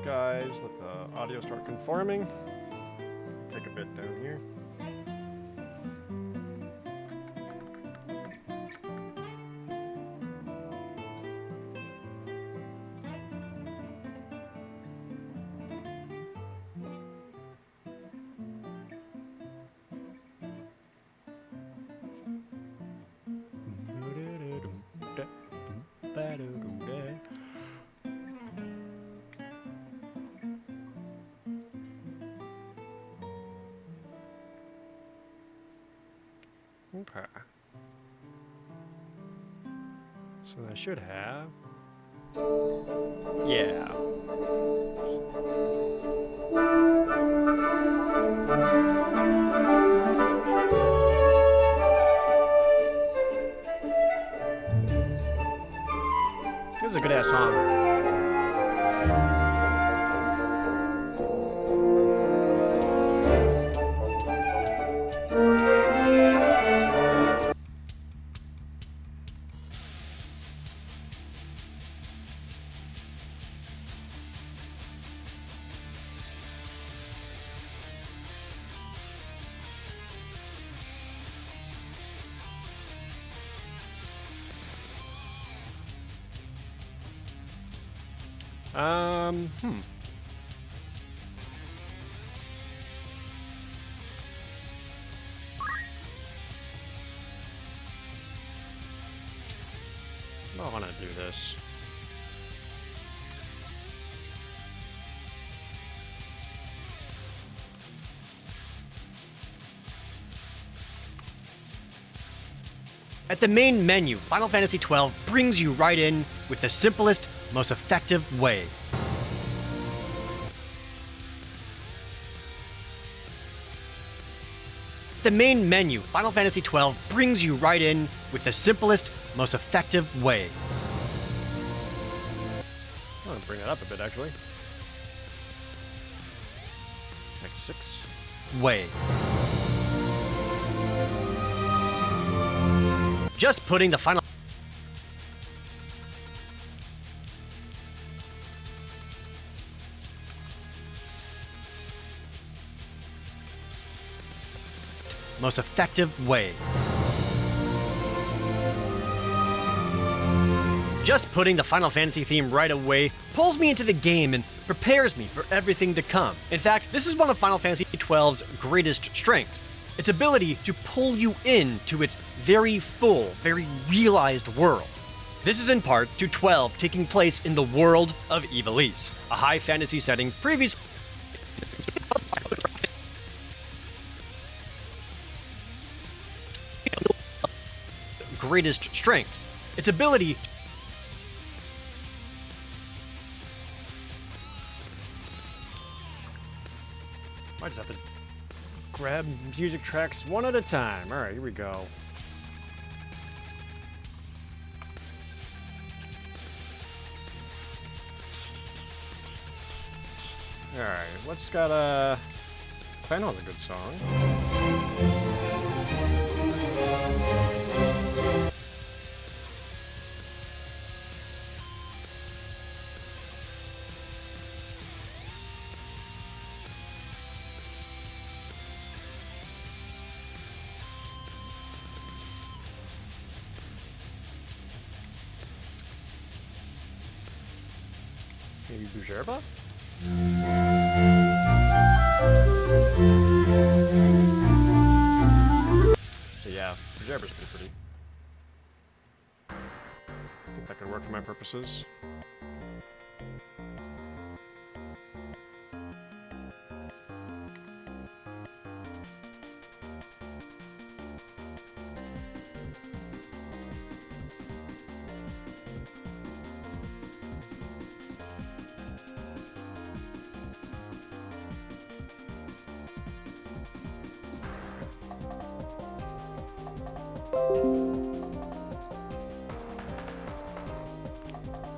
guys. Let the audio start conforming. Take a bit down here. Okay. So I should have. Yeah. This is a good ass song. I don't want to do this. At the main menu, Final Fantasy XII brings you right in with the simplest, most effective way. The main menu, Final Fantasy XII brings you right in with the simplest, most effective way. I'm going to bring that up a bit, actually. Like 6. Way. Just putting the final most effective way. Just putting the Final Fantasy theme right away pulls me into the game and prepares me for everything to come. In fact, this is one of Final Fantasy XII's greatest strengths. Its ability to pull you into its very full, very realized world. This is in part to 12 taking place in the world of Ivalice, a high fantasy setting previously greatest strengths. Its ability I just have to grab music tracks one at a time. Alright, here we go. Alright, what's got a... Clanhall's a good song. Maybe Bujerba? So yeah, Bujerba's pretty. I think that could work for my purposes.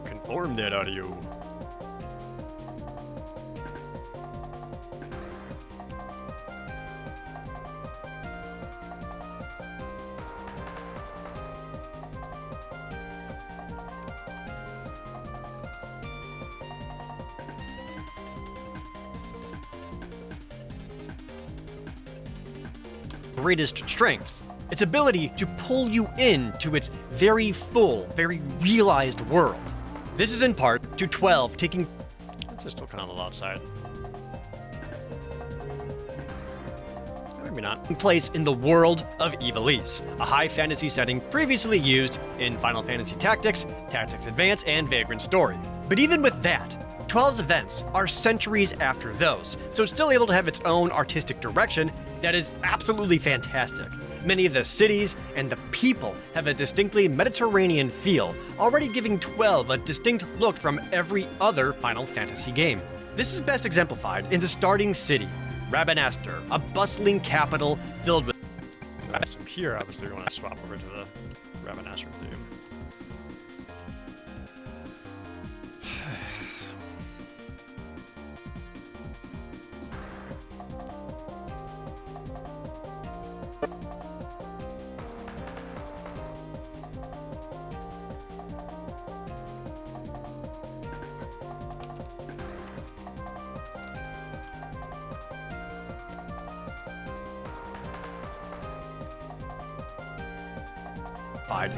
Conform that audio. greatest strengths. Its ability to pull you into its very full, very realized world. This is in part to 12 taking... It's still kind of on the loud side. Maybe not. Place in the world of Ivalice, a high fantasy setting previously used in Final Fantasy Tactics, Tactics Advance, and Vagrant Story. But even with that, 12's events are centuries after those, so it's still able to have its own artistic direction that is absolutely fantastic. Many of the cities and the people have a distinctly Mediterranean feel, already giving 12 a distinct look from every other Final Fantasy game. This is best exemplified in the starting city, Rabanastre, a bustling capital filled with... From here, obviously, we want to swap over to the Rabanastre theme.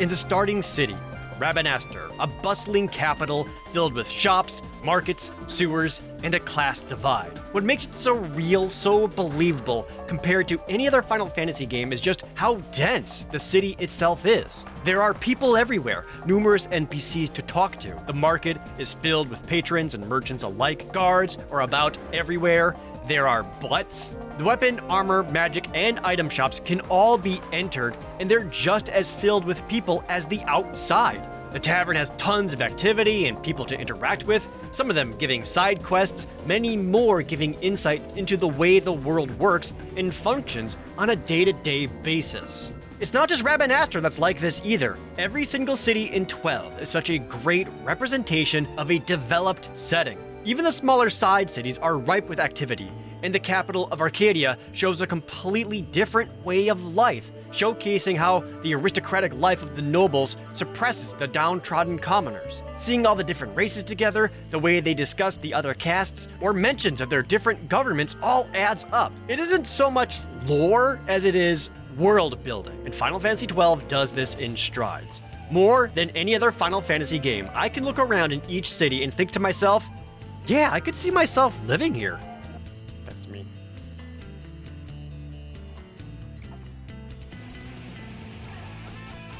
In the starting city, Rabanastre, a bustling capital filled with shops, markets, sewers, and a class divide. What makes it so real, so believable, compared to any other Final Fantasy game is just how dense the city itself is. There are people everywhere, numerous NPCs to talk to. The market is filled with patrons and merchants alike. Guards are about everywhere. There are butts. The weapon, armor, magic, and item shops can all be entered, and they're just as filled with people as the outside. The tavern has tons of activity and people to interact with, some of them giving side quests, many more giving insight into the way the world works and functions on a day-to-day basis. It's not just Rabanastre that's like this either. Every single city in 12 is such a great representation of a developed setting. Even the smaller side cities are ripe with activity, and the capital of Arcadia shows a completely different way of life, showcasing how the aristocratic life of the nobles suppresses the downtrodden commoners. Seeing all the different races together, the way they discuss the other castes, or mentions of their different governments all adds up. It isn't so much lore as it is world building, and Final Fantasy XII does this in strides. More than any other Final Fantasy game, I can look around in each city and think to myself, yeah, I could see myself living here. That's me.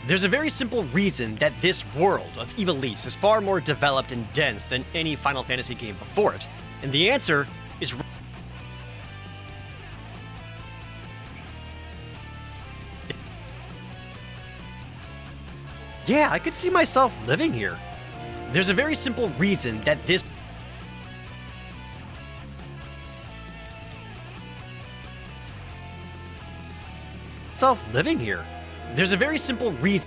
There's a very simple reason that this world of Ivalice is far more developed and dense than any Final Fantasy game before it, and the answer is... yeah, I could see myself living here. There's a very simple reason that this... living here. There's a very simple reason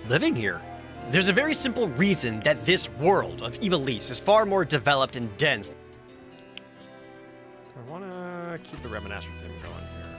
There's a very simple reason that this world of Ivalice is far more developed and dense. I want to keep the Rabanastre theme going here.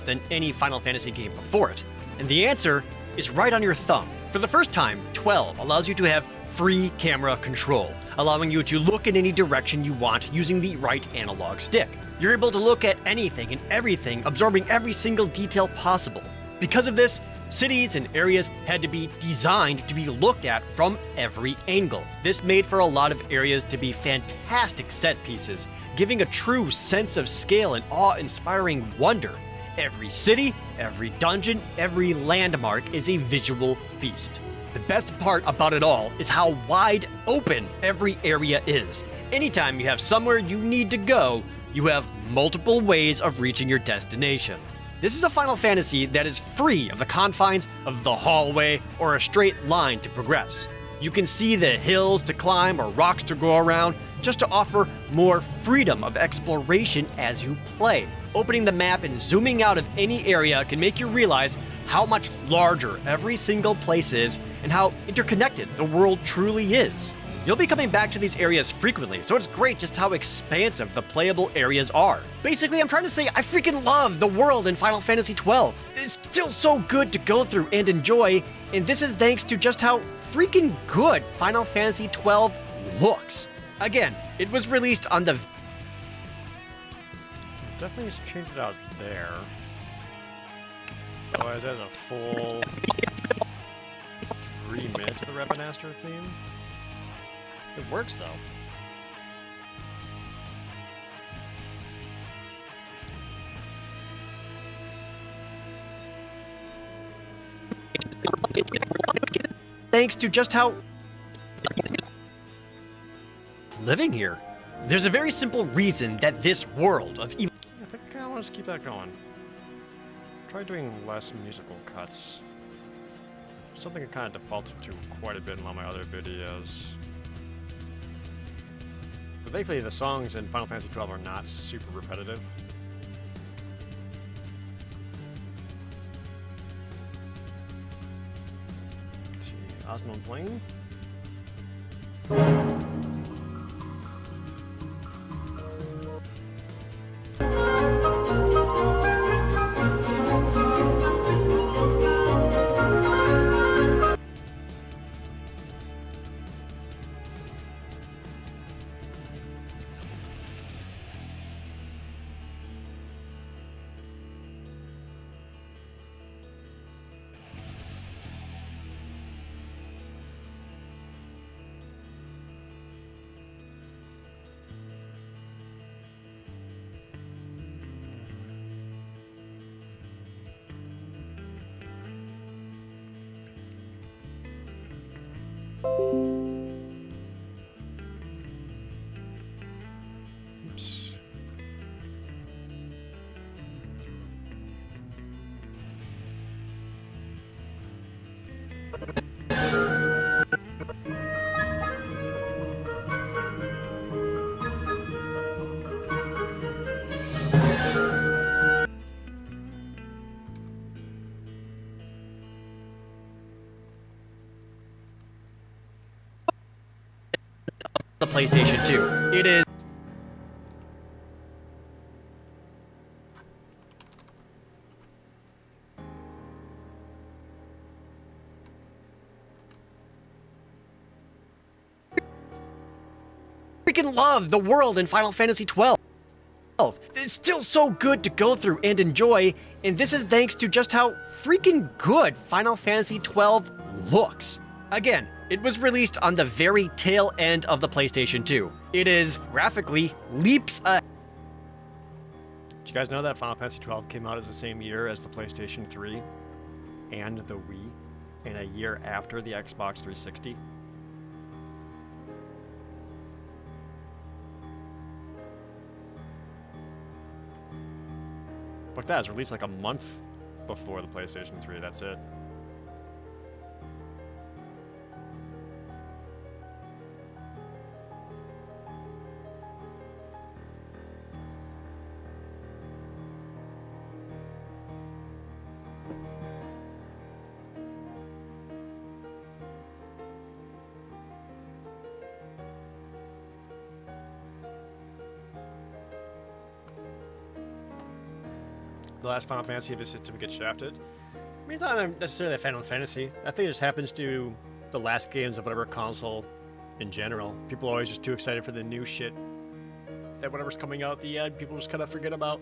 Than any Final Fantasy game before it. And the answer is right on your thumb. For the first time, 12 allows you to have free camera control, allowing you to look in any direction you want using the right analog stick. You're able to look at anything and everything, absorbing every single detail possible. Because of this, cities and areas had to be designed to be looked at from every angle. This made for a lot of areas to be fantastic set pieces, giving a true sense of scale and awe-inspiring wonder. Every city, every dungeon, every landmark is a visual feast. The best part about it all is how wide open every area is. Anytime you have somewhere you need to go, you have multiple ways of reaching your destination. This is a Final Fantasy that is free of the confines of the hallway or a straight line to progress. You can see the hills to climb or rocks to go around, just to offer more freedom of exploration as you play. Opening the map and zooming out of any area can make you realize how much larger every single place is and how interconnected the world truly is. You'll be coming back to these areas frequently, so it's great just how expansive the playable areas are. Basically, I'm trying to say I freaking love the world in Final Fantasy XII. It's still so good to go through and enjoy, and this is thanks to just how freaking good Final Fantasy XII looks. Again, it was released on the Definitely just change it out there. Otherwise, there's a full 3 minutes of the Repanaster theme. It works though. Thanks to just how living here. There's a very simple reason that this world of evil. I think I want to keep that going. Try doing less musical cuts. Something I kind of defaulted to quite a bit in all my other videos. But thankfully, the songs in Final Fantasy XII are not super repetitive. Let's see, Osmond Plain. Oops. The PlayStation 2. It is freaking love the world in Final Fantasy 12. It's still so good to go through and enjoy, and this is thanks to just how freaking good Final Fantasy 12 looks. Again, it was released on the very tail end of the PlayStation 2. It is graphically leaps ahead. Did you guys know that Final Fantasy XII came out as the same year as the PlayStation 3 and the Wii, and a year after the Xbox 360? Fuck that, it was released like a month before the PlayStation 3, that's it. The last Final Fantasy of his system gets shafted. I mean, it's not necessarily a Final Fantasy. I think it just happens to the last games of whatever console in general. People are always just too excited for the new shit that whatever's coming out at the end, people just kind of forget about.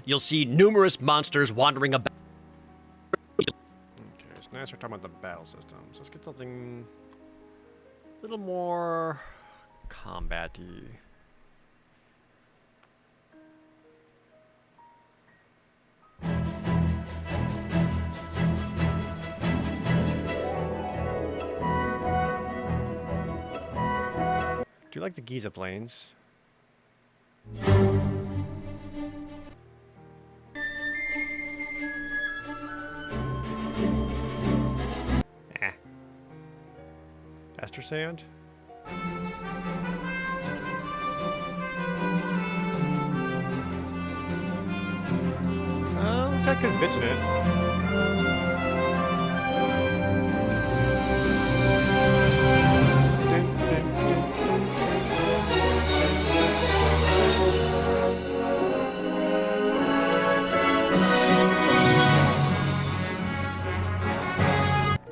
You'll see numerous monsters wandering about. Okay, so now I start talking about the battle systems. Let's get something a little more combat-y. Do you like the Giza Plains? Esther Sand? convincing it.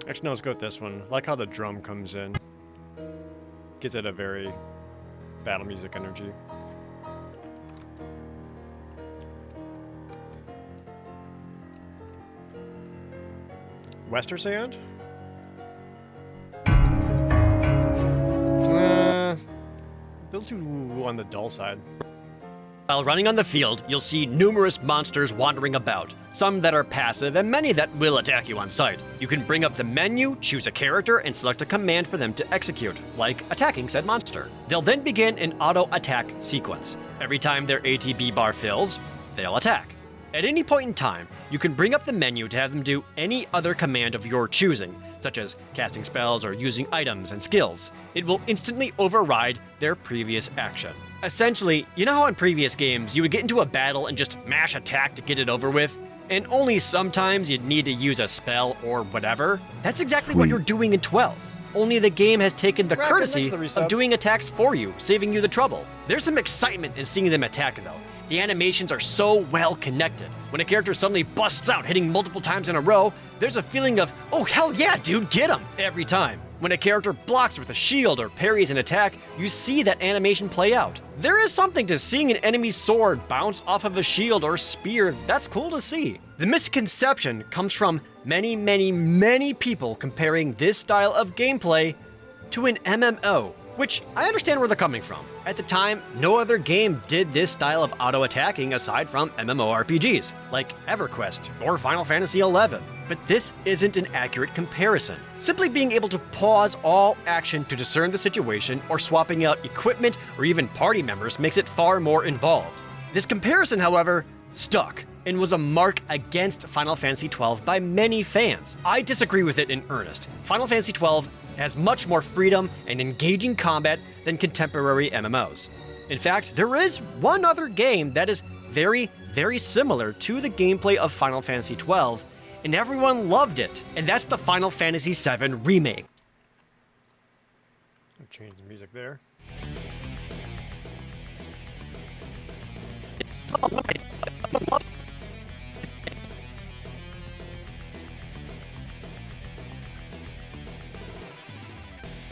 Actually, no, let's go with this one. I like how the drum comes in. Gives it a very battle music energy. Western Sand? A little too on the dull side. While running on the field, you'll see numerous monsters wandering about, some that are passive and many that will attack you on sight. You can bring up the menu, choose a character, and select a command for them to execute, like attacking said monster. They'll then begin an auto-attack sequence. Every time their ATB bar fills, they'll attack. At any point in time, you can bring up the menu to have them do any other command of your choosing, such as casting spells or using items and skills. It will instantly override their previous action. Essentially, you know how in previous games you would get into a battle and just mash attack to get it over with? And only sometimes you'd need to use a spell or whatever? That's exactly what you're doing in 12. Only the game has taken the courtesy of doing attacks for you, saving you the trouble. There's some excitement in seeing them attack though. The animations are so well connected. When a character suddenly busts out hitting multiple times in a row, there's a feeling of, oh hell yeah dude, get him, every time. When a character blocks with a shield or parries an attack, you see that animation play out. There is something to seeing an enemy's sword bounce off of a shield or spear that's cool to see. The misconception comes from many people comparing this style of gameplay to an MMO, which I understand where they're coming from. At the time, no other game did this style of auto-attacking aside from MMORPGs, like EverQuest or Final Fantasy XI. But this isn't an accurate comparison. Simply being able to pause all action to discern the situation or swapping out equipment or even party members makes it far more involved. This comparison, however, stuck and was a mark against Final Fantasy XII by many fans. I disagree with it in earnest. Final Fantasy XII has much more freedom and engaging combat than contemporary MMOs. In fact, there is one other game that is very similar to the gameplay of Final Fantasy XII, and everyone loved it, and that's the Final Fantasy VII Remake. I'll change the music there.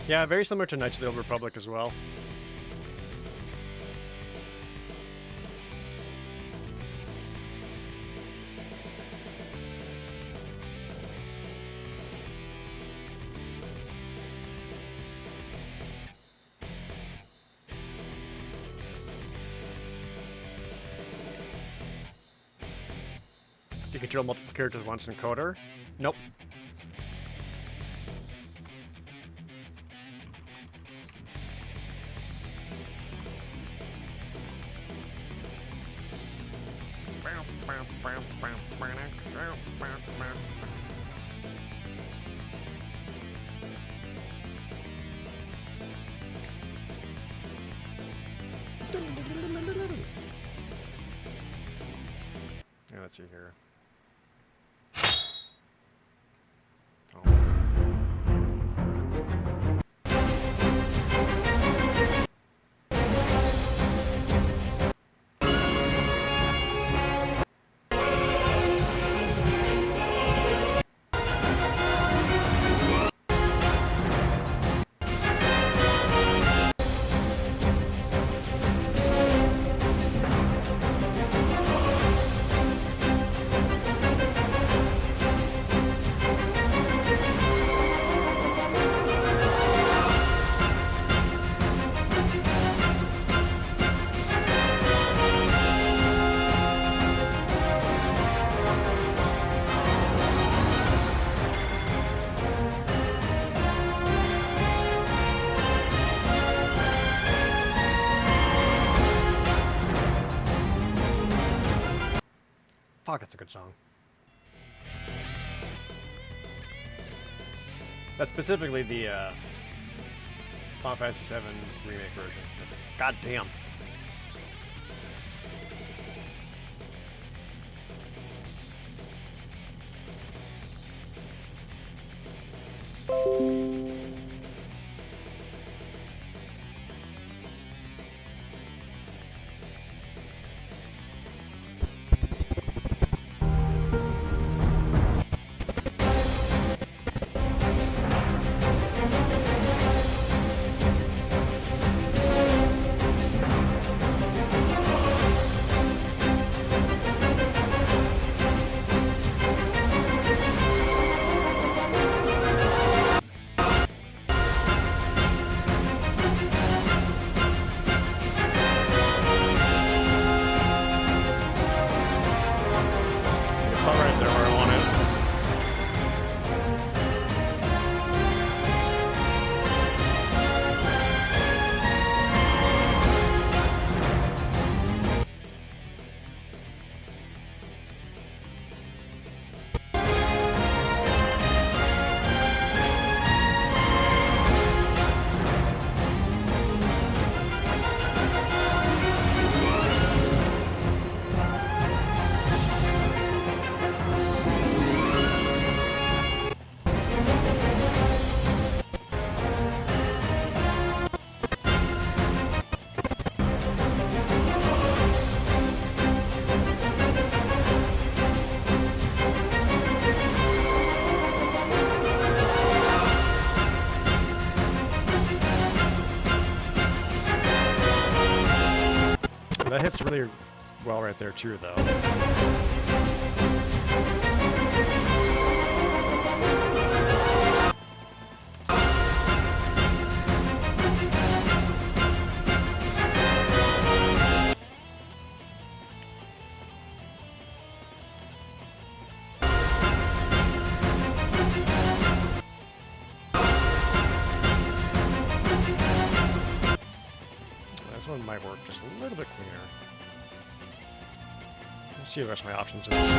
Yeah, very similar to Knights of the Old Republic as well. Do you control multiple characters at once in Coder? Nope. Yeah, let's see here. Fuck, that's a good song. That's specifically the Final Fantasy VII Remake version. God damn. that hits really well right there too, though. This one might work just a little bit cleaner. Let's see the rest of my options in this.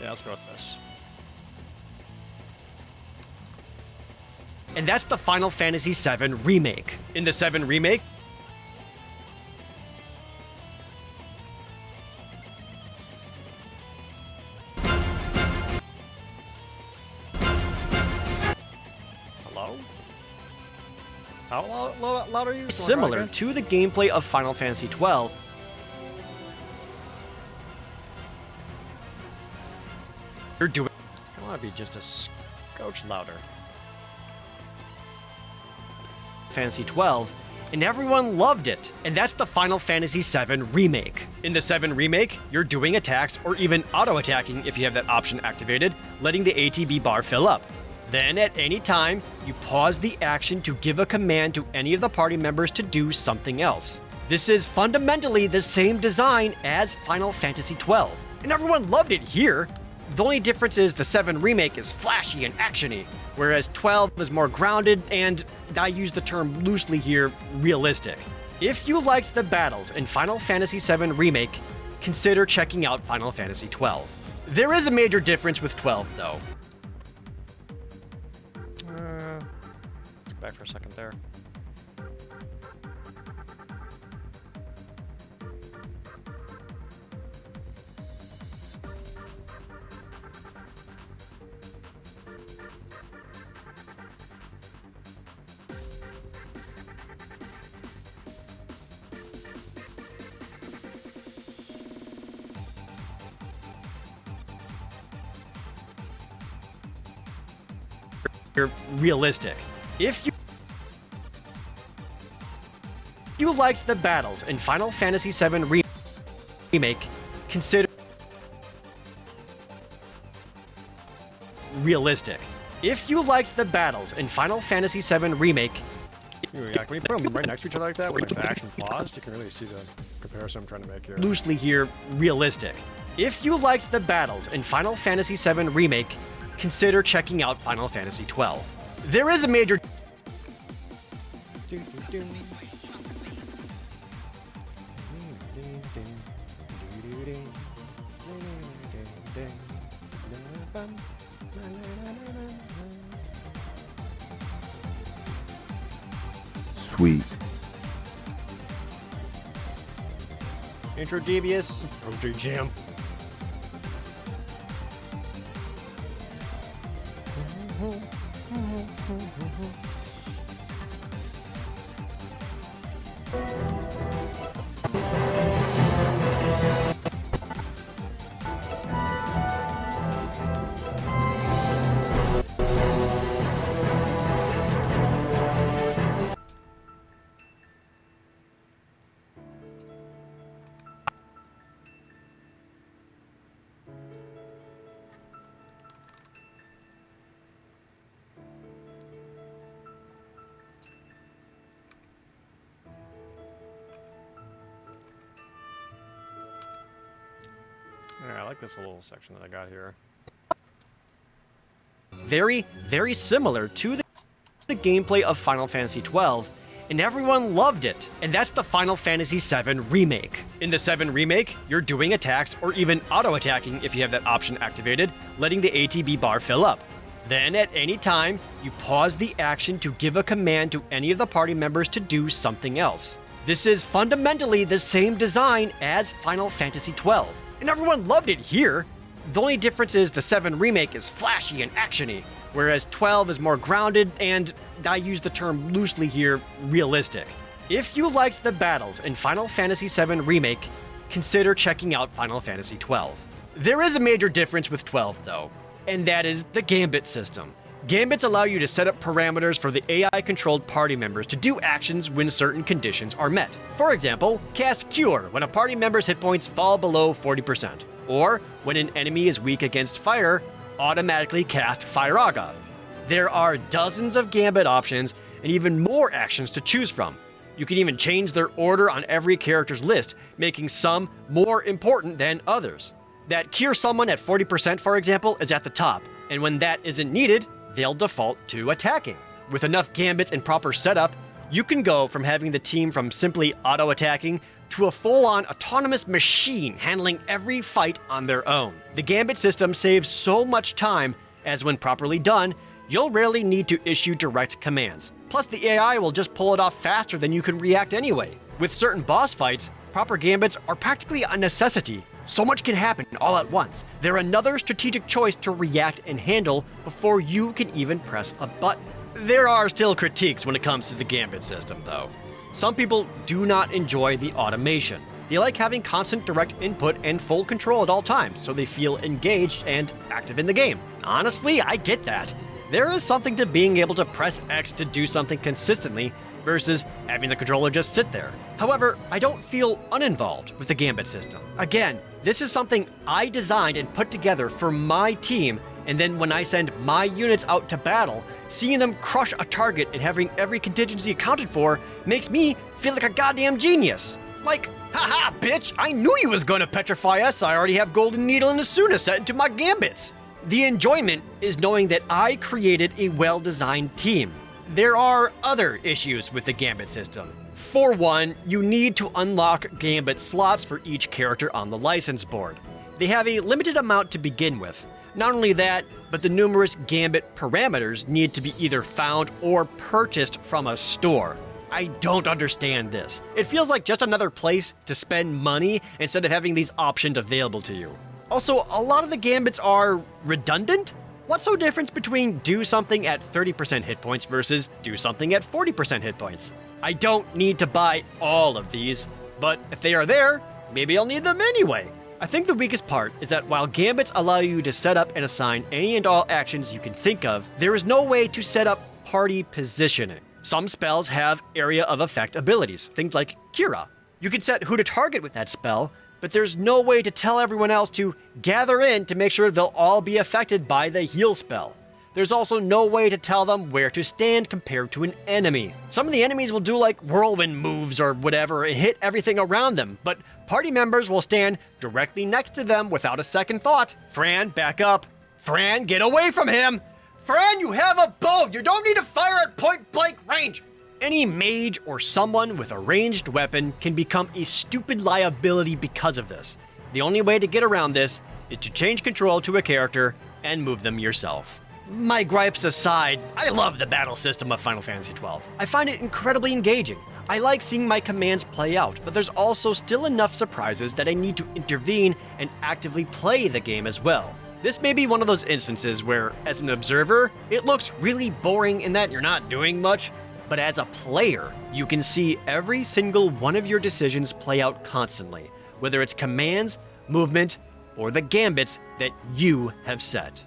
Let's go with this. And that's the Final Fantasy VII Remake. In the 7 Remake, Hello? How loud are you? similar to the gameplay of Final Fantasy XII, you're doing I want to be just a scotch louder. Fantasy XII, and everyone loved it. And that's the Final Fantasy VII Remake. In the 7 Remake, you're doing attacks or even auto-attacking if you have that option activated, letting the ATB bar fill up. Then, at any time, you pause the action to give a command to any of the party members to do something else. This is fundamentally the same design as Final Fantasy XII, and everyone loved it here. The only difference is the 7 Remake is flashy and actiony, whereas 12 is more grounded and, I use the term loosely here, realistic. If you liked the battles in Final Fantasy VII Remake, consider checking out Final Fantasy XII. There is a major difference with 12, though. Let's go back for a second there. Realistic. If you liked the battles in Final Fantasy VII Remake, consider realistic. If you liked the battles in Final Fantasy VII Remake, yeah, can we put them right next to each other like that with like the action paused? You can really see the comparison I'm trying to make here. Loosely here, realistic. If you liked the battles in Final Fantasy VII Remake, consider checking out Final Fantasy XII. There is a major Sweet. Intro devious. OJ Jam. Yeah, I like this little section that I got here. very, very similar to the gameplay of Final Fantasy XII, and everyone loved it. And that's the Final Fantasy VII Remake. In the 7 Remake, you're doing attacks or even auto-attacking if you have that option activated, letting the ATB bar fill up. Then, at any time, you pause the action to give a command to any of the party members to do something else. This is fundamentally the same design as Final Fantasy XII, and everyone loved it here. The only difference is the 7 Remake is flashy and actiony, whereas 12 is more grounded and, I use the term loosely here, realistic. If you liked the battles in Final Fantasy VII Remake, consider checking out Final Fantasy XII. There is a major difference with 12 though, and that is the Gambit system. Gambits allow you to set up parameters for the AI-controlled party members to do actions when certain conditions are met. For example, cast Cure when a party member's hit points fall below 40%, or when an enemy is weak against fire, automatically cast Firaga. There are dozens of Gambit options and even more actions to choose from. You can even change their order on every character's list, making some more important than others. That Cure someone at 40%, for example, is at the top, and when that isn't needed, they'll default to attacking. With enough Gambits and proper setup, you can go from having the team from simply auto-attacking to a full-on autonomous machine handling every fight on their own. The Gambit system saves so much time, as when properly done, you'll rarely need to issue direct commands. Plus, the AI will just pull it off faster than you can react anyway. With certain boss fights, proper Gambits are practically a necessity. So much can happen all at once. They're another strategic choice to react and handle before you can even press a button. There are still critiques when it comes to the Gambit system, though. Some people do not enjoy the automation. They like having constant direct input and full control at all times, so they feel engaged and active in the game. Honestly, I get that. There is something to being able to press X to do something consistently versus having the controller just sit there. However, I don't feel uninvolved with the Gambit system. Again, this is something I designed and put together for my team, and then when I send my units out to battle, seeing them crush a target and having every contingency accounted for makes me feel like a goddamn genius. Like, haha, bitch, I knew you was gonna petrify us. I already have Golden Needle and Asuna set into my Gambits. The enjoyment is knowing that I created a well-designed team. There are other issues with the Gambit system. For one, you need to unlock Gambit slots for each character on the license board. They have a limited amount to begin with. Not only that, but the numerous Gambit parameters need to be either found or purchased from a store. I don't understand this. It feels like just another place to spend money instead of having these options available to you. Also, a lot of the Gambits are redundant. What's the difference between do something at 30% hit points versus do something at 40% hit points? I don't need to buy all of these, but if they are there, maybe I'll need them anyway. I think the weakest part is that while Gambits allow you to set up and assign any and all actions you can think of, there is no way to set up party positioning. Some spells have area of effect abilities, things like Kira. You can set who to target with that spell, but there's no way to tell everyone else to gather in to make sure they'll all be affected by the heal spell. There's also no way to tell them where to stand compared to an enemy. Some of the enemies will do like whirlwind moves or whatever and hit everything around them, but party members will stand directly next to them without a second thought. Fran, back up. Fran, get away from him. Fran, you have a bow. You don't need to fire at point-blank range. Any mage or someone with a ranged weapon can become a stupid liability because of this. The only way to get around this is to change control to a character and move them yourself. My gripes aside, I love the battle system of Final Fantasy XII. I find it incredibly engaging. I like seeing my commands play out, but there's also still enough surprises that I need to intervene and actively play the game as well. This may be one of those instances where, as an observer, it looks really boring in that you're not doing much, but as a player, you can see every single one of your decisions play out constantly, whether it's commands, movement, or the gambits that you have set.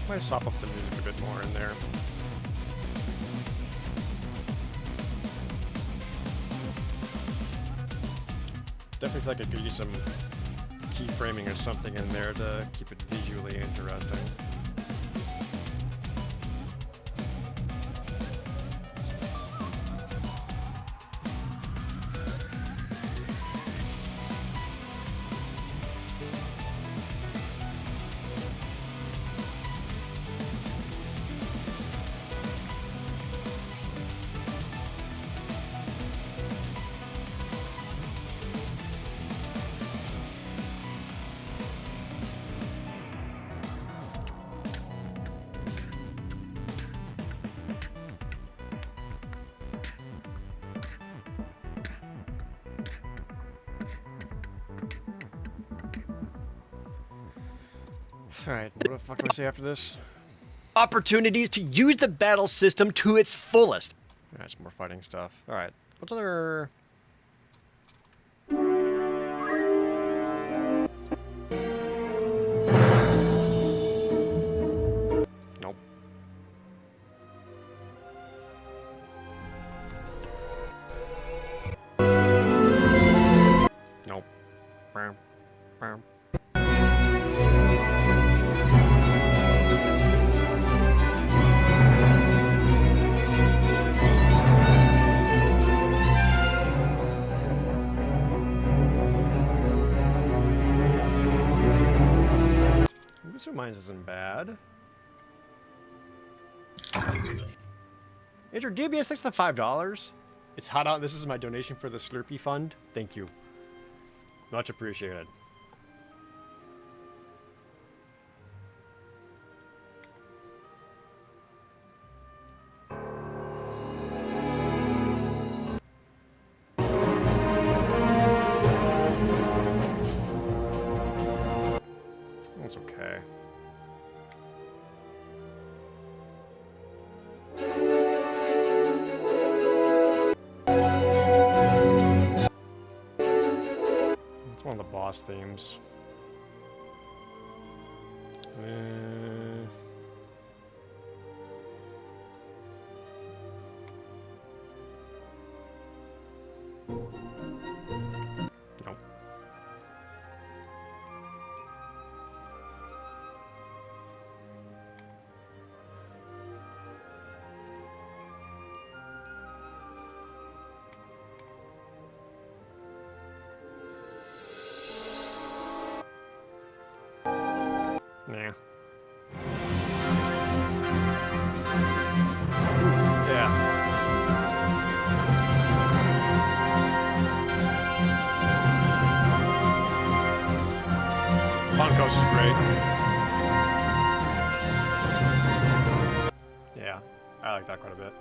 Might sop up the music a bit more in there. Definitely feel like I could use some keyframing or something in there to keep it visually interesting. Alright, what the fuck do I say after this? Opportunities to use the battle system to its fullest. That's more fighting stuff. Alright, what's other... Nope. Nope. Bam. Bam. This reminds isn't bad. Enter DBS thanks to $5. It's hot out. This is my donation for the Slurpee Fund. Thank you. Much appreciated. That's okay. It's one of the boss themes. Nope. Nah. Yeah. Funkos is great. Yeah, I like that quite a bit.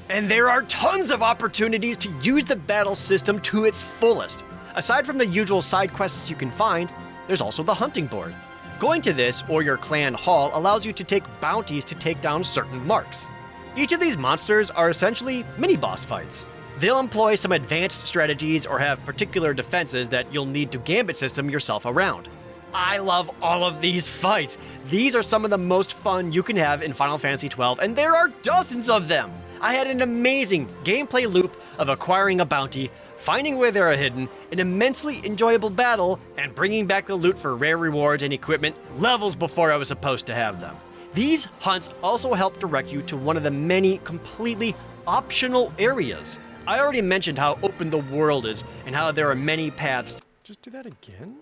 And there are tons of opportunities to use the battle system to its fullest. Aside from the usual side quests you can find, there's also the hunting board. Going to this, or your clan hall, allows you to take bounties to take down certain marks. Each of these monsters are essentially mini-boss fights. They'll employ some advanced strategies or have particular defenses that you'll need to gambit system yourself around. I love all of these fights. These are some of the most fun you can have in Final Fantasy XII, and there are dozens of them. I had an amazing gameplay loop of acquiring a bounty, finding where they are hidden, an immensely enjoyable battle, and bringing back the loot for rare rewards and equipment levels before I was supposed to have them. These hunts also help direct you to one of the many completely optional areas. I already mentioned how open the world is and how there are many paths. Just do that again?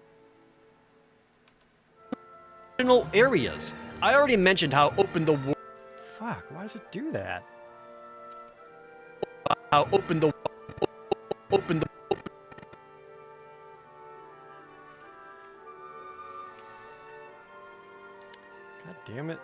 Optional areas. I already mentioned how open the world. Fuck, why does it do that? How open the. God damn it.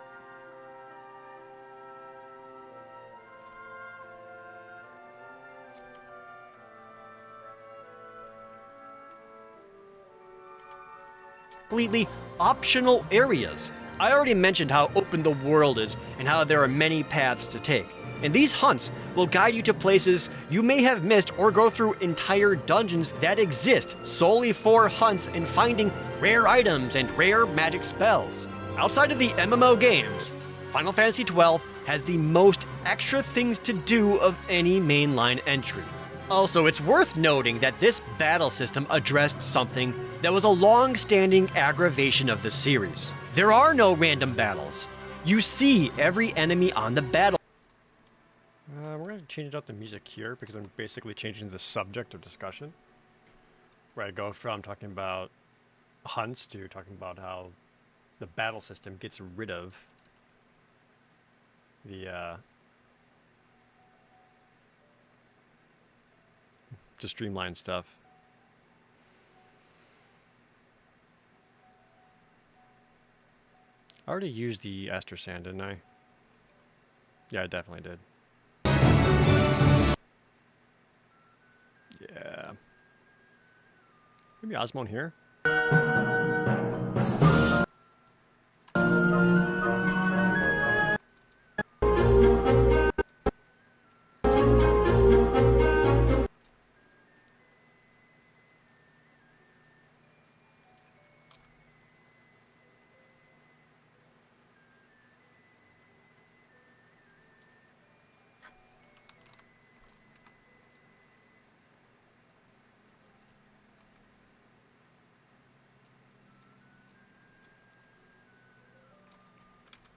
Completely optional areas. I already mentioned how open the world is and how there are many paths to take. And these hunts will guide you to places you may have missed or go through entire dungeons that exist solely for hunts and finding rare items and rare magic spells. Outside of the MMO games, Final Fantasy XII has the most extra things to do of any mainline entry. Also, it's worth noting that this battle system addressed something that was a long-standing aggravation of the series. There are no random battles. You see every enemy on the battle. We're going to change up the music here because I'm basically changing the subject of discussion. Where I go from talking about hunts to talking about how the battle system gets rid of the just streamline stuff. I already used the Ester Sand, didn't I? Yeah, I definitely did. Yeah. Maybe Osmone here?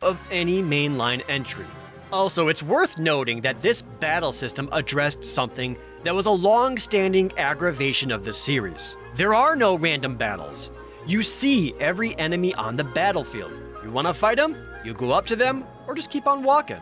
Of any mainline entry. Also, it's worth noting that this battle system addressed something that was a long-standing aggravation of the series. There are no random battles. You see every enemy on the battlefield. You want to fight them? You go up to them, or just keep on walking.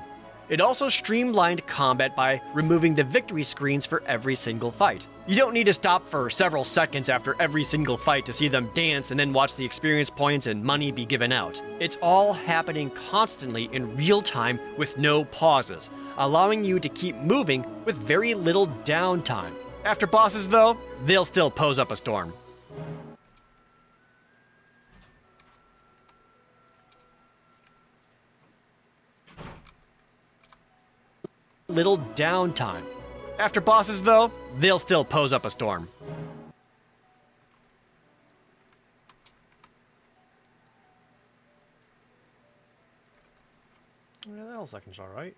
It also streamlined combat by removing the victory screens for every single fight. You don't need to stop for several seconds after every single fight to see them dance and then watch the experience points and money be given out. It's all happening constantly in real time with no pauses, allowing you to keep moving with very little downtime. After bosses though, they'll still pose up a storm. Little downtime. After bosses though, they'll still pose up a storm. Yeah, that whole section's alright.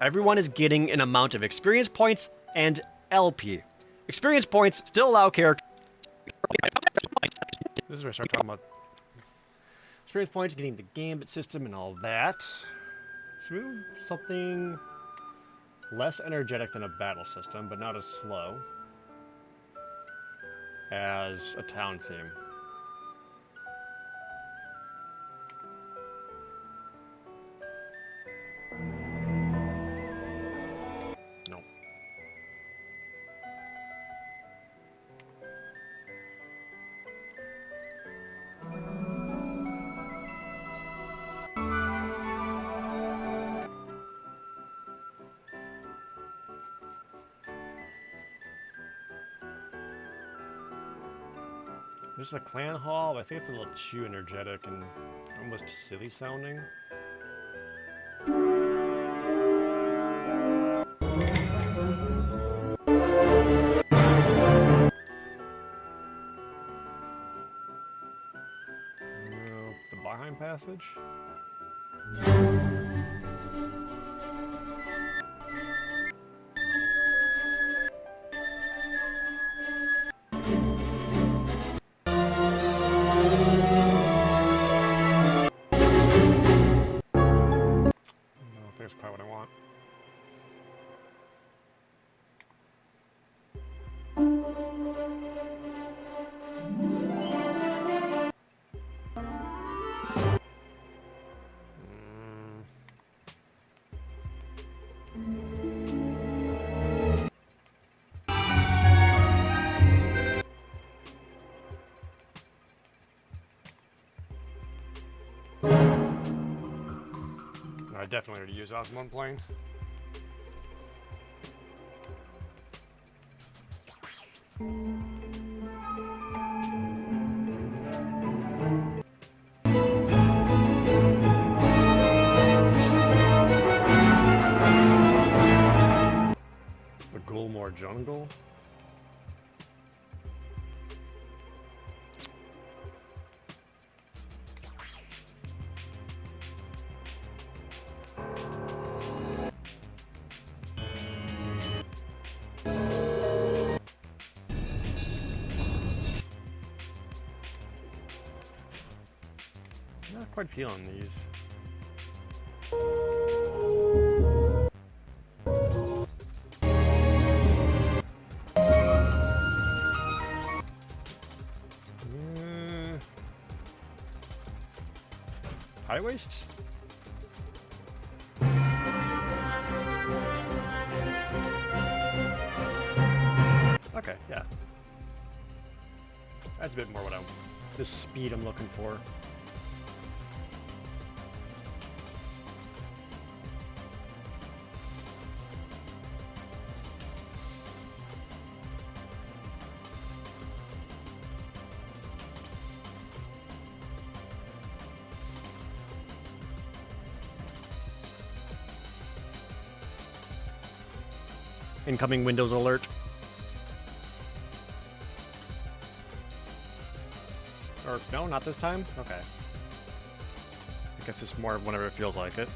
Everyone is getting an amount of experience points and LP. Experience points still allow characters. This is where I start talking about experience points, getting the gambit system and all that. Should we do something less energetic than a battle system, but not as slow as a town theme? There's the clan hall, but I think it's a little too energetic and almost silly sounding. The Barheim Passage? That's probably what I want. I definitely already used Osmond plane. The Gulmore Jungle. quite feeling these. High waist? Okay, yeah. That's a bit more what the speed I'm looking for. Incoming Windows alert. Or, no, not this time? Okay. I guess it's more whenever it feels like it.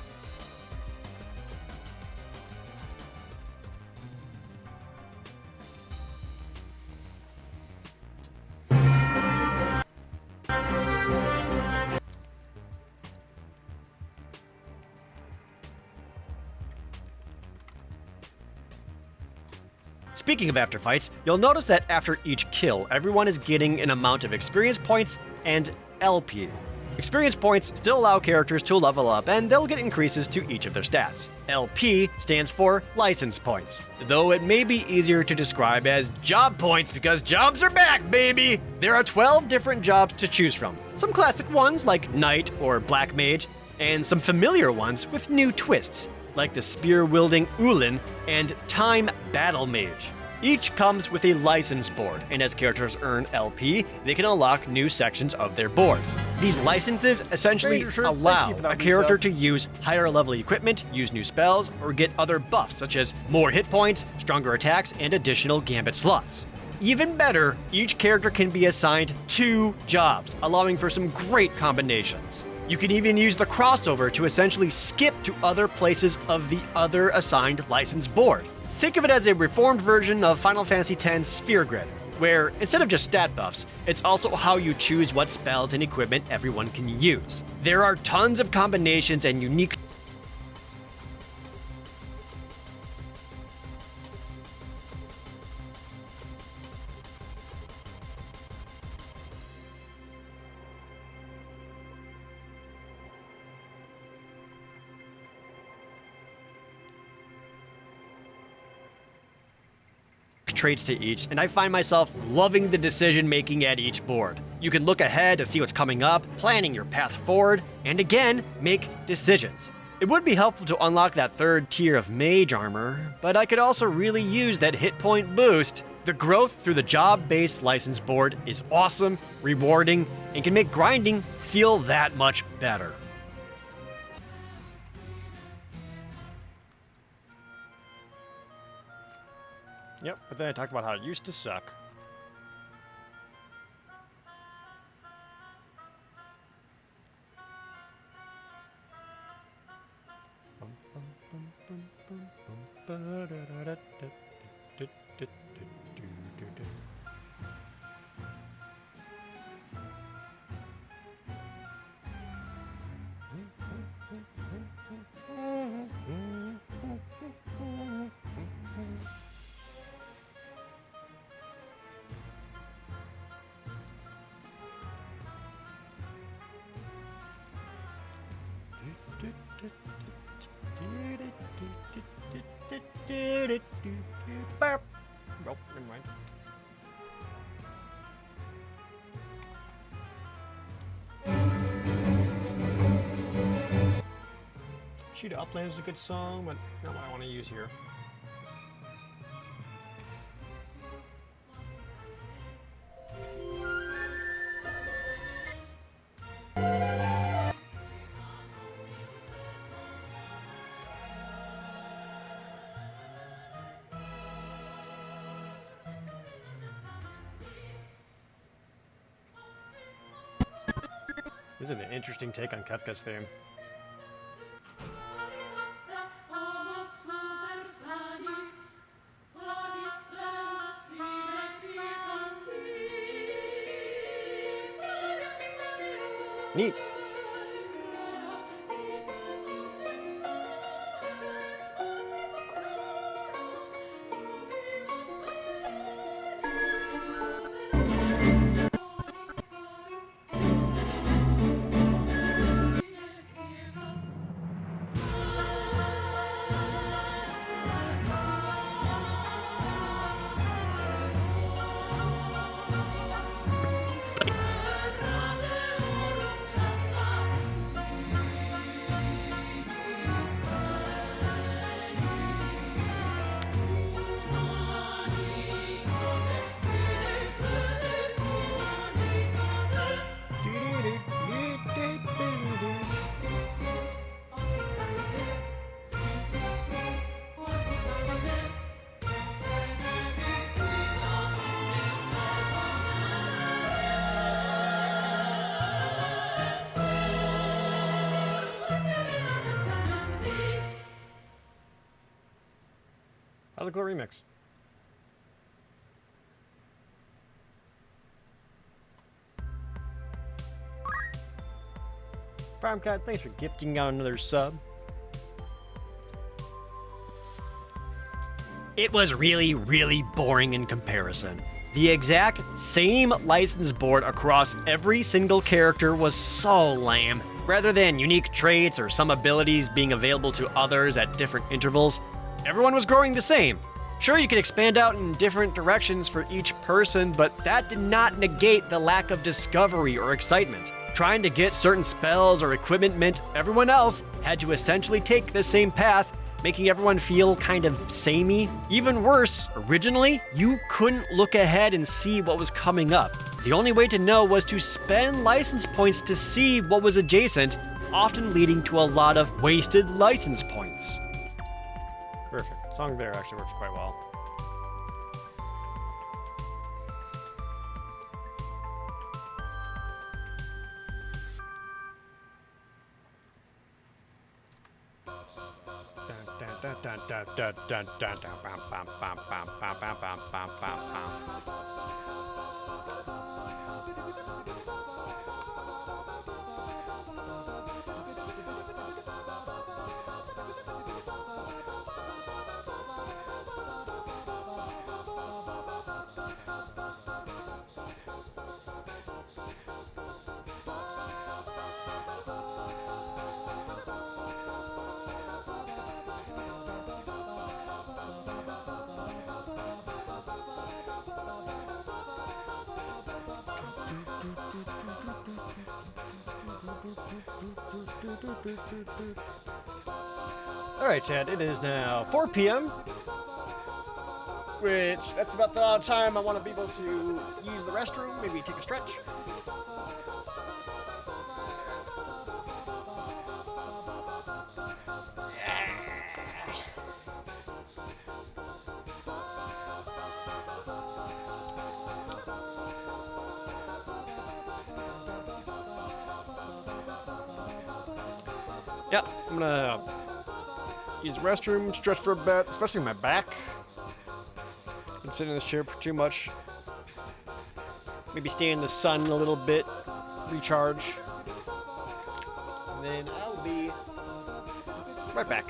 Speaking of after fights, you'll notice that after each kill, everyone is getting an amount of experience points and LP. Experience points still allow characters to level up, and they'll get increases to each of their stats. LP stands for license points, though it may be easier to describe as job points because jobs are back, baby! There are 12 different jobs to choose from. Some classic ones like Knight or Black Mage, and some familiar ones with new twists, like the spear-wielding Ulin and Time Battle Mage. Each comes with a license board, and as characters earn LP, they can unlock new sections of their boards. These licenses essentially allow a character to use higher level equipment, use new spells, or get other buffs such as more hit points, stronger attacks, and additional gambit slots. Even better, each character can be assigned 2 jobs, allowing for some great combinations. You can even use the crossover to essentially skip to other places of the other assigned license board. Think of it as a reformed version of Final Fantasy X's Sphere Grid, where instead of just stat buffs, it's also how you choose what spells and equipment everyone can use. There are tons of combinations and unique traits to each, and I find myself loving the decision making at each board. You can look ahead to see what's coming up, planning your path forward, and again, make decisions. It would be helpful to unlock that 3rd tier of mage armor, but I could also really use that hit point boost. The growth through the job-based license board is awesome, rewarding, and can make grinding feel that much better. Yep, but then I talked about how it used to suck. Oh, never mind. Cheetah Upland is a good song, but not what I want to use here. This is an interesting take on Kefka's theme. Neat. Another cool remix. Farmcat, thanks for gifting out another sub. It was really, really boring in comparison. The exact same license board across every single character was so lame. Rather than unique traits or some abilities being available to others at different intervals, everyone was growing the same. Sure, you could expand out in different directions for each person, but that did not negate the lack of discovery or excitement. Trying to get certain spells or equipment meant everyone else had to essentially take the same path, making everyone feel kind of samey. Even worse, originally, you couldn't look ahead and see what was coming up. The only way to know was to spend license points to see what was adjacent, often leading to a lot of wasted license points. Perfect. Song there actually works quite well. Alright, Chad, it is now 4 p.m. Which, that's about the time I want to be able to use the restroom, maybe take a stretch. Yeah, I'm gonna use the restroom, stretch for a bit, especially my back. Been sitting in this chair for too much. Maybe stay in the sun a little bit, recharge. And then I'll be right back.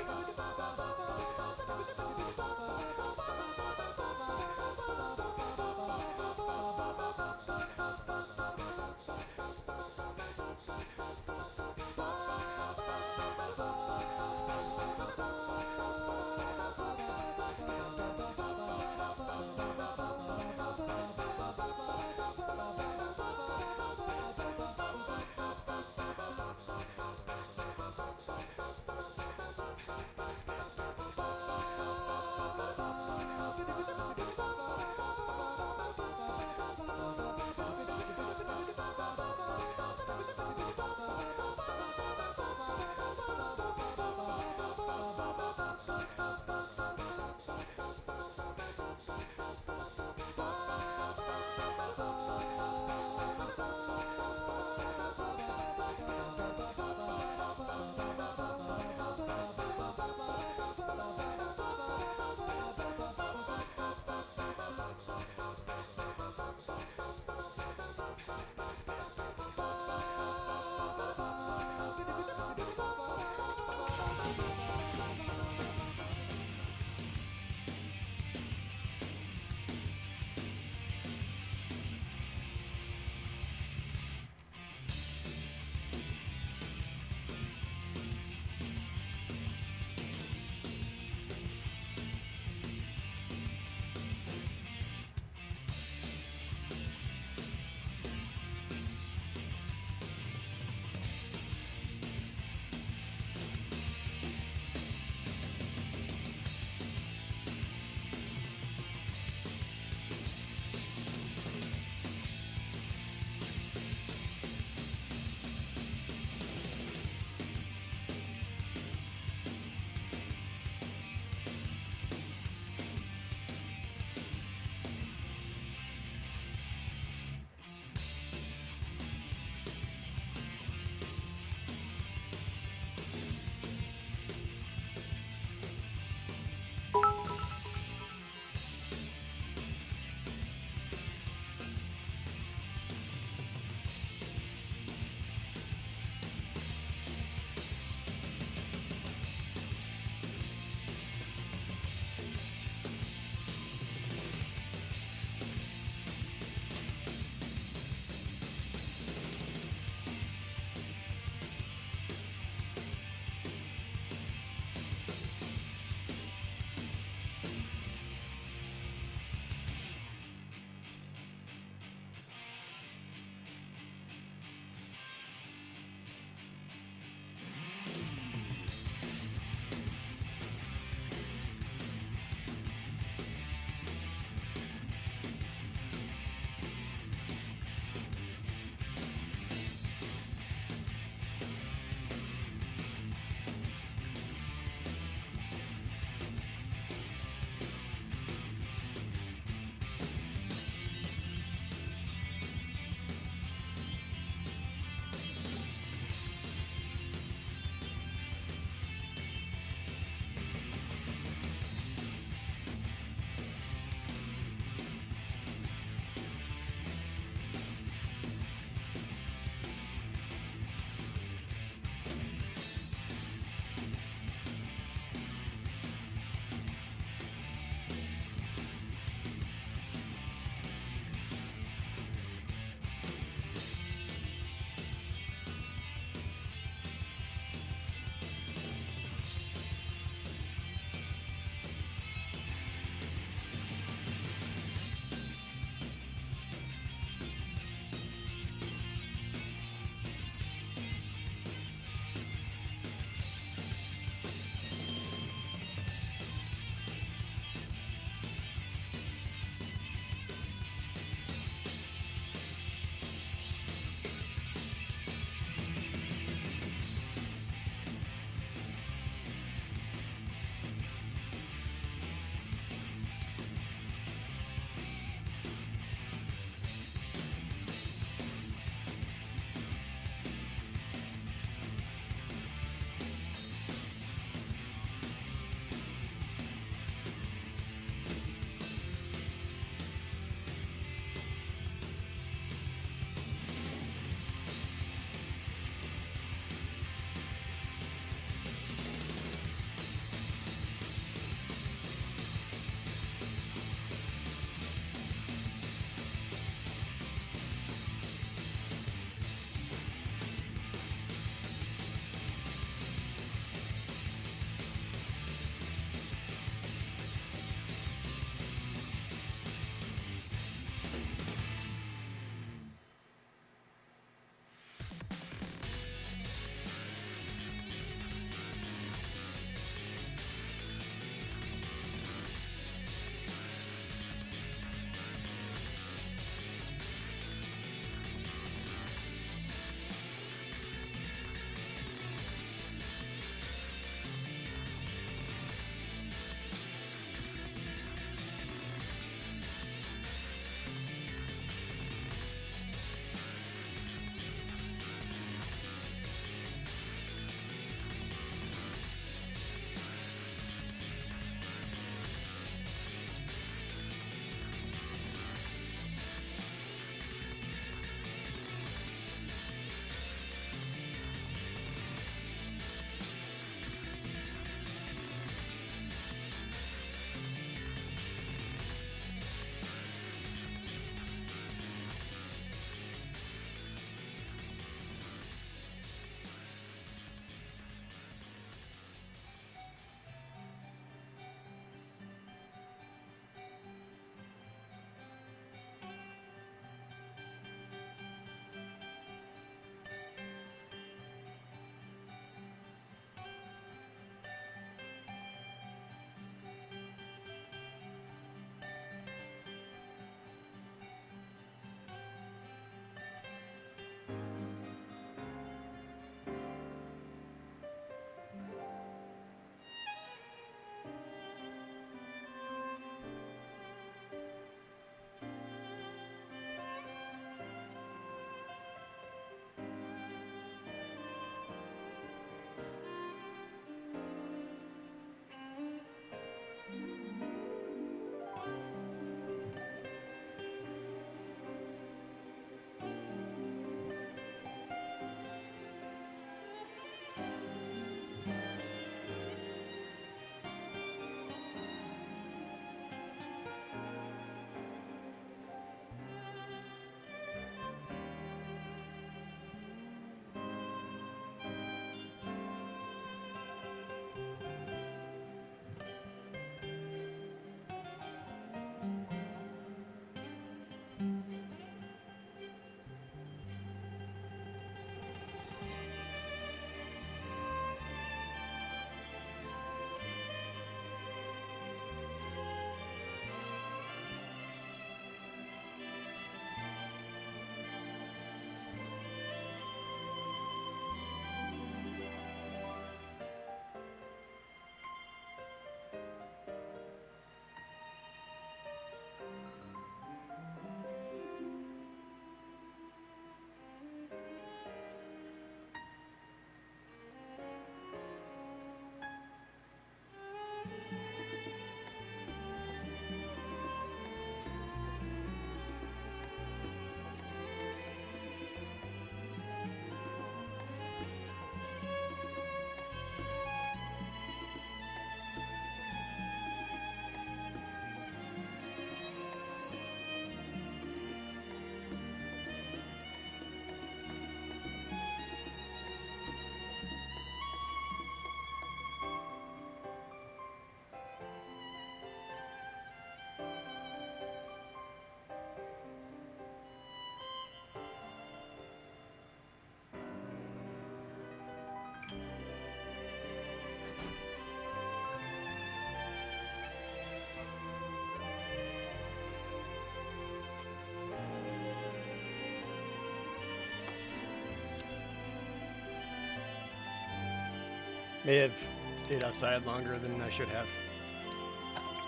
May have stayed outside longer than I should have.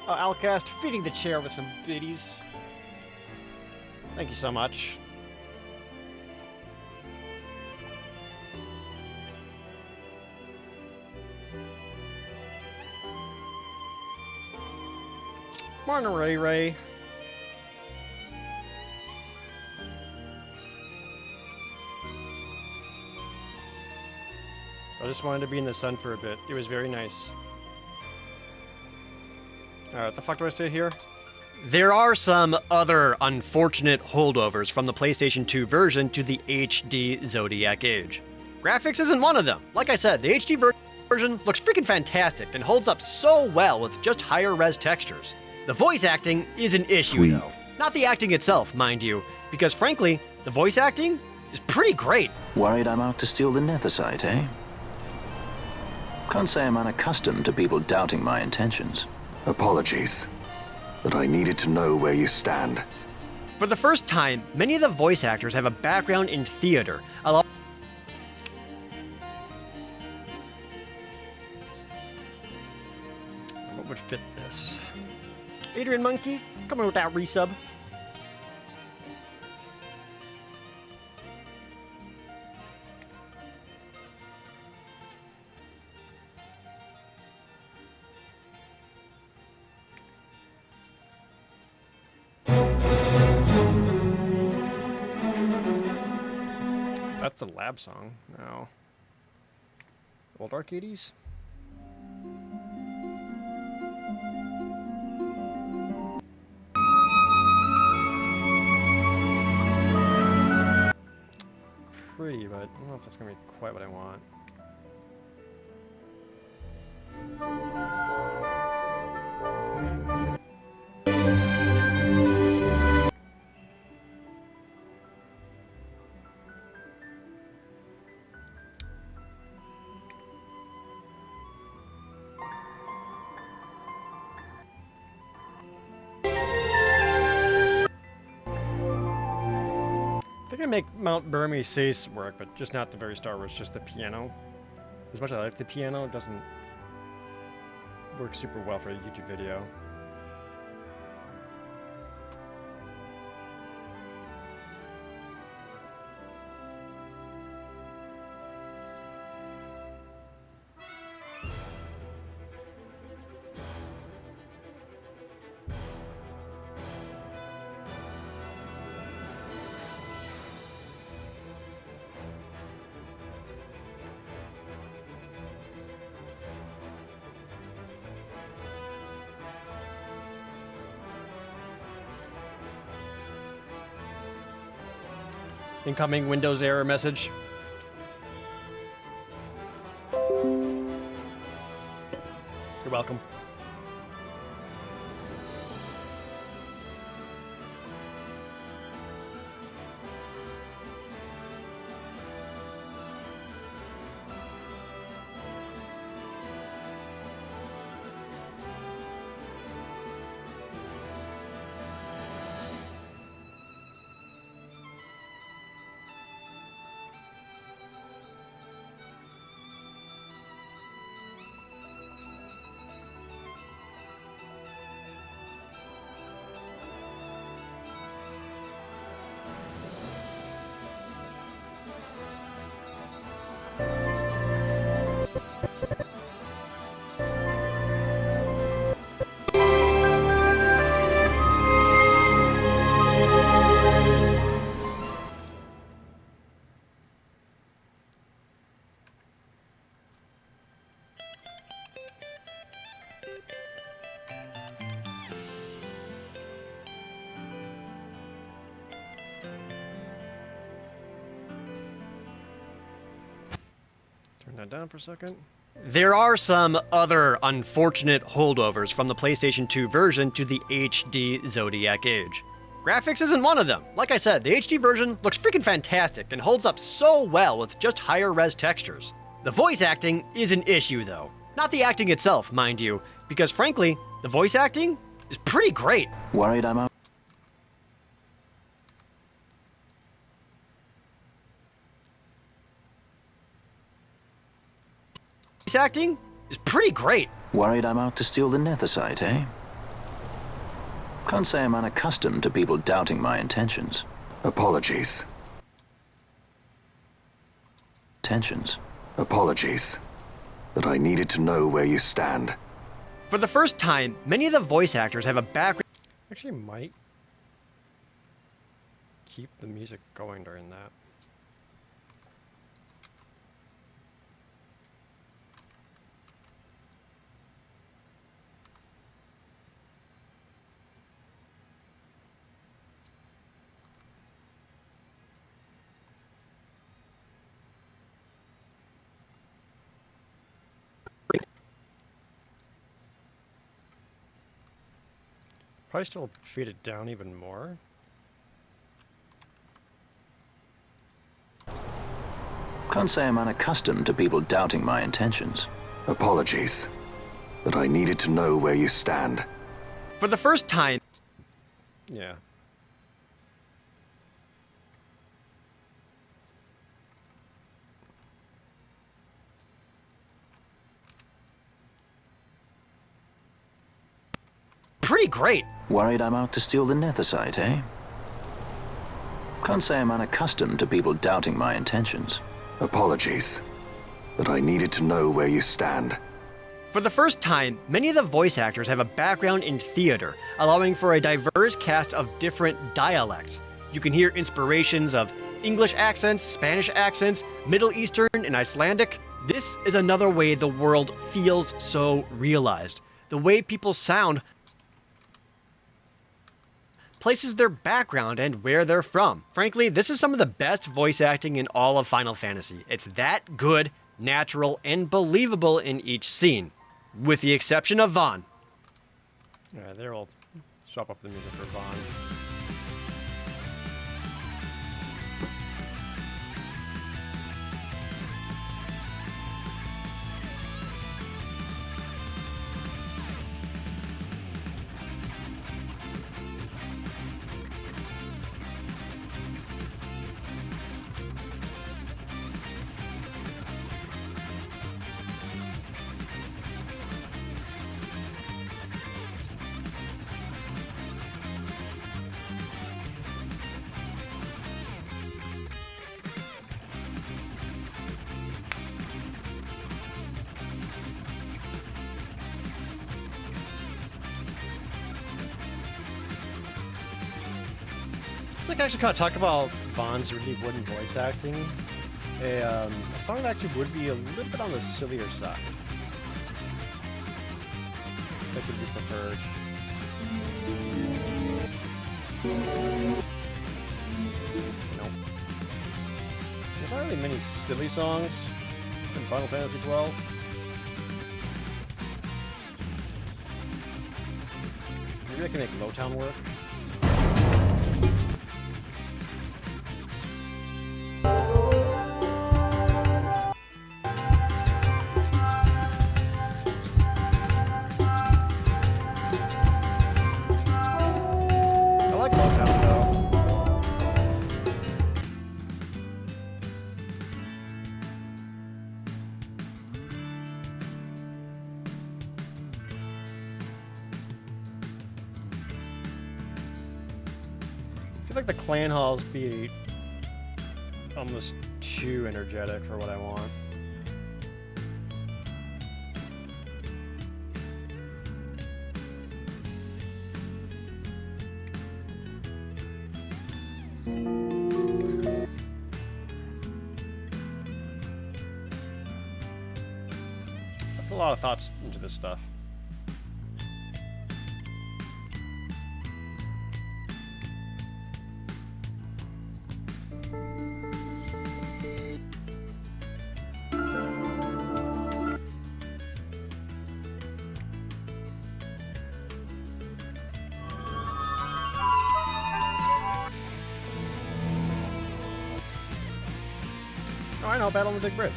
Alcast, feeding the chair with some biddies. Thank you so much. Morning, Ray Ray. I just wanted to be in the sun for a bit. It was very nice. Alright, what the fuck do I say here? There are some other unfortunate holdovers from the PlayStation 2 version to the HD Zodiac Age. Graphics isn't one of them. Like I said, the HD version looks freaking fantastic and holds up so well with just higher res textures. The voice acting is an issue, though. Not the acting itself, mind you, because frankly, the voice acting is pretty great. Worried I'm out to steal the Nethicite, eh? Can't say I'm unaccustomed to people doubting my intentions. Apologies, but I needed to know where you stand. For the first time, many of the voice actors have a background in theater, What would fit this? Adrian Monkey, come on with that resub. That's the lab song now. Old Arcades? Pretty, but I don't know if that's gonna be quite what I want. I think I make Mount Burmese Sace work, but just not the very start where it's just the piano. As much as I like the piano, it doesn't work super well for a YouTube video. Incoming Windows error message. You're welcome. Turn that down for a second. There are some other unfortunate holdovers from the PlayStation 2 version to the HD Zodiac Age. Graphics isn't one of them. Like I said, the HD version looks freaking fantastic and holds up so well with just higher res textures. The voice acting is an issue, though. Not the acting itself, mind you, because frankly, the voice acting is pretty great. Worried I'm out? acting is pretty great. Worried I'm out to steal the Netherite, eh? Can't say I'm unaccustomed to people doubting my intentions. Apologies. Apologies. But I needed to know where you stand. For the first time, many of the voice actors have a background. Actually, might keep the music going during that. Probably still fade it down even more. Can't say I'm unaccustomed to people doubting my intentions. Apologies. But I needed to know where you stand. For the first time. Yeah. Pretty great. Worried I'm out to steal the Netherite, eh? Can't say I'm unaccustomed to people doubting my intentions. Apologies. But I needed to know where you stand. For the first time, many of the voice actors have a background in theater, allowing for a diverse cast of different dialects. You can hear inspirations of English accents, Spanish accents, Middle Eastern, and Icelandic. This is another way the world feels so realized. The way people sound places their background and where they're from. Frankly, this is some of the best voice acting in all of Final Fantasy. It's that good, natural, and believable in each scene. With the exception of Vaughn. Yeah, there we'll swap up the music for Vaughn. Let's actually kind of talk about Vaughn's really wooden voice acting. A song that actually would be a little bit on the sillier side. That would be preferred. Nope. There's not really many silly songs in Final Fantasy XII. Maybe I can make Motown work. I feel like the clan halls be almost too energetic for what I want. I put a lot of thoughts into this stuff. Oh, I know, Battle on the Big Bridge.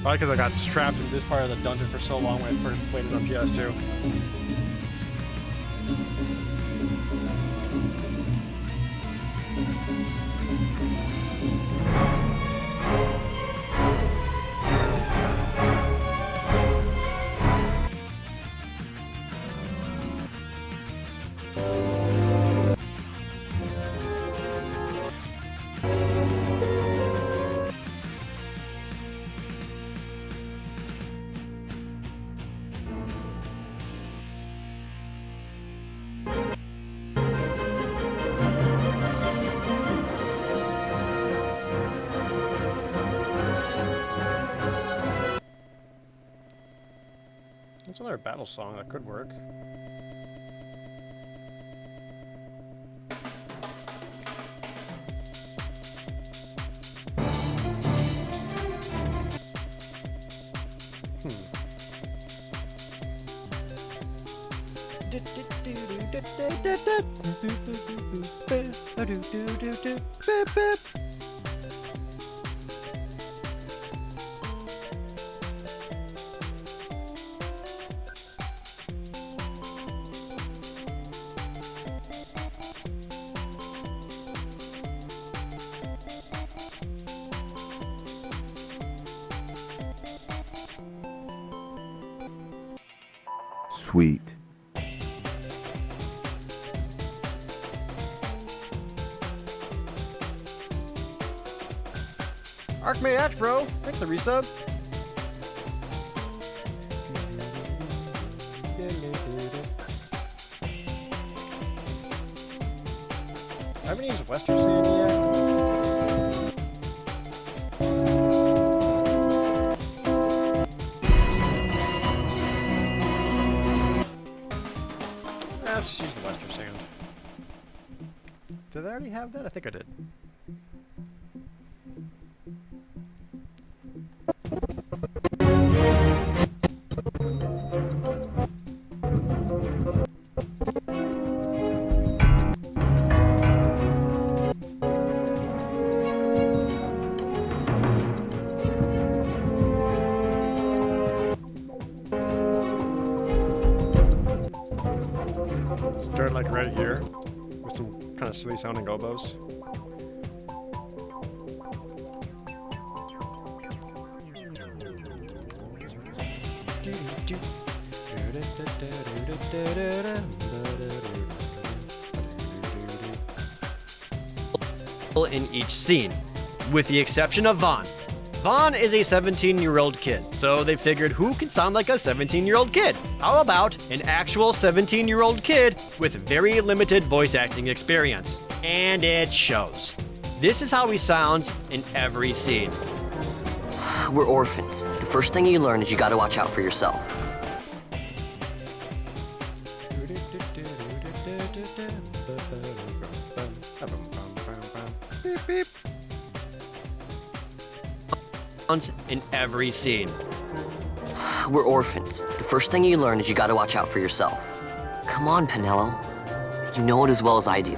Probably because I got trapped in this part of the dungeon for so long when I first played it on PS2. That's another battle song that could work. Sweet. Archmayach, bro. Thanks for the resub. I haven't used Western Sand yet. I'll just use the Western Sand. Did I already have that? I think I did. Start like right here with some kind of silly sounding oboes. In each scene, with the exception of Vaughn. Vaughn is a 17-year-old kid, so they figured who can sound like a 17-year-old kid? How about an actual 17-year-old kid with very limited voice acting experience? And it shows. This is how he sounds in every scene. We're orphans. The first thing you learn is you gotta watch out for yourself. In every scene. We're orphans. The first thing you learn is you gotta watch out for yourself. Come on, Pinello. You know it as well as I do.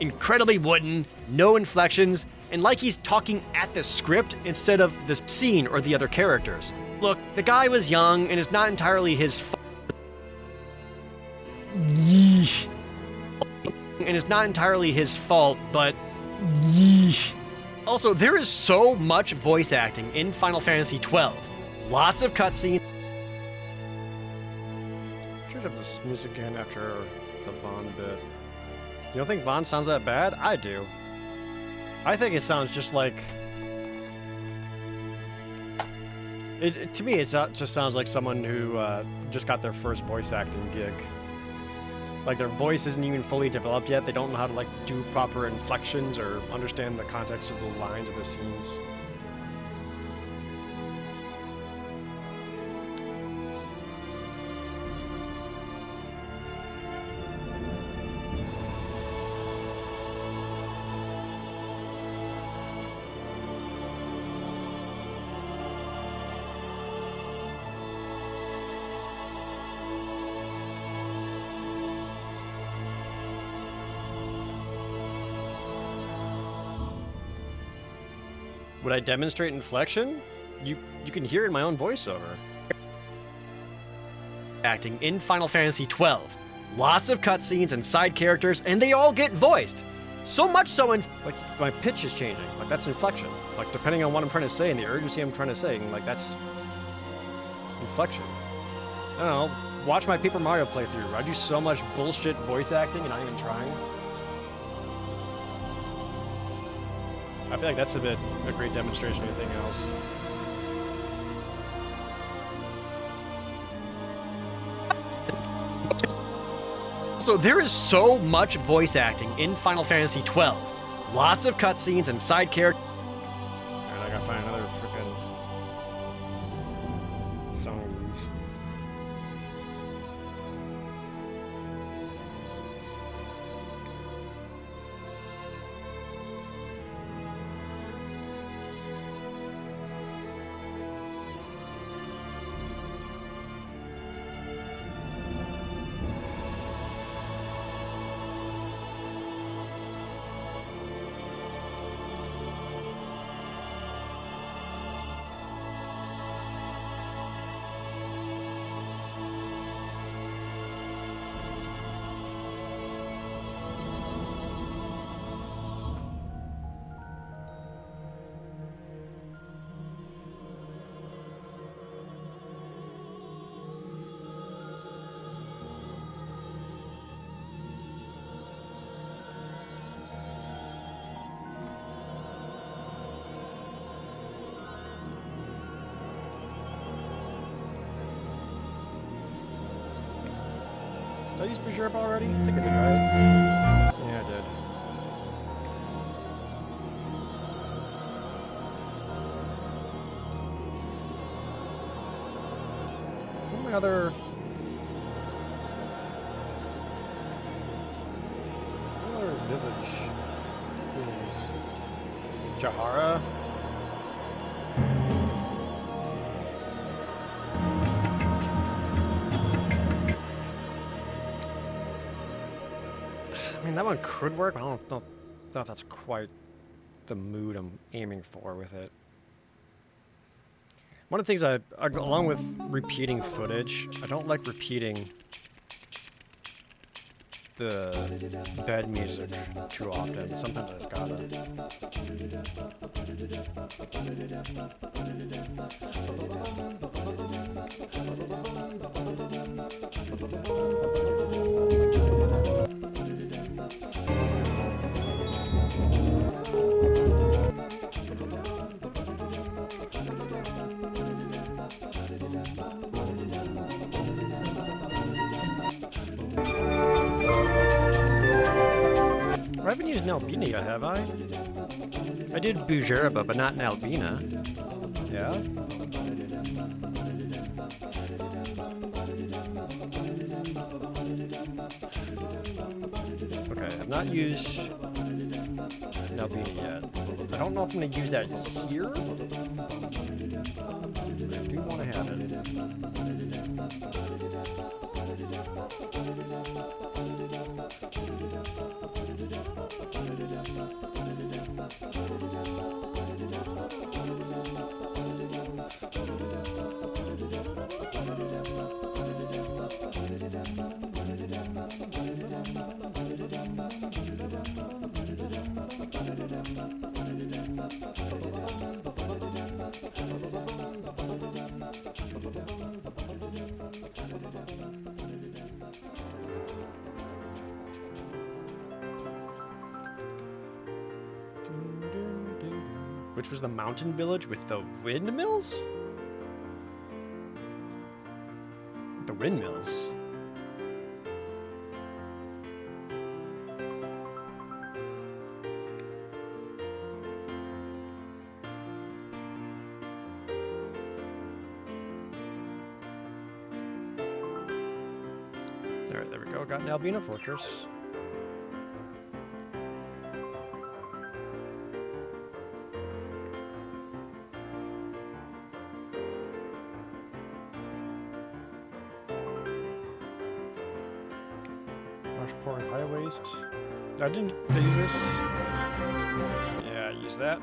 Incredibly wooden, no inflections, and like he's talking at the script instead of the scene or the other characters. Look, the guy was young and it's not entirely his fault. Yeesh. And it's not entirely his fault, but yeesh. Also, there is so much voice acting in Final Fantasy XII. Lots of cutscenes. Should have this music again after the Vaughn bit. You don't think Vaughn sounds that bad? I do. I think it sounds just like... To me, it just sounds like someone who just got their first voice acting gig. Like, their voice isn't even fully developed yet. They don't know how to, like, do proper inflections or understand the context of the lines of the scenes. Would I demonstrate inflection? You can hear it in my own voiceover. Acting in Final Fantasy XII. Lots of cutscenes and side characters, and they all get voiced. So much so in... Like, my pitch is changing. Like, that's inflection. Like, depending on what I'm trying to say and the urgency I'm trying to say, like, that's... inflection. I don't know. Watch my Paper Mario playthrough. I do so much bullshit voice acting and not even trying. I feel like that's a great demonstration of anything else. So there is so much voice acting in Final Fantasy XII. Lots of cutscenes and side characters. Alright, I gotta find another frickin' songs. Did I use Preserve already? I think I did, right? Yeah, I did. What are my other... What other village things? Jahara? I mean, that one could work, but I don't know if that's quite the mood I'm aiming for with it. One of the things along with repeating footage, I don't like repeating the bed music too often. Sometimes I just gotta. I haven't used Nalbina yet, have I? I did Bujerba, but not Nalbina. Yeah? Okay, I've not used Nalbina yet. I don't know if I'm going to use that here. I do want to have it. Which was the mountain village with the windmills? The windmills? Alright, there we go. Got an Albina Fortress. Pouring high waste. I didn't use this. Yeah, I use that.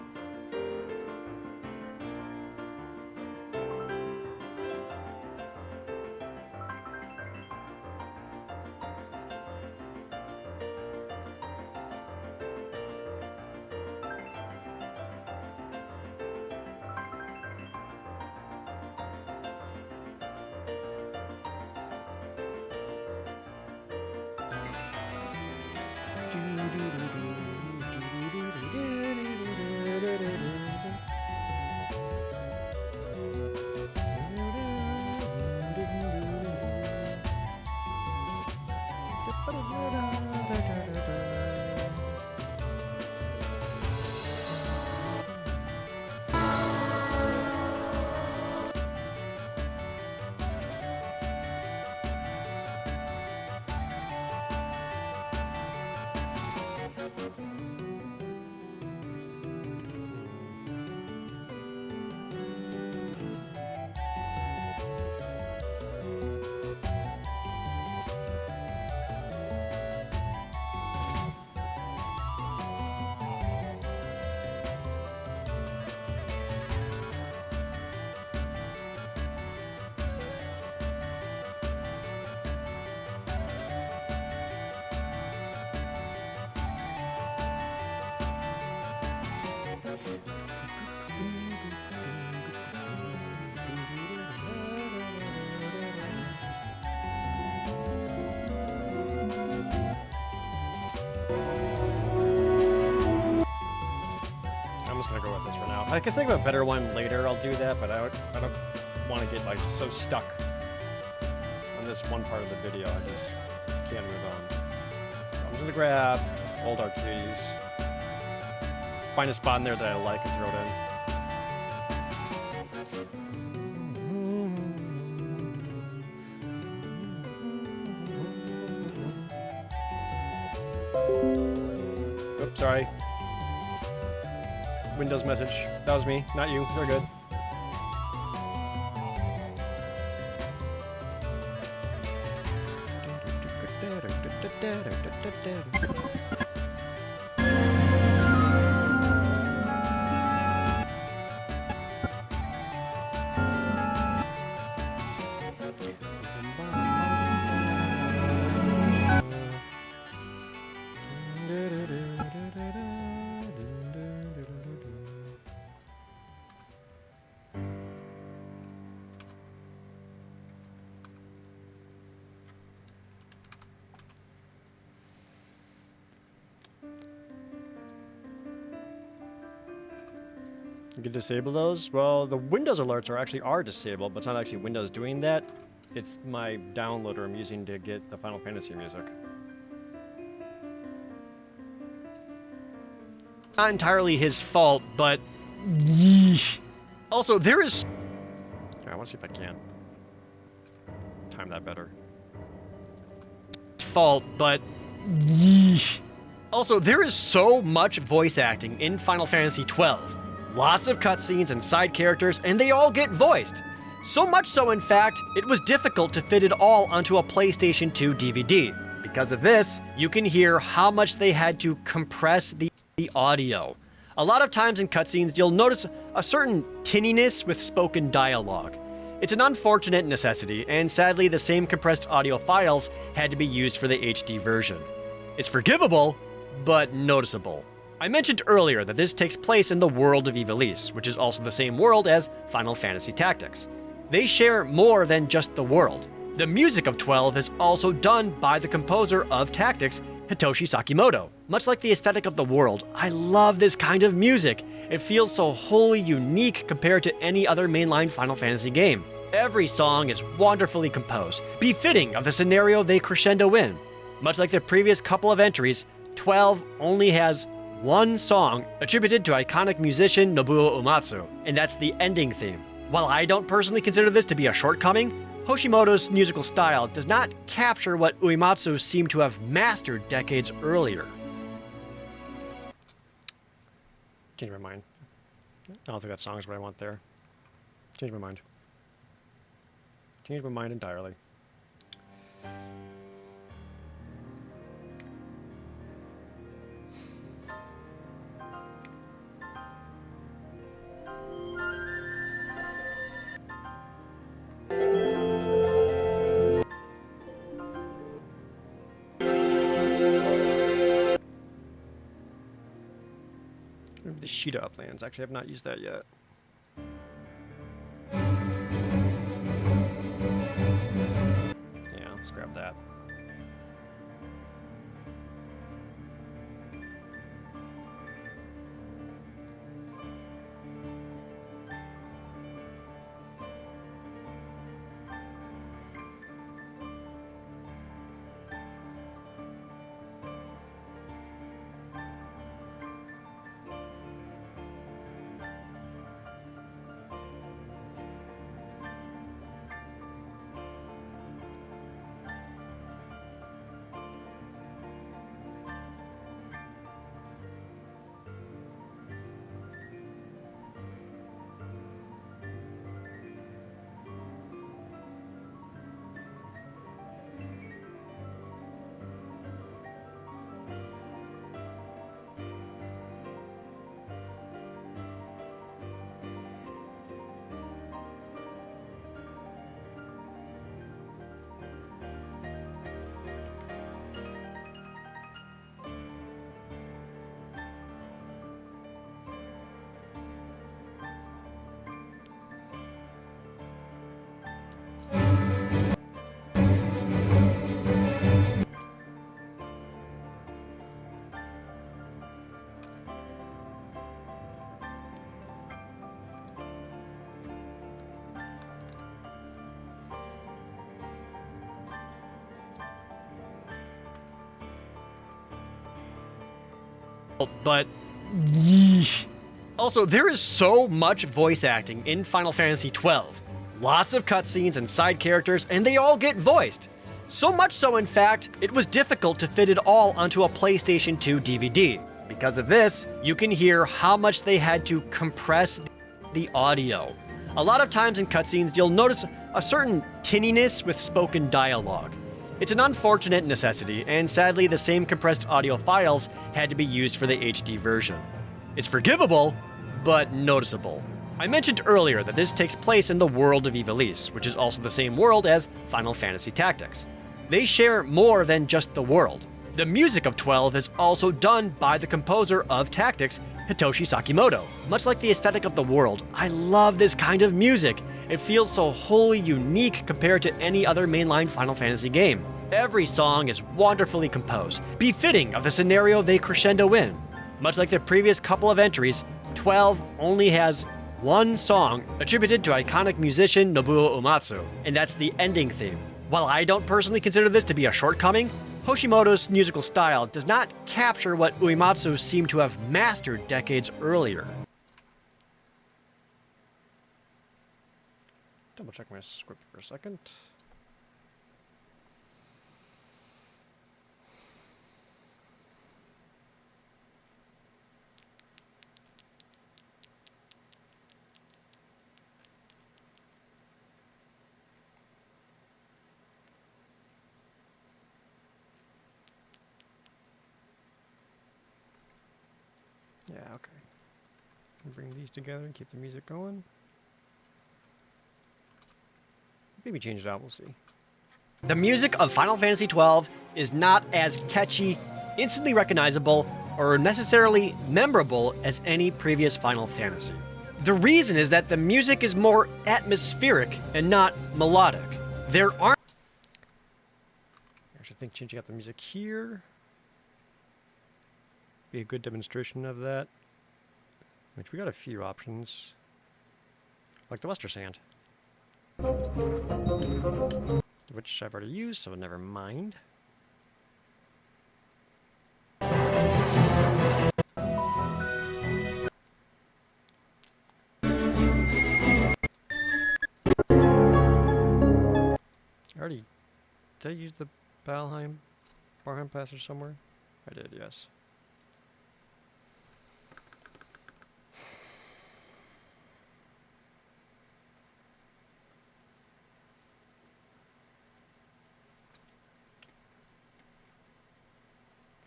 If I can think of a better one later, I'll do that, but I don't want to get like so stuck on this one part of the video. I just can't move on. So I'm just gonna grab old arcades, find a spot in there that I like and throw it in. Oops, sorry. Windows message. That was me, not you. You're good. You can disable those? Well, the Windows alerts are disabled, but it's not actually Windows doing that. It's my downloader I'm using to get the Final Fantasy music. Not entirely his fault, but yeesh. Also, there is... Okay, I want to see if I can time that better. Fault, but yeesh. Also, there is so much voice acting in Final Fantasy XII. Lots of cutscenes and side characters, and they all get voiced. So much so, in fact, it was difficult to fit it all onto a PlayStation 2 DVD. Because of this, you can hear how much they had to compress the audio. A lot of times in cutscenes, you'll notice a certain tinniness with spoken dialogue. It's an unfortunate necessity, and sadly, the same compressed audio files had to be used for the HD version. It's forgivable, but noticeable. I mentioned earlier that this takes place in the world of Ivalice, which is also the same world as Final Fantasy Tactics. They share more than just the world. The music of 12 is also done by the composer of Tactics, Hitoshi Sakimoto. Much like the aesthetic of the world, I love this kind of music. It feels so wholly unique compared to any other mainline Final Fantasy game. Every song is wonderfully composed, befitting of the scenario they crescendo in. Much like the previous couple of entries, 12 only has one song attributed to iconic musician Nobuo Uematsu, and that's the ending theme. While I don't personally consider this to be a shortcoming, Hoshimoto's musical style does not capture what Uematsu seemed to have mastered decades earlier. Change my mind. I don't think that song is what I want there. Change my mind. Change my mind entirely. The Sheeta Uplands. Actually, I have not used that yet. Yeah, let's grab that. but yeesh. Also, there is so much voice acting in Final Fantasy XII. Lots of cutscenes and side characters, and they all get voiced. So much so, in fact, it was difficult to fit it all onto a PlayStation 2 DVD. Because of this, you can hear how much they had to compress the audio. A lot of times in cutscenes, you'll notice a certain tinniness with spoken dialogue. It's an unfortunate necessity, and sadly, the same compressed audio files had to be used for the HD version. It's forgivable, but noticeable. I mentioned earlier that this takes place in the world of Ivalice, which is also the same world as Final Fantasy Tactics. They share more than just the world. The music of 12 is also done by the composer of Tactics, Hitoshi Sakimoto. Much like the aesthetic of the world, I love this kind of music. It feels so wholly unique compared to any other mainline Final Fantasy game. Every song is wonderfully composed, befitting of the scenario they crescendo in. Much like the previous couple of entries, 12 only has one song attributed to iconic musician Nobuo Uematsu, and that's the ending theme. While I don't personally consider this to be a shortcoming, Hoshimoto's musical style does not capture what Uematsu seemed to have mastered decades earlier. Double check my script for a second. Yeah, okay. Bring these together and keep the music going. Maybe change it out, we'll see. The music of Final Fantasy XII is not as catchy, instantly recognizable, or necessarily memorable as any previous Final Fantasy. The reason is that the music is more atmospheric and not melodic. There aren't... I actually think changing out the music here be a good demonstration of that. Which we got a few options. Like the Wester Sand. Which I've already used, so never mind. Already, did I use the Barheim Passage somewhere? I did, yes.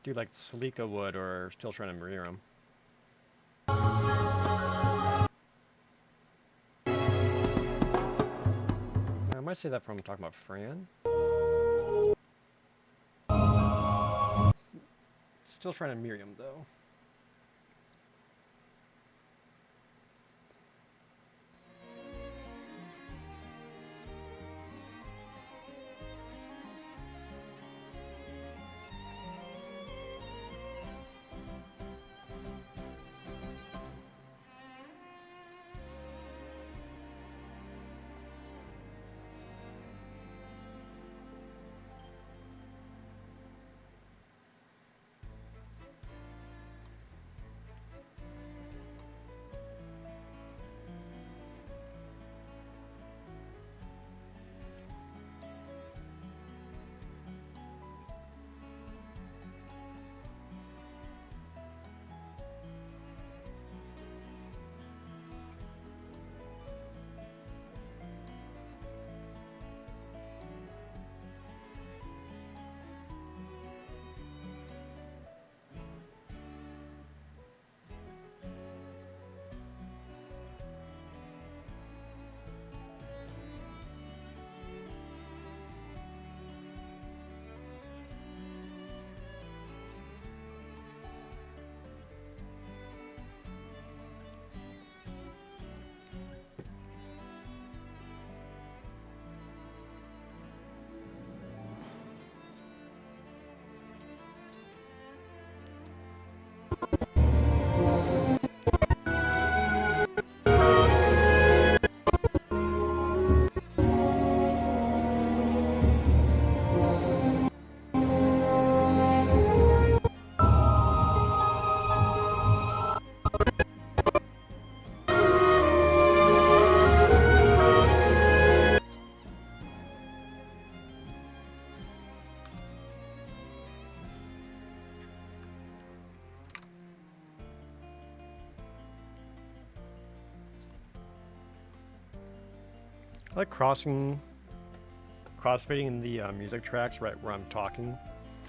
Do you like the Celica wood, or still trying to mirror them? I might say that from talking about Fran. Still trying to Miriam, though. I like crossfading the music tracks right where I'm talking,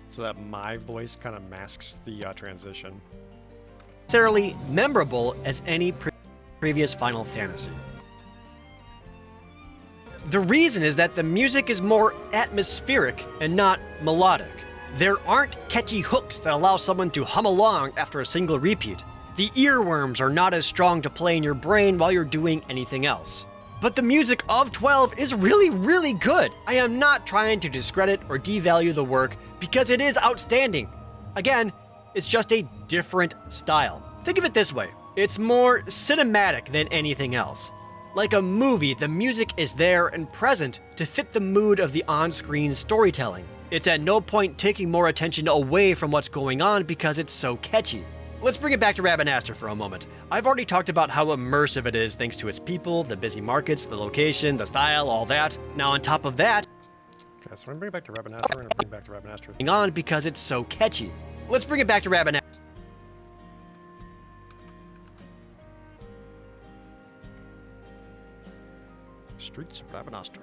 so that my voice kind of masks the transition. Necessarily memorable as any previous Final Fantasy. The reason is that the music is more atmospheric and not melodic. There aren't catchy hooks that allow someone to hum along after a single repeat. The earworms are not as strong to play in your brain while you're doing anything else. But the music of 12 is really, really good. I am not trying to discredit or devalue the work because it is outstanding. Again, it's just a different style. Think of it this way. It's more cinematic than anything else. Like a movie, the music is there and present to fit the mood of the on-screen storytelling. It's at no point taking more attention away from what's going on because it's so catchy. Let's bring it back to Rabanastre for a moment. I've already talked about how immersive it is thanks to its people, the busy markets, the location, the style, all that. Now on top of that... Okay, so I'm going to bring it back to Rabanastre. We're going to bring it back to Rabanastre. ...on because it's so catchy. Let's bring it back to Rabanastre. Streets of Rabanastre.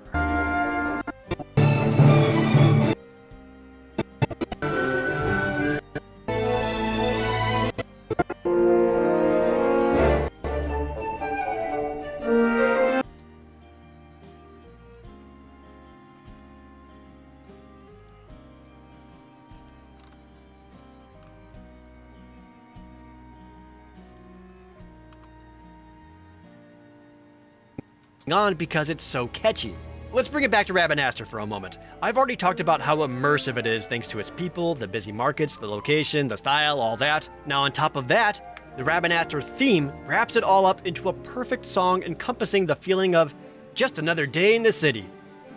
...on because it's so catchy. Let's bring it back to Rabanastre for a moment. I've already talked about how immersive it is thanks to its people, the busy markets, the location, the style, all that. Now on top of that, the Rabanastre theme wraps it all up into a perfect song encompassing the feeling of just another day in the city.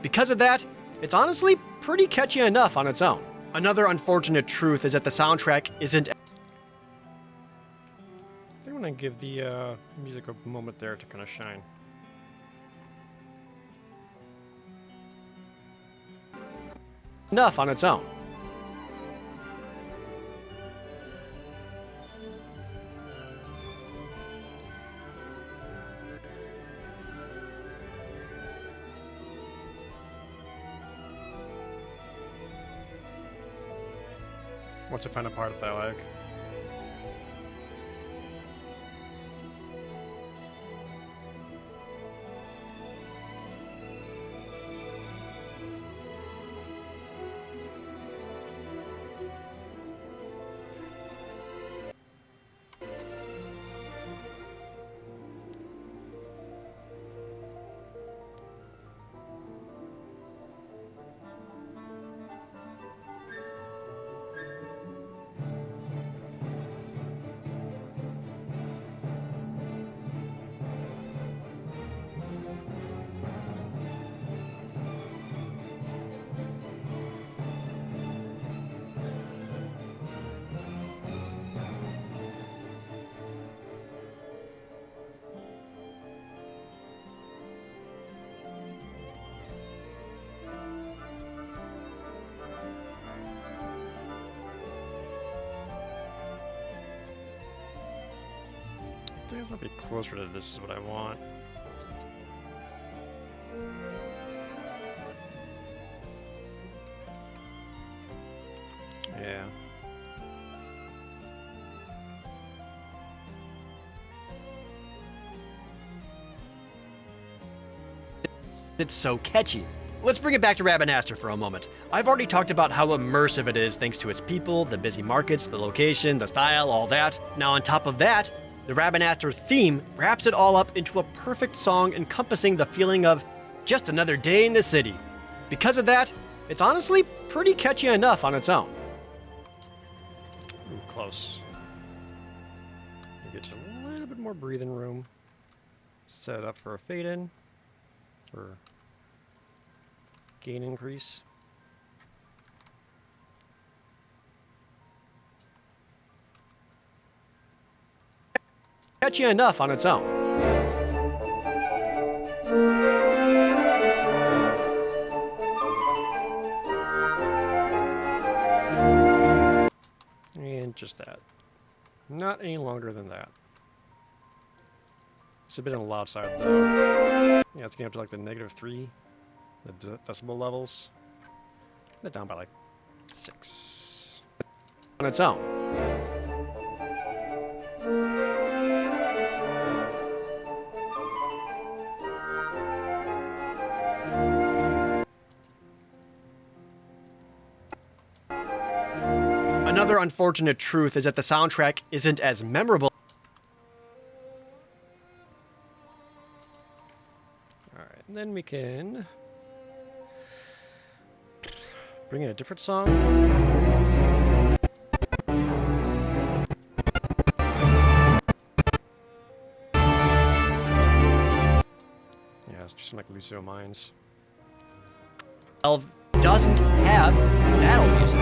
Because of that, it's honestly pretty catchy enough on its own. Another unfortunate truth is that the soundtrack isn't... I want to give the music a moment there to kind of shine. ...enough on its own. What's the final part that I like? I think it'll be closer to this is what I want. Yeah. It's so catchy. Let's bring it back to Rabanastre for a moment. I've already talked about how immersive it is thanks to its people, the busy markets, the location, the style, all that. Now on top of that, the Rabanastre theme wraps it all up into a perfect song encompassing the feeling of just another day in the city. Because of that, it's honestly pretty catchy enough on its own. Ooh, close. Get you a little bit more breathing room. Set it up for a fade in. For gain increase. Catchy enough on its own. And just that. Not any longer than that. It's a bit on the loud side, though. Yeah, it's getting up to like the -3, the decibel levels. They're down by like 6 on its own. Another unfortunate truth is that the soundtrack isn't as memorable. Alright, and then we can bring in a different song. Yeah, it's just like Lucio Mines. Doesn't have battle music.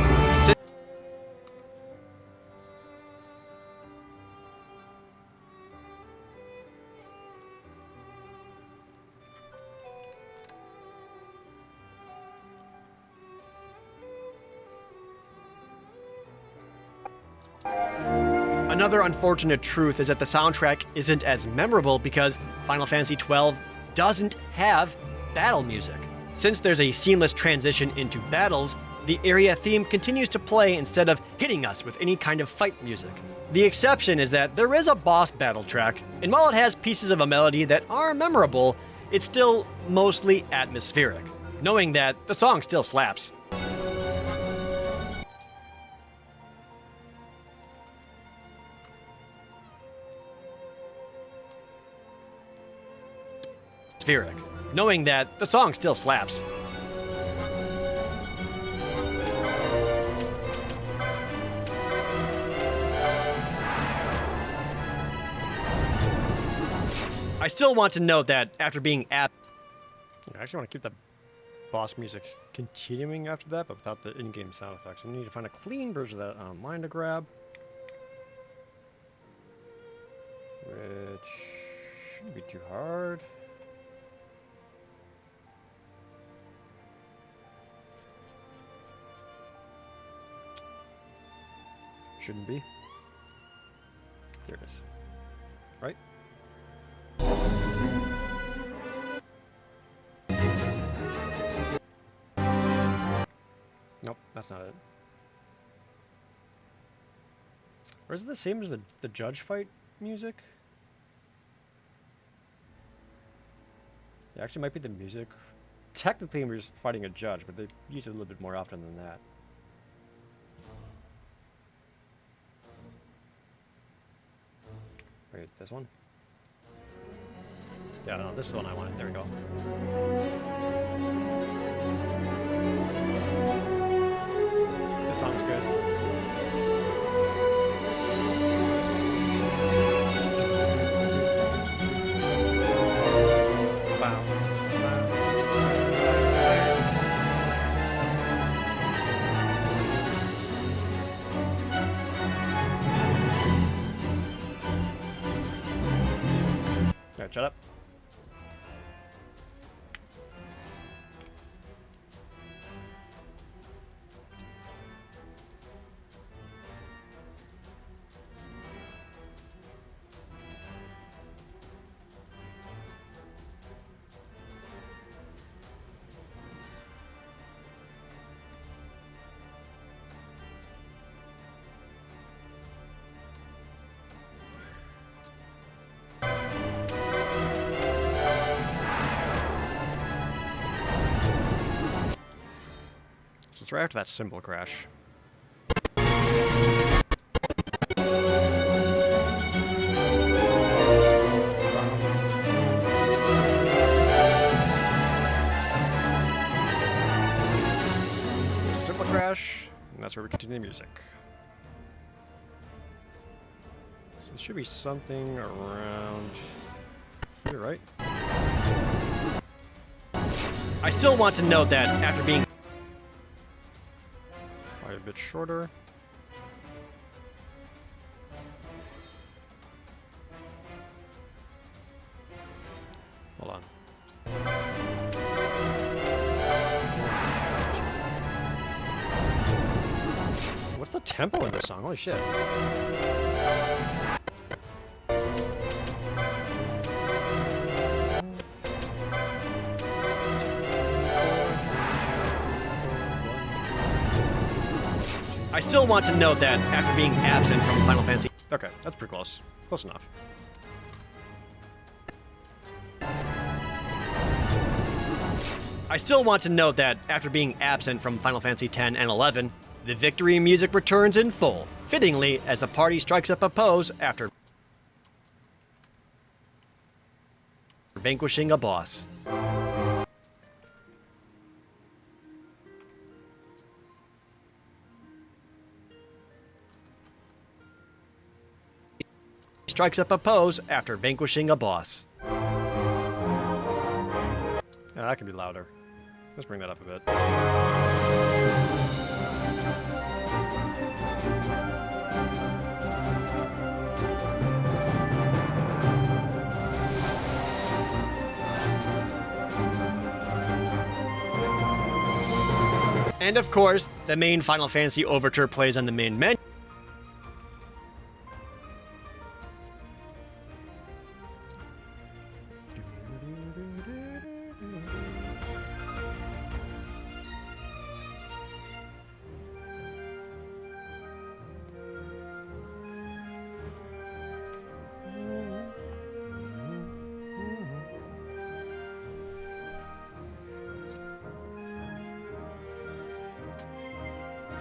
Another unfortunate truth is that the soundtrack isn't as memorable because Final Fantasy XII doesn't have battle music. Since there's a seamless transition into battles, the area theme continues to play instead of hitting us with any kind of fight music. The exception is that there is a boss battle track, and while it has pieces of a melody that are memorable, it's still mostly atmospheric, knowing that the song still slaps. Knowing that the song still slaps. I still want to note that after being I actually want to keep the boss music continuing after that, but without the in-game sound effects. I need to find a clean version of that online to grab. Which shouldn't be too hard. Shouldn't be. There it is. Right? Nope, that's not it. Or is it the same as the judge fight music? It actually might be the music. Technically, we're just fighting a judge, but they use it a little bit more often than that. Wait, this one? Yeah, no, this is the one I wanted. There we go. This song's good. Wow. Alright, shut up. So it's right after that cymbal crash. Cymbal crash, and that's where we continue the music. So it should be something around here, right? I still want to note that after being probably a bit shorter. Hold on. What's the tempo in this song? Holy shit. I still want to note that after being absent from Final Fantasy... Okay, that's pretty close. Close enough. I still want to note that after being absent from Final Fantasy X and 11, the victory music returns in full, fittingly as the party strikes up a pose after vanquishing a boss. Strikes up a pose after vanquishing a boss. Yeah, that can be louder. Let's bring that up a bit. And of course, the main Final Fantasy overture plays on the main menu.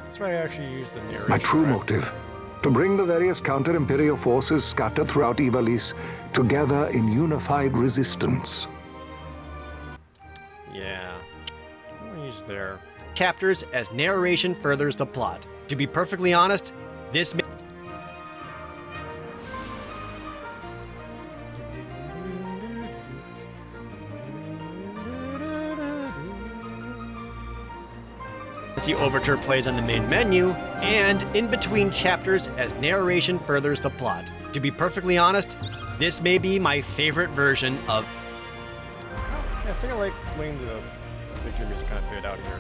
That's why I actually use the narration. My true motive, to bring the various counter-imperial forces scattered throughout Ivalice together in unified resistance. Yeah. I'm gonna use there. Chapters as narration furthers the plot. To be perfectly honest, this the overture plays on the main menu, and in between chapters as narration furthers the plot. To be perfectly honest, this may be my favorite version of... Yeah, I think I like playing the picture music kind of fade out here.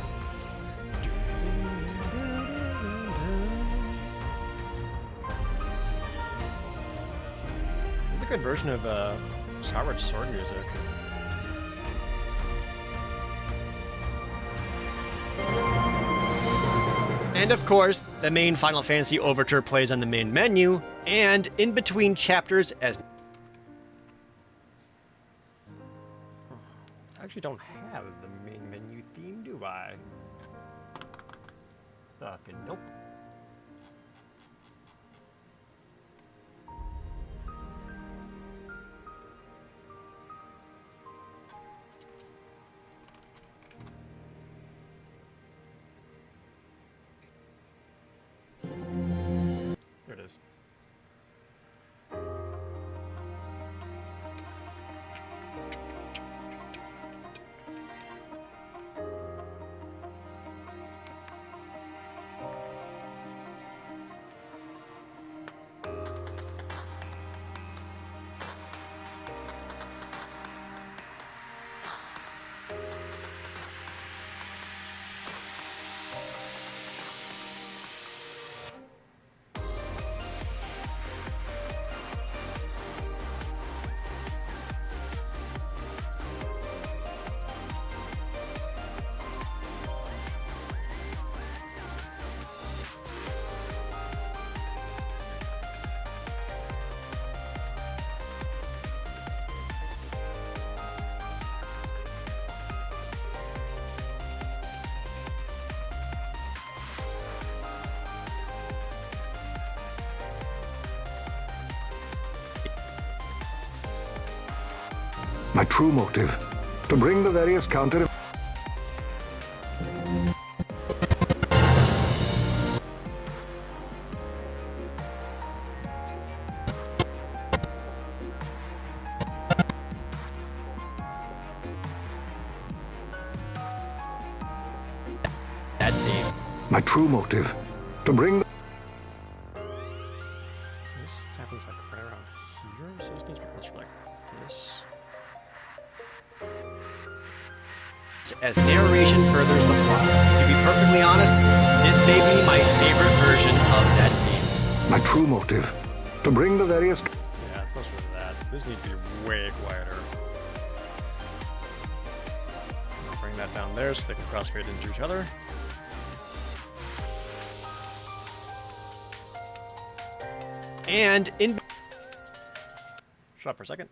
This is a good version of Skyward Sword music. And of course, the main Final Fantasy overture plays on the main menu, and in between chapters as... I actually don't have the main menu theme, do I? Fucking nope. There it is. My true motive, to bring the various counter... that theme. My true motive, to bring... This happens like right around here, so this needs to be closer like this. As narration furthers the plot. To be perfectly honest, this may be my favorite version of that theme. My true motive, to bring the various... Yeah, closer to that. This needs to be way quieter. I'll bring that down there so they can crossfade into each other. and in... Shut up for a second.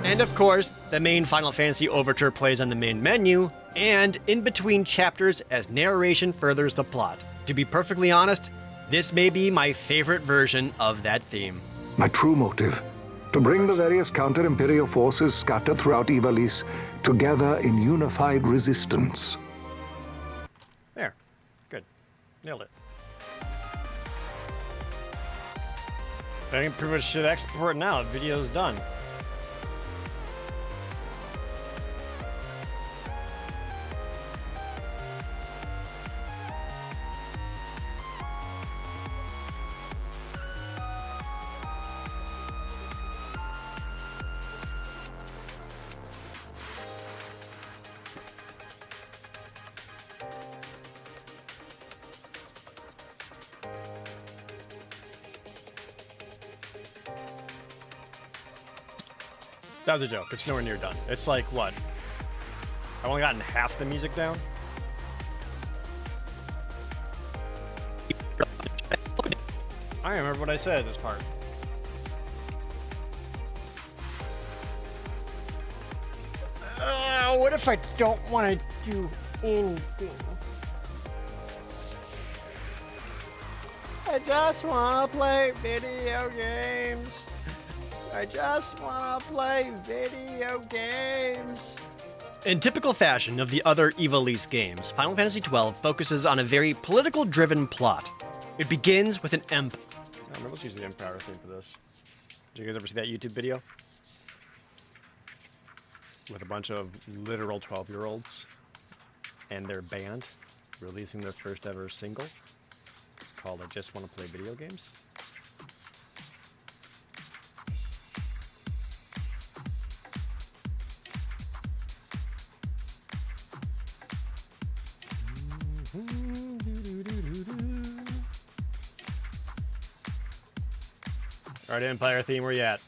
And of course, the main Final Fantasy overture plays on the main menu, and in between chapters as narration furthers the plot. To be perfectly honest, this may be my favorite version of that theme. My true motive, to bring the various counter-Imperial forces scattered throughout Ivalice together in unified resistance. There. Good. Nailed it. I think pretty much should export now. The video's done. That was a joke. It's nowhere near done. It's like, what? I've only gotten half the music down? I remember what I said at this part. What if I don't want to do anything? I just want to play video games. I just want to play video games. In typical fashion of the other Ivalice games, Final Fantasy XII focuses on a very political-driven plot. It begins with an empire. Let's use the Empire theme for this. Did you guys ever see that YouTube video? With a bunch of literal 12-year-olds and their band releasing their first ever single called I Just Want to Play Video Games. Alright, Empire theme, where you at?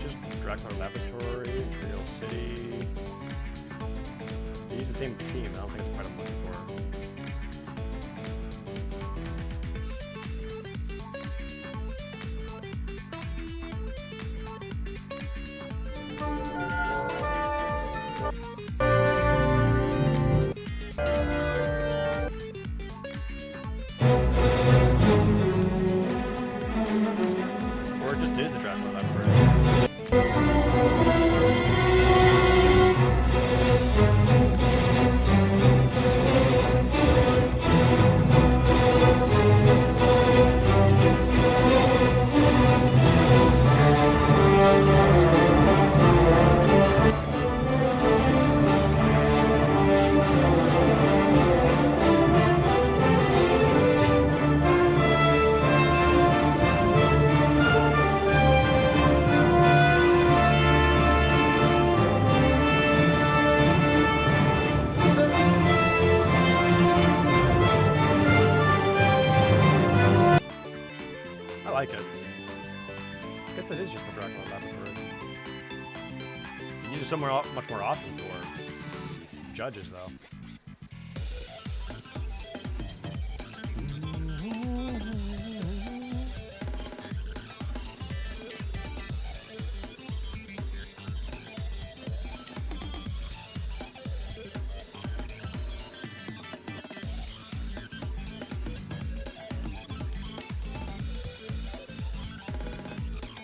Just Dracula Laboratory, Imperial City. They use the same theme, I don't think it's quite a much for. I like it. I guess that is just the Dracula Laboratory. You use it somewhere much more often for judges, though.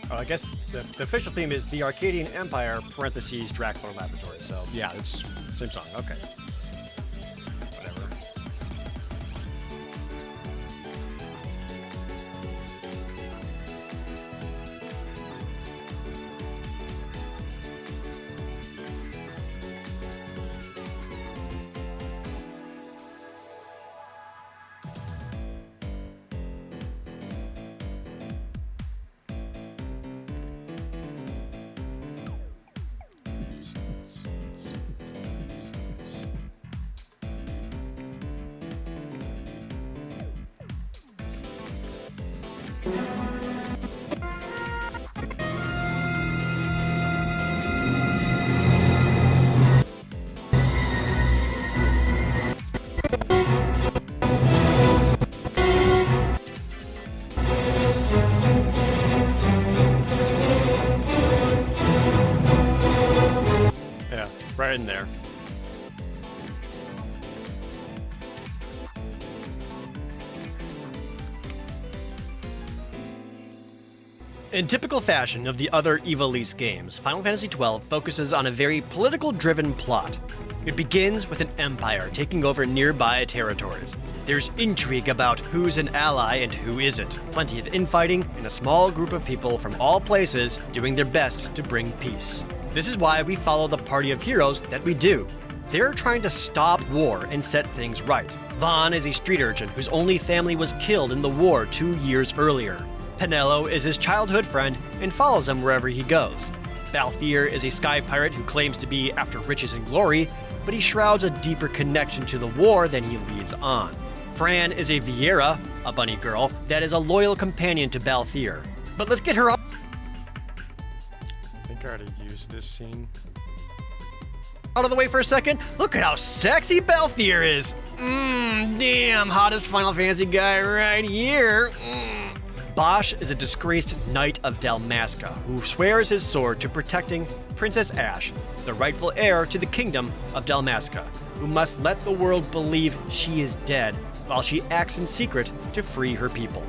I guess the official theme is the Arcadian Empire, parentheses, Dracula Laboratory. So, yeah, it's the same song. Okay. Whatever. Yeah, right in there. In typical fashion of the other Ivalice games, Final Fantasy XII focuses on a very political-driven plot. It begins with an empire taking over nearby territories. There's intrigue about who's an ally and who isn't, plenty of infighting, and a small group of people from all places doing their best to bring peace. This is why we follow the party of heroes that we do. They're trying to stop war and set things right. Vaughn is a street urchin whose only family was killed in the war 2 years earlier. Penelo is his childhood friend and follows him wherever he goes. Balthier is a sky pirate who claims to be after riches and glory, but he shrouds a deeper connection to the war than he leads on. Fran is a Viera, a bunny girl, that is a loyal companion to Balthier. But let's get her on. I think I already used this scene. Out of the way for a second. Look at how sexy Balthier is. Damn, hottest Final Fantasy guy right here. Bosch is a disgraced knight of Dalmasca who swears his sword to protecting Princess Ashe, the rightful heir to the kingdom of Dalmasca, who must let the world believe she is dead while she acts in secret to free her people.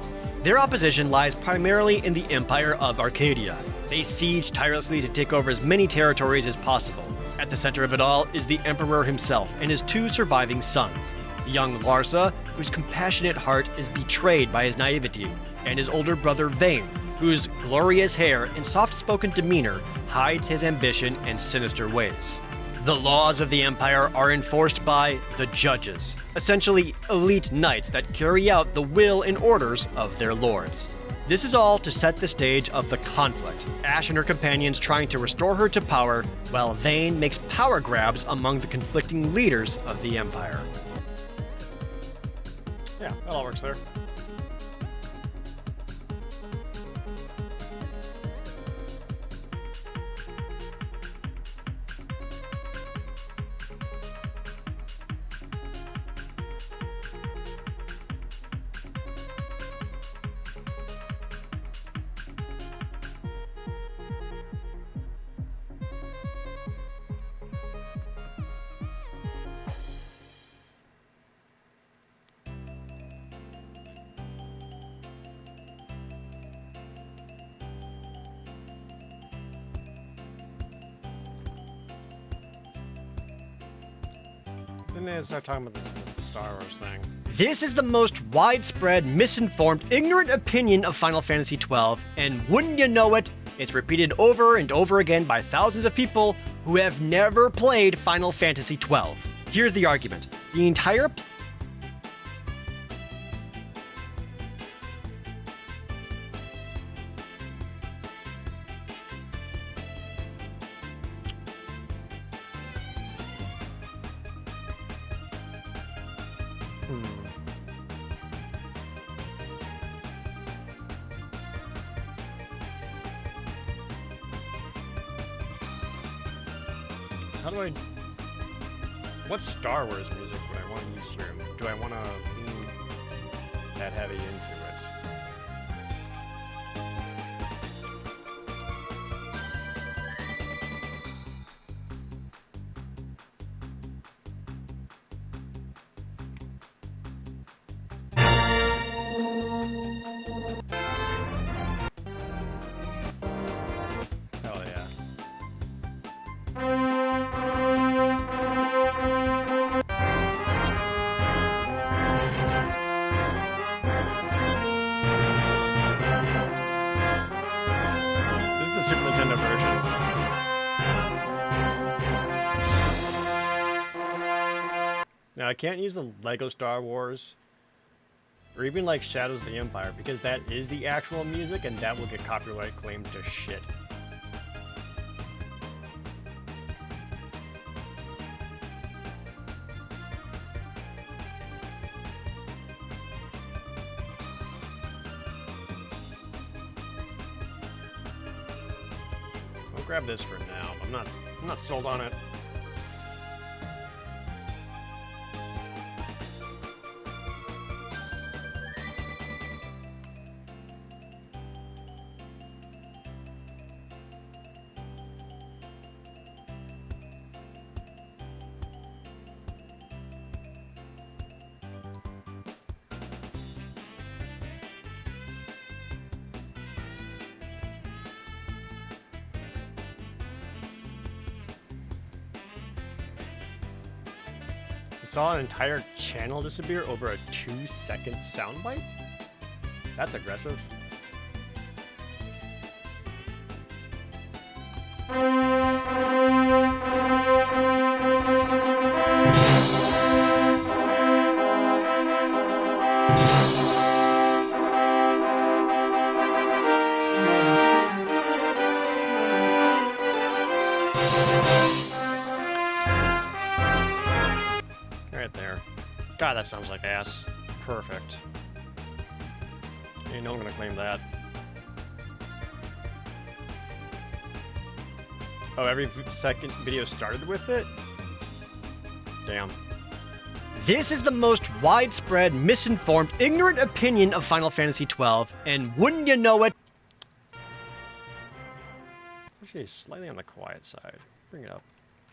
Their opposition lies primarily in the Empire of Arcadia. They siege tirelessly to take over as many territories as possible. At the center of it all is the Emperor himself and his 2 surviving sons. The young Larsa, whose compassionate heart is betrayed by his naivety, and his older brother Vayne, whose glorious hair and soft-spoken demeanor hides his ambition and sinister ways. The laws of the Empire are enforced by the judges, essentially elite knights that carry out the will and orders of their lords. This is all to set the stage of the conflict, Ashe and her companions trying to restore her to power, while Vayne makes power grabs among the conflicting leaders of the Empire. Yeah, that all works there. Then they start talking about the Star Wars thing. This is the most widespread, misinformed, ignorant opinion of Final Fantasy XII, and wouldn't you know it, it's repeated over and over again by thousands of people who have never played Final Fantasy XII. Here's the argument. The entire How do I... What Star Wars music would I want to use here? Do I want to lean that heavy into it? Hell yeah. Super Nintendo version. Now I can't use the Lego Star Wars or even like Shadows of the Empire because that is the actual music and that will get copyright claimed to shit. grab this for now. I'm not sold on it. Saw an entire channel disappear over a 2-second soundbite? That's aggressive. God, that sounds like ass. Perfect. You know I'm gonna claim that. Oh, every second video started with it? Damn. This is the most widespread, misinformed, ignorant opinion of Final Fantasy XII, and wouldn't you know it? Actually, slightly on the quiet side. Bring it up.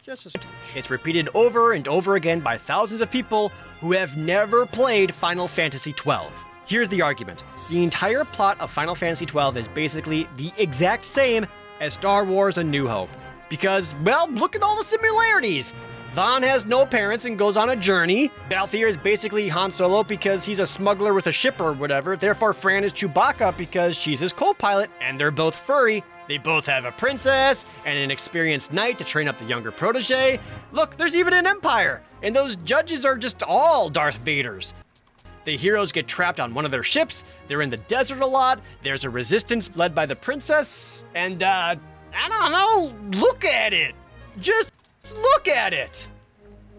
Just a smidge. It's repeated over and over again by thousands of people who have never played Final Fantasy XII. Here's the argument. The entire plot of Final Fantasy XII is basically the exact same as Star Wars A New Hope. Because, well, look at all the similarities! Vaughn has no parents and goes on a journey. Balthier is basically Han Solo because he's a smuggler with a ship or whatever. Therefore, Fran is Chewbacca because she's his co-pilot, and they're both furry. They both have a princess and an experienced knight to train up the younger protege. Look, there's even an empire, and those judges are just all Darth Vaders. The heroes get trapped on one of their ships, they're in the desert a lot, there's a resistance led by the princess, and, I don't know, look at it! Just look at it!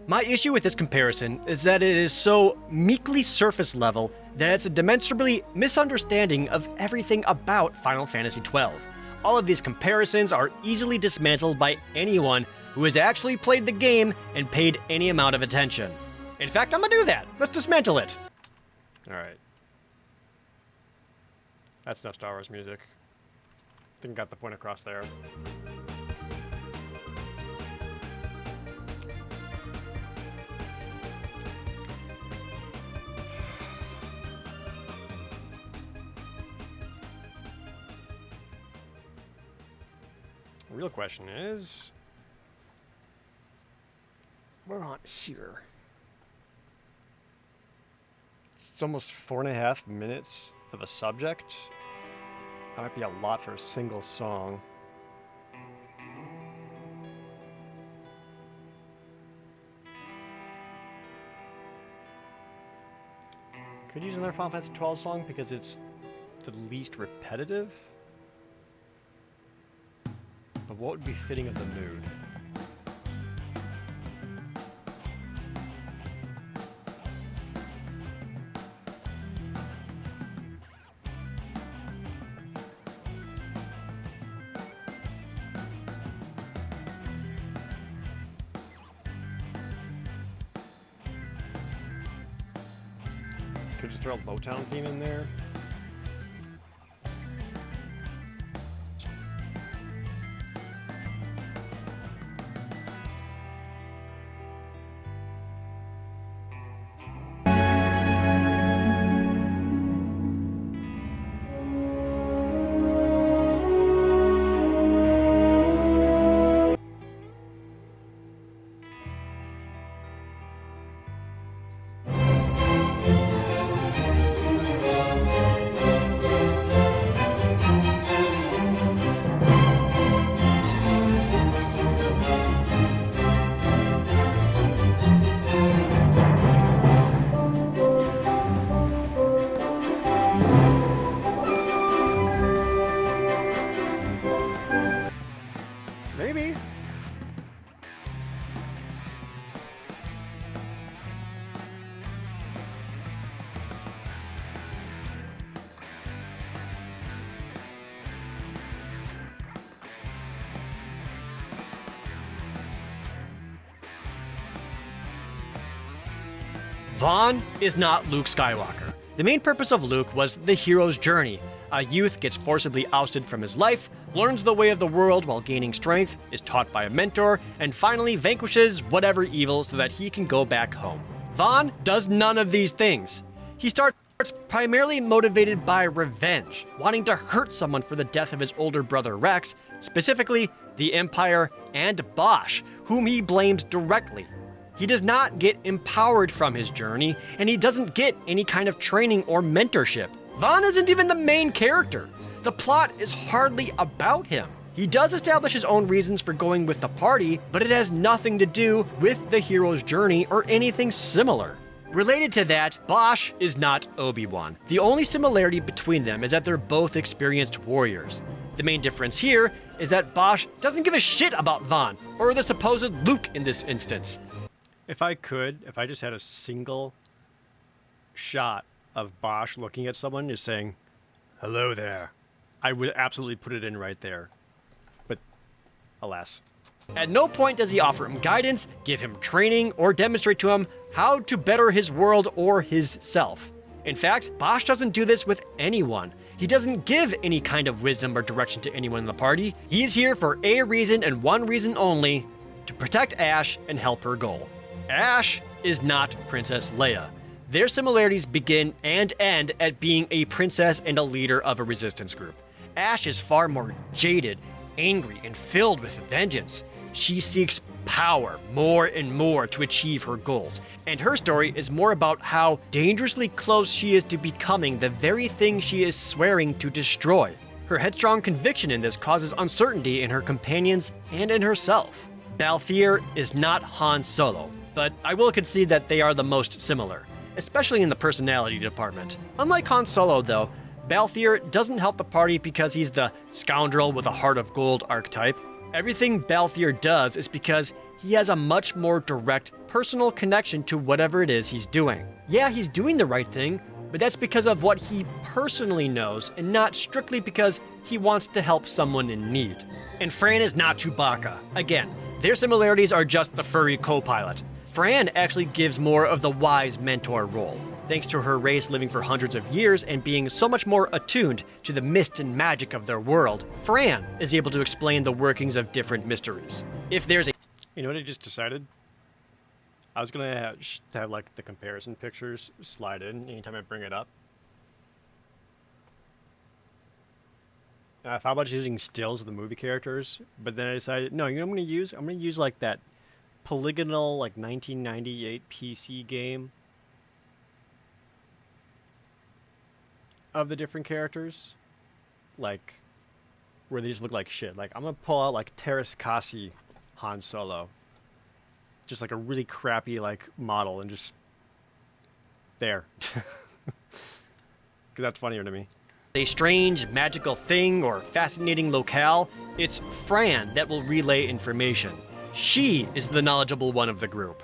My issue with this comparison is that it is so meekly surface level that it's a demonstrably misunderstanding of everything about Final Fantasy XII. All of these comparisons are easily dismantled by anyone who has actually played the game and paid any amount of attention. In fact, I'm gonna do that. Let's dismantle it. Alright. That's enough Star Wars music. I think I got the point across there. The real question is, we're on here. It's almost 4.5 minutes of a subject. That might be a lot for a single song. Could use another Final Fantasy XII song because it's the least repetitive. But what would be fitting of the mood? Could just throw a Motown theme in there. Vaughn is not Luke Skywalker. The main purpose of Luke was the hero's journey. A youth gets forcibly ousted from his life, learns the way of the world while gaining strength, is taught by a mentor, and finally vanquishes whatever evil so that he can go back home. Vaughn does none of these things. He starts primarily motivated by revenge, wanting to hurt someone for the death of his older brother Rex, specifically the Empire and Bosch, whom he blames directly. He does not get empowered from his journey, and he doesn't get any kind of training or mentorship. Vaughn isn't even the main character. The plot is hardly about him. He does establish his own reasons for going with the party, but it has nothing to do with the hero's journey or anything similar. Related to that, Bosch is not Obi-Wan. The only similarity between them is that they're both experienced warriors. The main difference here is that Bosch doesn't give a shit about Vaughn, or the supposed Luke in this instance. If I just had a single shot of Bosch looking at someone just saying, "Hello there," I would absolutely put it in right there. But alas. At no point does he offer him guidance, give him training, or demonstrate to him how to better his world or his self. In fact, Bosch doesn't do this with anyone. He doesn't give any kind of wisdom or direction to anyone in the party. He's here for a reason and one reason only: to protect Ash and help her goal. Ash is not Princess Leia. Their similarities begin and end at being a princess and a leader of a resistance group. Ash is far more jaded, angry, and filled with vengeance. She seeks power more and more to achieve her goals, and her story is more about how dangerously close she is to becoming the very thing she is swearing to destroy. Her headstrong conviction in this causes uncertainty in her companions and in herself. Balthier is not Han Solo, but I will concede that they are the most similar, especially in the personality department. Unlike Han Solo, though, Balthier doesn't help the party because he's the scoundrel with a heart of gold archetype. Everything Balthier does is because he has a much more direct, personal connection to whatever it is he's doing. Yeah, he's doing the right thing, but that's because of what he personally knows and not strictly because he wants to help someone in need. And Fran is not Chewbacca. Again, their similarities are just the furry co-pilot. Fran actually gives more of the wise mentor role. Thanks to her race living for hundreds of years and being so much more attuned to the mist and magic of their world, Fran is able to explain the workings of different mysteries. If there's a... You know what I just decided? I was going to have like the comparison pictures slide in anytime I bring it up. I thought about using stills of the movie characters, but then I decided, no, you know what I'm going to use? I'm going to use like that polygonal like 1998 PC game of the different characters, like where they just look like shit. Like I'm gonna pull out like Terrace Kasi Han Solo, just like a really crappy like model, and just there, because that's funnier to me. A strange magical thing or fascinating locale, it's Fran that will relay information. She is the knowledgeable one of the group.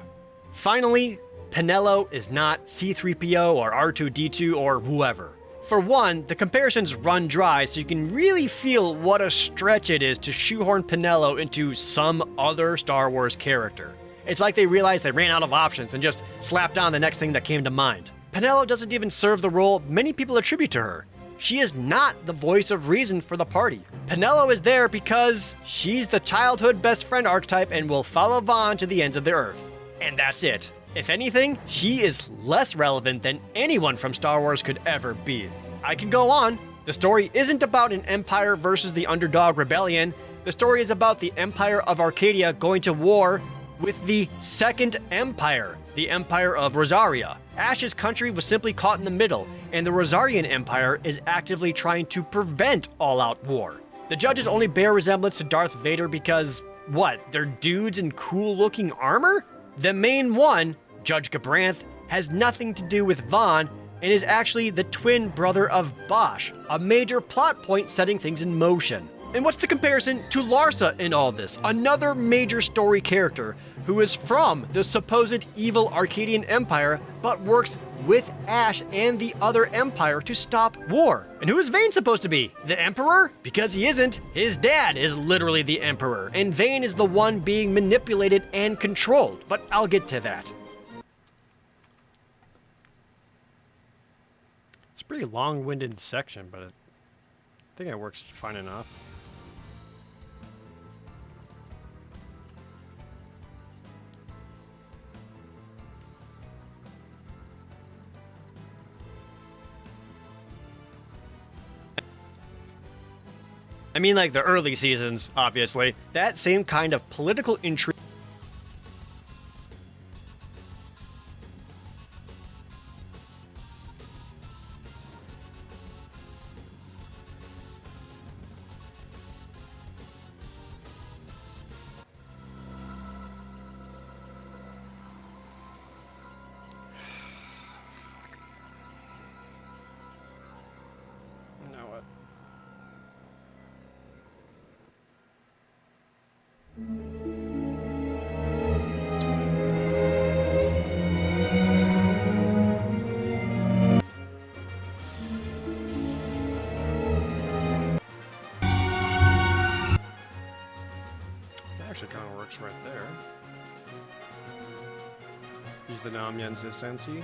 Finally, Penelo is not C-3PO or R2-D2 or whoever. For one, the comparisons run dry, so you can really feel what a stretch it is to shoehorn Penelo into some other Star Wars character. It's like they realized they ran out of options and just slapped on the next thing that came to mind. Penelo doesn't even serve the role many people attribute to her. She is not the voice of reason for the party. Penelo is there because she's the childhood best friend archetype and will follow Vaughn to the ends of the earth. And that's it. If anything, she is less relevant than anyone from Star Wars could ever be. I can go on. The story isn't about an empire versus the underdog rebellion. The story is about the Empire of Arcadia going to war with the Second Empire, the Empire of Rosaria. Ash's country was simply caught in the middle, and the Rosarian Empire is actively trying to prevent all-out war. The judges only bear resemblance to Darth Vader because, what, they're dudes in cool-looking armor? The main one, Judge Gabranth, has nothing to do with Vaughn and is actually the twin brother of Bosch, a major plot point setting things in motion. And what's the comparison to Larsa in all this? Another major story character who is from the supposed evil Arcadian Empire, but works with Ash and the other Empire to stop war. And who is Vane supposed to be? The Emperor? Because he isn't. His dad is literally the Emperor, and Vane is the one being manipulated and controlled, but I'll get to that. pretty long-winded section, but I think it works fine enough. I mean, like the early seasons, obviously. That same kind of political intrigue. Now what? That actually kind of works right there. Use the Namyense Sensi.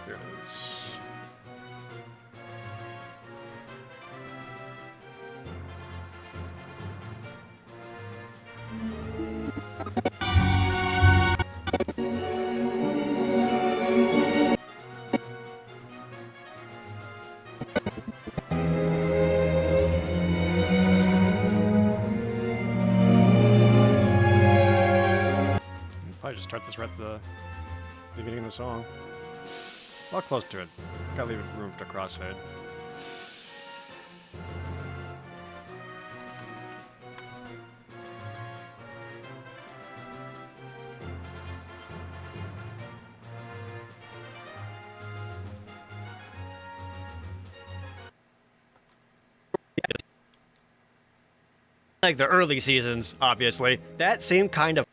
There it is. Probably just start this right at the beginning of the song. Well, close to it. Gotta leave room to crossfade. Like the early seasons, obviously. That same kind of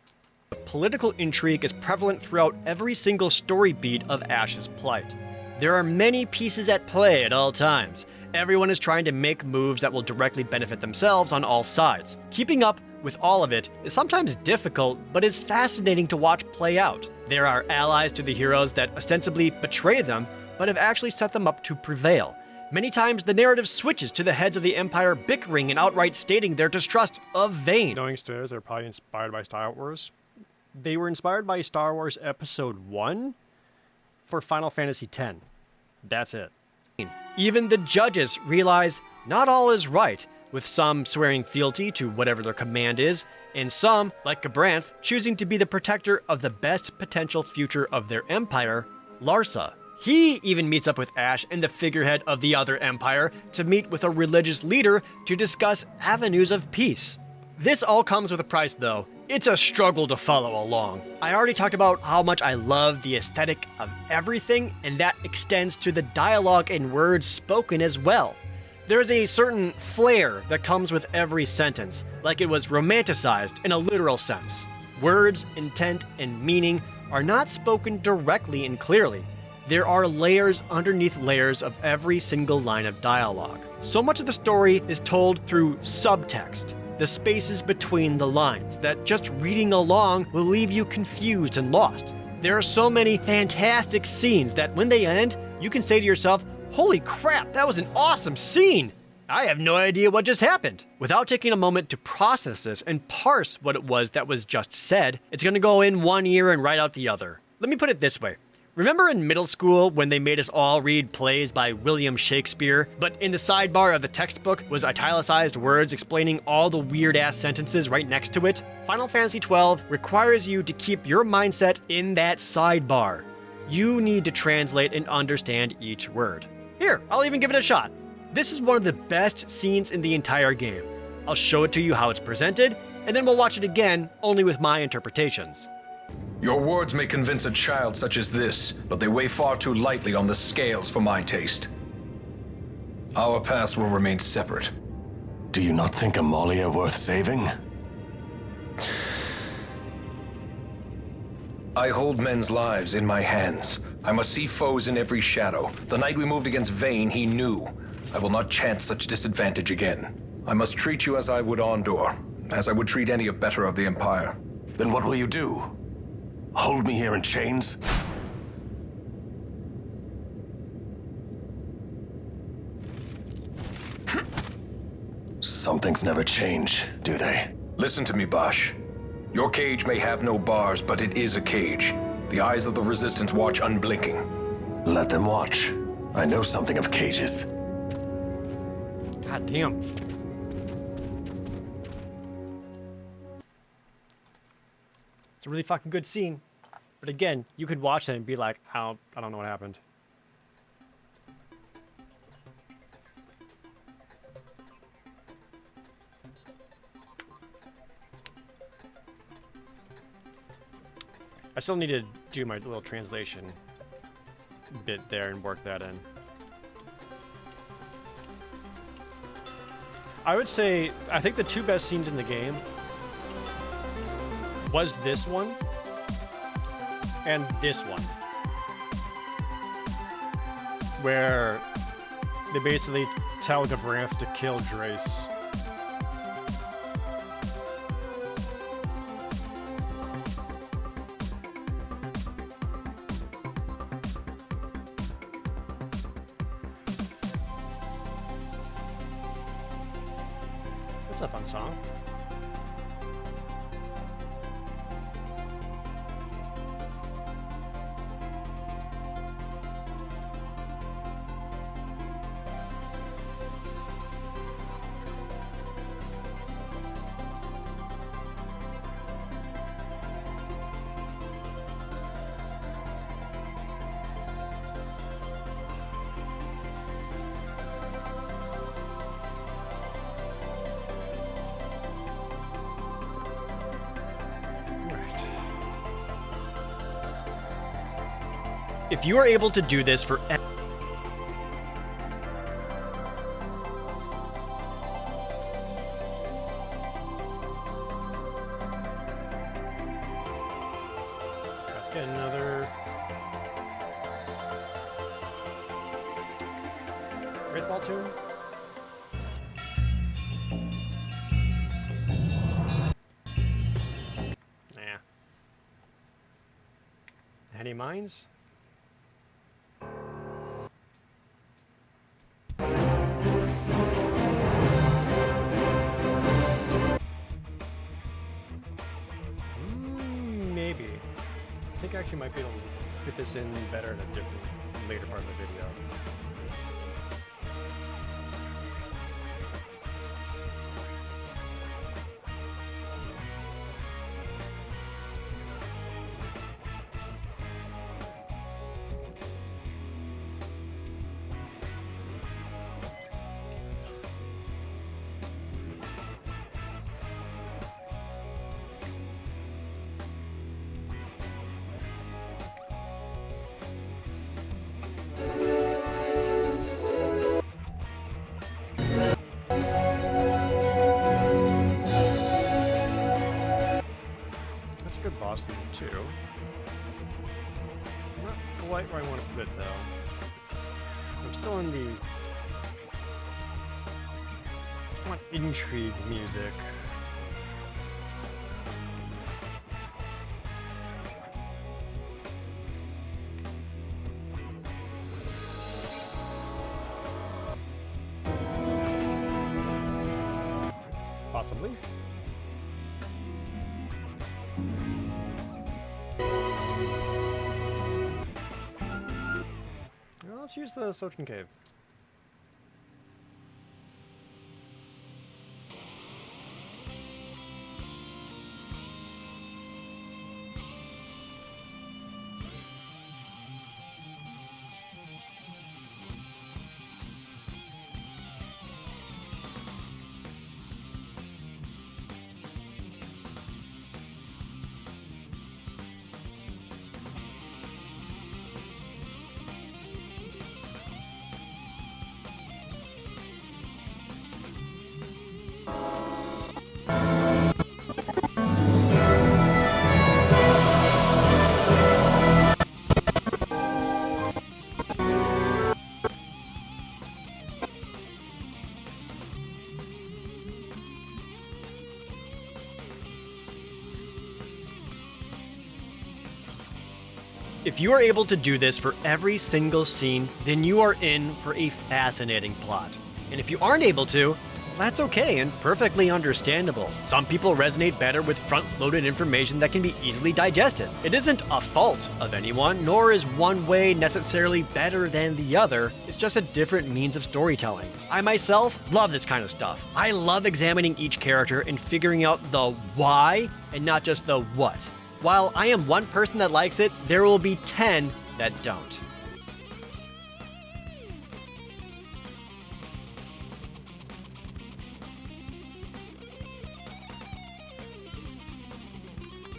political intrigue is prevalent throughout every single story beat of Ash's plight. There are many pieces at play at all times. Everyone is trying to make moves that will directly benefit themselves on all sides. Keeping up with all of it is sometimes difficult, but is fascinating to watch play out. There are allies to the heroes that ostensibly betray them, but have actually set them up to prevail. Many times the narrative switches to the heads of the Empire bickering and outright stating their distrust of Vayne. Knowing Stairs, they're probably inspired by Star Wars. They were inspired by Star Wars Episode 1 for Final Fantasy X. That's it. Even the judges realize not all is right, with some swearing fealty to whatever their command is, and some, like Gabranth, choosing to be the protector of the best potential future of their empire, Larsa. He even meets up with Ash and the figurehead of the other empire to meet with a religious leader to discuss avenues of peace. This all comes with a price, though. It's a struggle to follow along. I already talked about how much I love the aesthetic of everything, and that extends to the dialogue and words spoken as well. There's a certain flair that comes with every sentence, like it was romanticized in a literal sense. Words, intent, and meaning are not spoken directly and clearly. There are layers underneath layers of every single line of dialogue. So much of the story is told through subtext, the spaces between the lines, that just reading along will leave you confused and lost. There are so many fantastic scenes that when they end, you can say to yourself, "Holy crap, that was an awesome scene! I have no idea what just happened." Without taking a moment to process this and parse what it was that was just said, it's going to go in one ear and right out the other. Let me put it this way. Remember in middle school when they made us all read plays by William Shakespeare, but in the sidebar of the textbook was italicized words explaining all the weird-ass sentences right next to it? Final Fantasy XII requires you to keep your mindset in that sidebar. You need to translate and understand each word. Here, I'll even give it a shot. This is one of the best scenes in the entire game. I'll show it to you how it's presented, and then we'll watch it again, only with my interpretations. Your words may convince a child such as this, but they weigh far too lightly on the scales for my taste. Our paths will remain separate. Do you not think Amalia worth saving? I hold men's lives in my hands. I must see foes in every shadow. The night we moved against Vayne, he knew. I will not chance such disadvantage again. I must treat you as I would Ondor, as I would treat any abettor of the Empire. Then what will you do? Hold me here in chains? Some things never change, do they? Listen to me, Bosch. Your cage may have no bars, but it is a cage. The eyes of the Resistance watch unblinking. Let them watch. I know something of cages. God damn. It's a really fucking good scene. But again, you could watch it and be like, I don't know what happened. I still need to do my little translation bit there and work that in. I would say, I think the two best scenes in the game was this one and this one, where they basically tell Gabranth to kill Drace. That's a fun song. If you are able to do this for Let's get another Great Ball tune. Nah. Any minds? Maybe. I think I actually might be able to fit this in better in a different later part of the video. That's a good boss theme too. Not quite where I want to put it though. I'm still in the I want intrigue music. Possibly. Let's use the Sochin Cave. If you are able to do this for every single scene, then you are in for a fascinating plot. And if you aren't able to, that's okay and perfectly understandable. Some people resonate better with front-loaded information that can be easily digested. It isn't a fault of anyone, nor is one way necessarily better than the other. It's just a different means of storytelling. I myself love this kind of stuff. I love examining each character and figuring out the why and not just the what. While I am one person that likes it, there will be 10 that don't.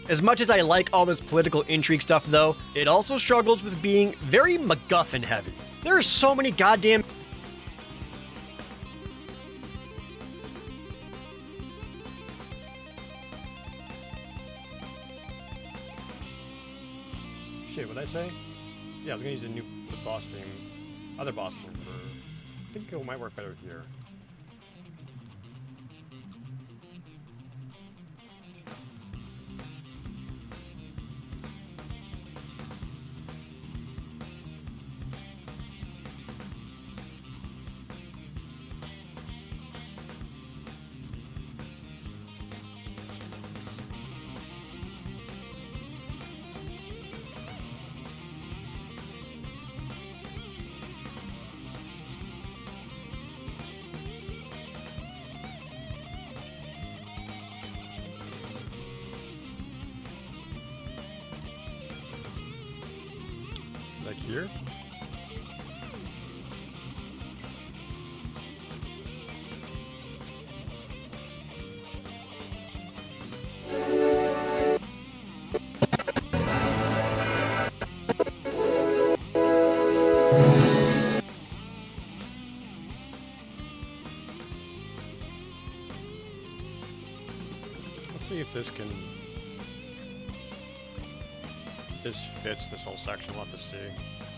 As much as I like all this political intrigue stuff though, it also struggles with being very MacGuffin heavy. There are so many goddamn Shit, what'd I say? Yeah, I was gonna use the boss theme, other boss theme for, I think it might work better here. Like here? Let's see if this can... this fits this whole section. We'll have to see.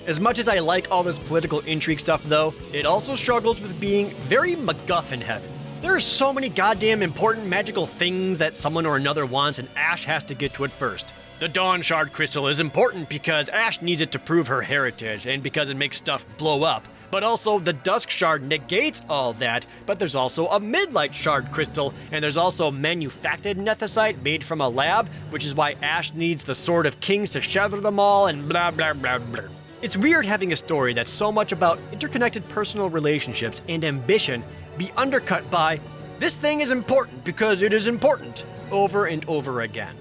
As much as I like all this political intrigue stuff though, it also struggles with being very MacGuffin heavy. There are so many goddamn important magical things that someone or another wants and Ash has to get to it first. The Dawn Shard Crystal is important because Ash needs it to prove her heritage and because it makes stuff blow up. But also, the Dusk Shard negates all that, but there's also a Midlight Shard Crystal, and there's also manufactured nethicite made from a lab, which is why Ash needs the Sword of Kings to shatter them all, and blah blah blah blah. It's weird having a story that's so much about interconnected personal relationships and ambition be undercut by, this thing is important because it is important, over and over again.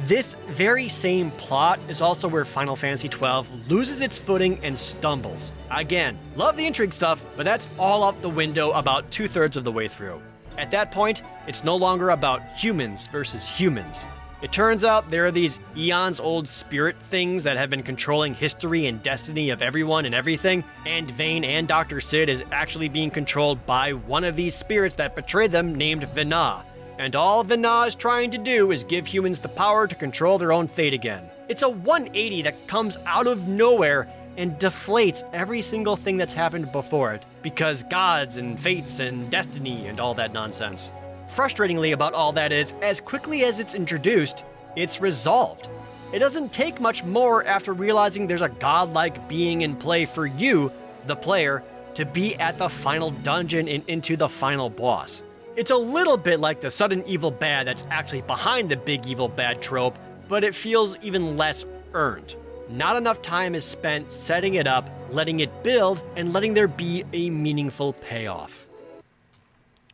This very same plot is also where Final Fantasy XII loses its footing and stumbles. Again, love the intrigue stuff, but that's all out the window about 2/3 of the way through. At that point, it's no longer about humans versus humans. It turns out there are these eons-old spirit things that have been controlling history and destiny of everyone and everything, and Vayne and Dr. Sid is actually being controlled by one of these spirits that betrayed them named Vina. And all Vina is trying to do is give humans the power to control their own fate again. It's a 180 that comes out of nowhere and deflates every single thing that's happened before it, because gods and fates and destiny and all that nonsense. Frustratingly about all that is, as quickly as it's introduced, it's resolved. It doesn't take much more after realizing there's a godlike being in play for you, the player, to be at the final dungeon and into the final boss. It's a little bit like the sudden evil bad that's actually behind the big evil bad trope, but it feels even less earned. not enough time is spent setting it up, letting it build, and letting there be a meaningful payoff.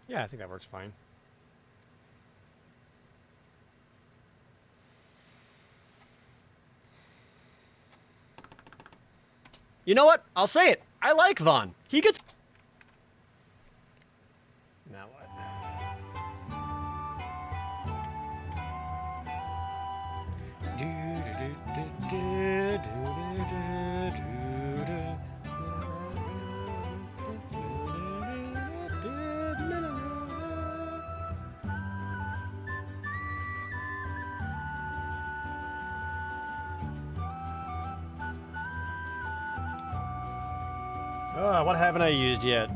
Yeah, I think that works fine. You know what? I'll say it. I like Vaughn. He gets... Now what? Oh, what haven't I used yet?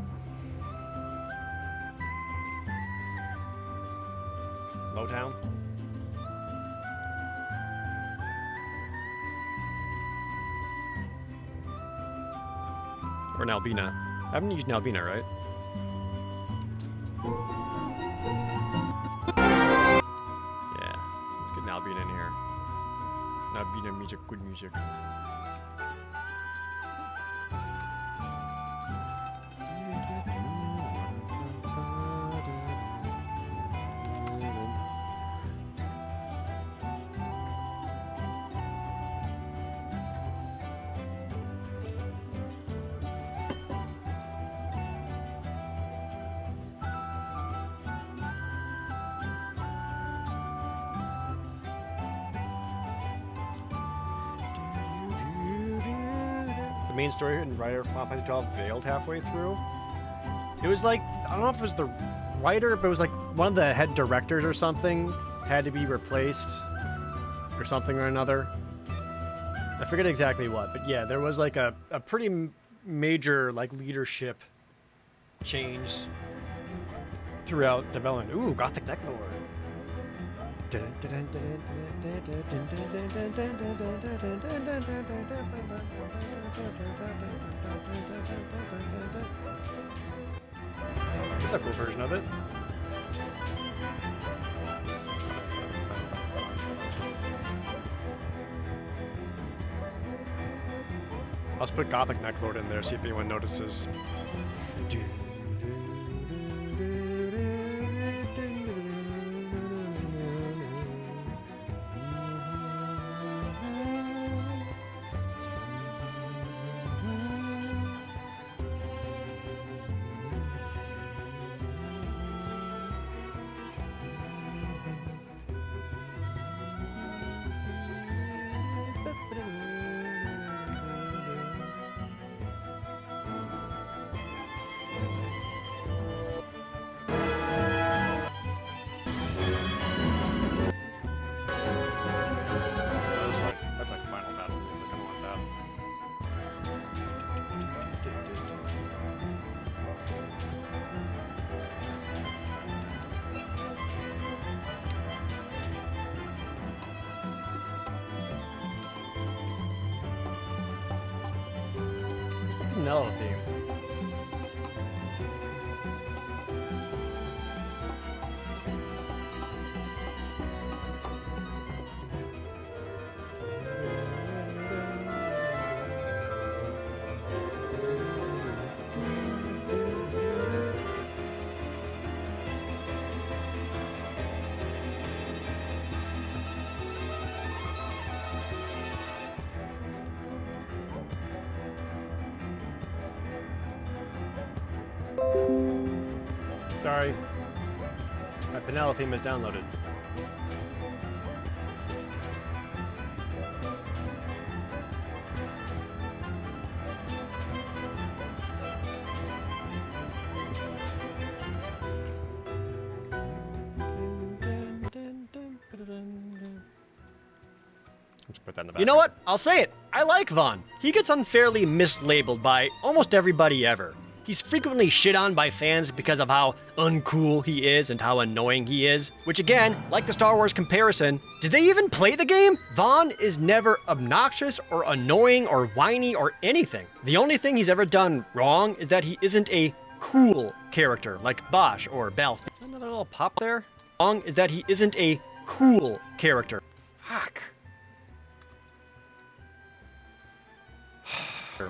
Lowtown? Or Nalbina. I haven't used Nalbina, right? Yeah, let's get Nalbina in here. Nalbina music, good music. Main story and writer Final Fantasy 12 veiled halfway through. It was like, I don't know if it was the writer, but it was like one of the head directors or something had to be replaced or something or another. I forget exactly what, but yeah, there was like a pretty major like leadership change throughout development. Ooh, Gothic Necklord. That's a cool version of it. I'll just put Gothic Necklord in there, see if anyone notices. Vanilla theme. Sorry. My Pinella theme is downloaded. You know what? I'll say it. I like Vaughn. He gets unfairly mislabeled by almost everybody ever. He's frequently shit on by fans because of how uncool he is and how annoying he is. Which again, like the Star Wars comparison, did they even play the game? Vaughn is never obnoxious or annoying or whiny or anything. The only thing he's ever done wrong is that he isn't a cool character like Bosch or Balth. Another little pop there? Wrong is that he isn't a cool character. Fuck.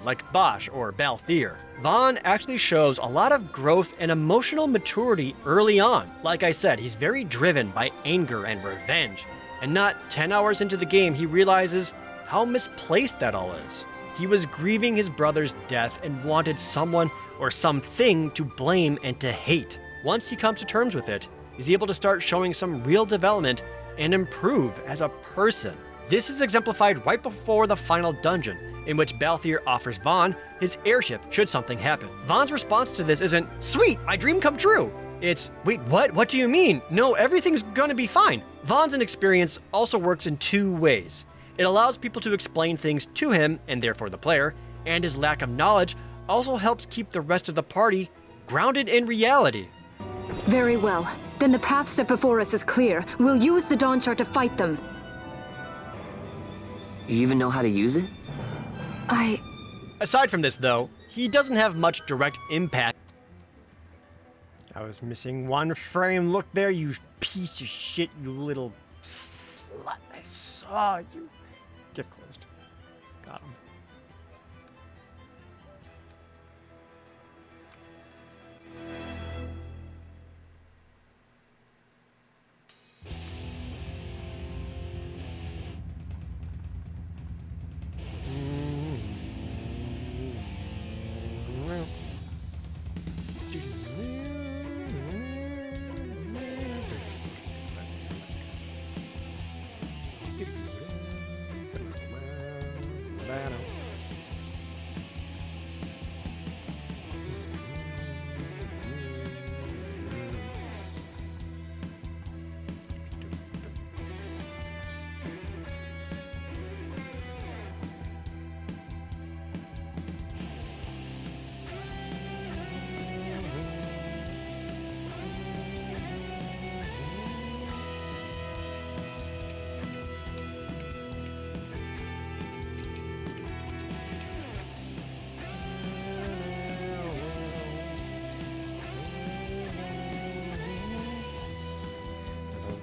like Bosch or Balthier. Vaughn actually shows a lot of growth and emotional maturity early on. Like I said, he's very driven by anger and revenge, and not 10 hours into the game he realizes how misplaced that all is. He was grieving his brother's death and wanted someone or something to blame and to hate. Once he comes to terms with it, he's able to start showing some real development and improve as a person. This is exemplified right before the final dungeon, in which Balthier offers Vaughn his airship should something happen. Vaughn's response to this isn't, "Sweet, my dream come true." It's, "Wait, what? What do you mean? No, everything's gonna be fine." Vaughn's inexperience also works in two ways. It allows people to explain things to him, and therefore the player, and his lack of knowledge also helps keep the rest of the party grounded in reality. Very well. Then the path set before us is clear. We'll use the Dawn Shard to fight them. You even know how to use it? Aside from this, though, he doesn't have much direct impact. I was missing one frame. Look there, you piece of shit, you little slut. I saw you. Get closed. Got him.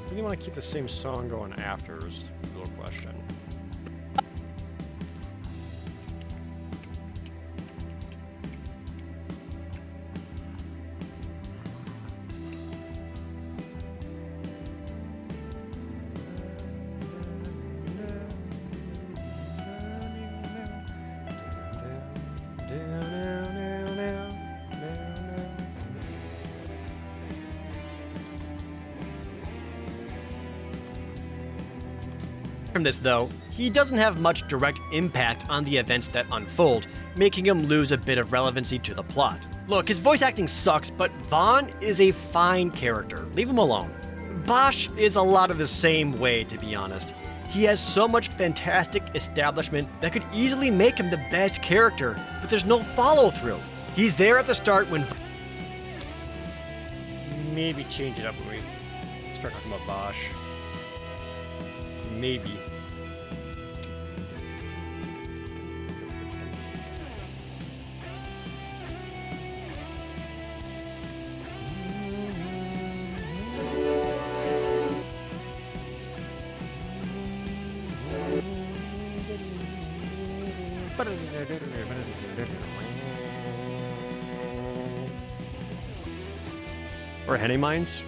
Do you want to keep the same song going after is the real question. From this, though, he doesn't have much direct impact on the events that unfold, making him lose a bit of relevancy to the plot. Look, his voice acting sucks, but Vaughn is a fine character. Leave him alone. Bosch is a lot of the same way, to be honest. He has so much fantastic establishment that could easily make him the best character, but there's no follow-through. He's there at the start when... Maybe change it up when we start talking about Bosch. Maybe. Or Henny Mines?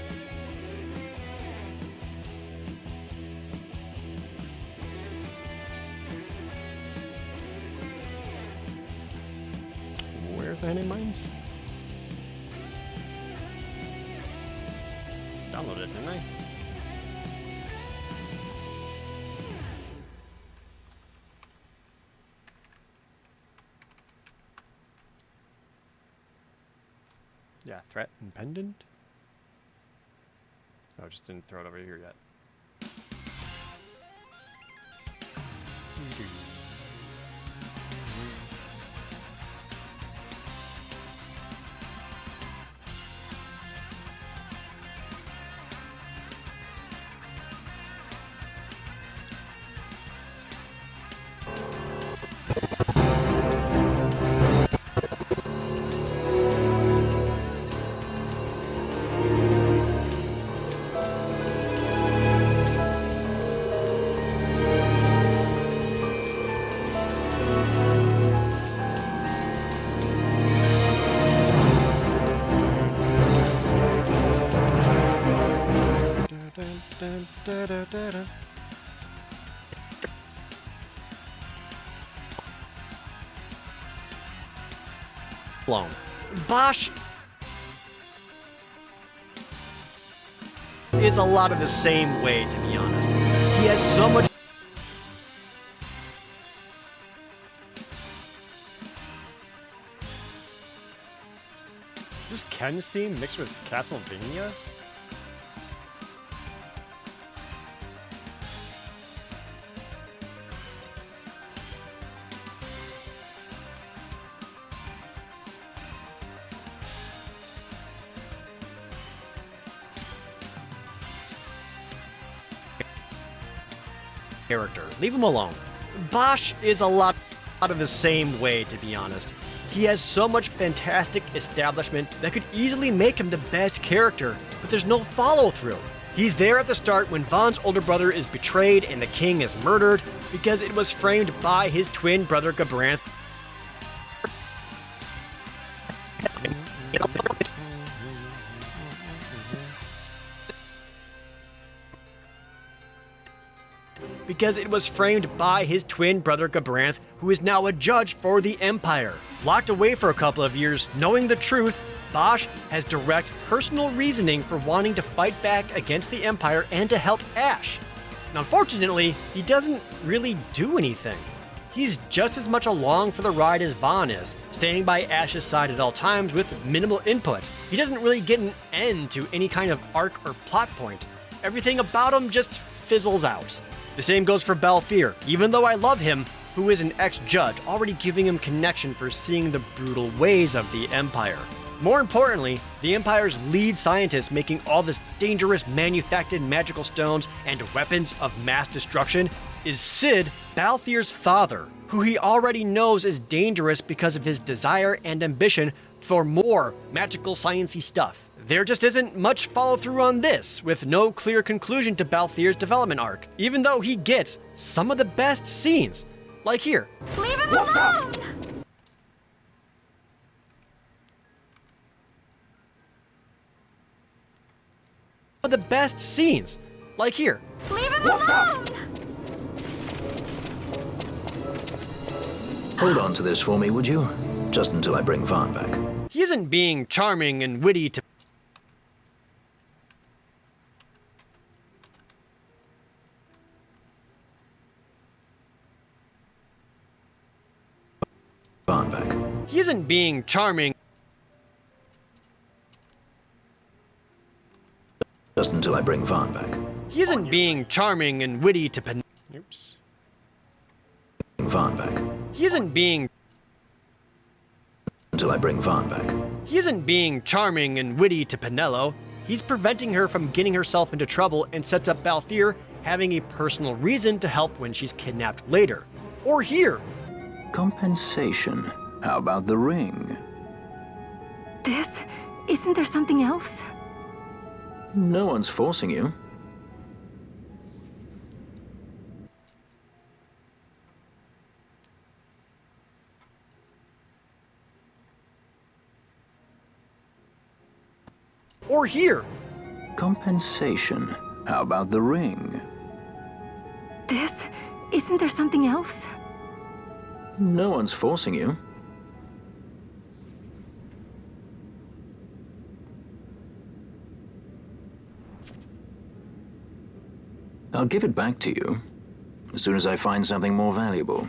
Where's the Henny Mines? Downloaded it, didn't I? Yeah, threat and pendant. Oh, I just didn't throw it over here yet. alone. Bosch is a lot of the same way, to be honest. He has so much. Is this Ken's theme mixed with Castlevania? Character. Leave him alone. Bosch is a lot of the same way, to be honest. He has so much fantastic establishment that could easily make him the best character, but there's no follow-through. He's there at the start when Vaughn's older brother is betrayed and the king is murdered because it was framed by his twin brother Gabranth. Because it was framed by his twin brother Gabranth, who is now a judge for the Empire. Locked away for a couple of years, knowing the truth, Bosch has direct personal reasoning for wanting to fight back against the Empire and to help Ash. And unfortunately, he doesn't really do anything. He's just as much along for the ride as Vaughn is, staying by Ash's side at all times with minimal input. He doesn't really get an end to any kind of arc or plot point. Everything about him just fizzles out. The same goes for Balthier, even though I love him, who is an ex-judge, already giving him connection for seeing the brutal ways of the Empire. More importantly, the Empire's lead scientist making all this dangerous manufactured magical stones and weapons of mass destruction is Sid, Balthier's father, who he already knows is dangerous because of his desire and ambition for more magical sciencey stuff. There just isn't much follow-through on this, with no clear conclusion to Balthier's development arc, even though he gets some of the best scenes, like here. Leave him alone! Some of the best scenes, like here. Leave him alone! Hold on to this for me, would you? Just until I bring Vaughn back. He isn't being charming and witty to Vaughn back. He isn't being charming. Just until I bring Vaughn back. He isn't being charming and witty to Oops. Vaughn back. He isn't being Until I bring Vaughn back. He isn't being charming and witty to Penelo. He's preventing her from getting herself into trouble and sets up Balthier having a personal reason to help when she's kidnapped later. Or here. Compensation. How about the ring? This? Isn't there something else? No one's forcing you. Or here. Compensation. How about the ring? This? Isn't there something else? No one's forcing you. I'll give it back to you as soon as I find something more valuable.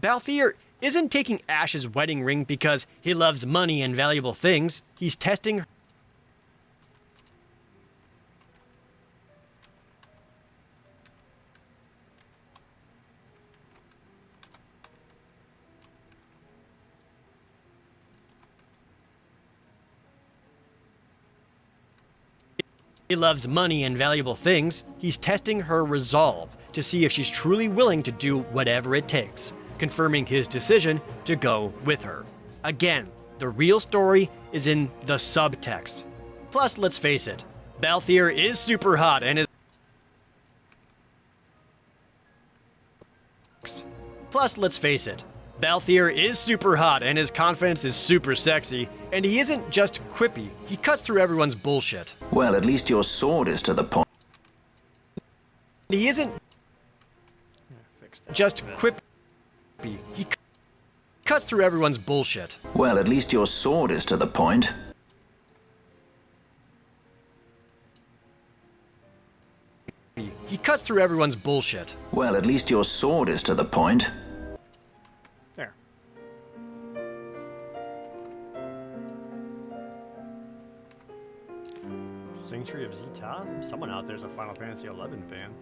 Balthier isn't taking Ash's wedding ring because he loves money and valuable things. He's testing her. He loves money and valuable things. He's testing her resolve to see if she's truly willing to do whatever it takes, confirming his decision to go with her. Again, the real story is in the subtext. Plus, let's face it, Balthier is super hot and is... Plus, let's face it, Balthier is super hot and his confidence is super sexy, and he isn't just quippy, he cuts through everyone's bullshit. Well, at least your sword is to the point. He isn't just quippy, he cuts through everyone's bullshit. Well, at least your sword is to the point. He cuts through everyone's bullshit. Well, at least your sword is to the point. There. Sanctuary of Zeta? Someone out there's a Final Fantasy XI fan.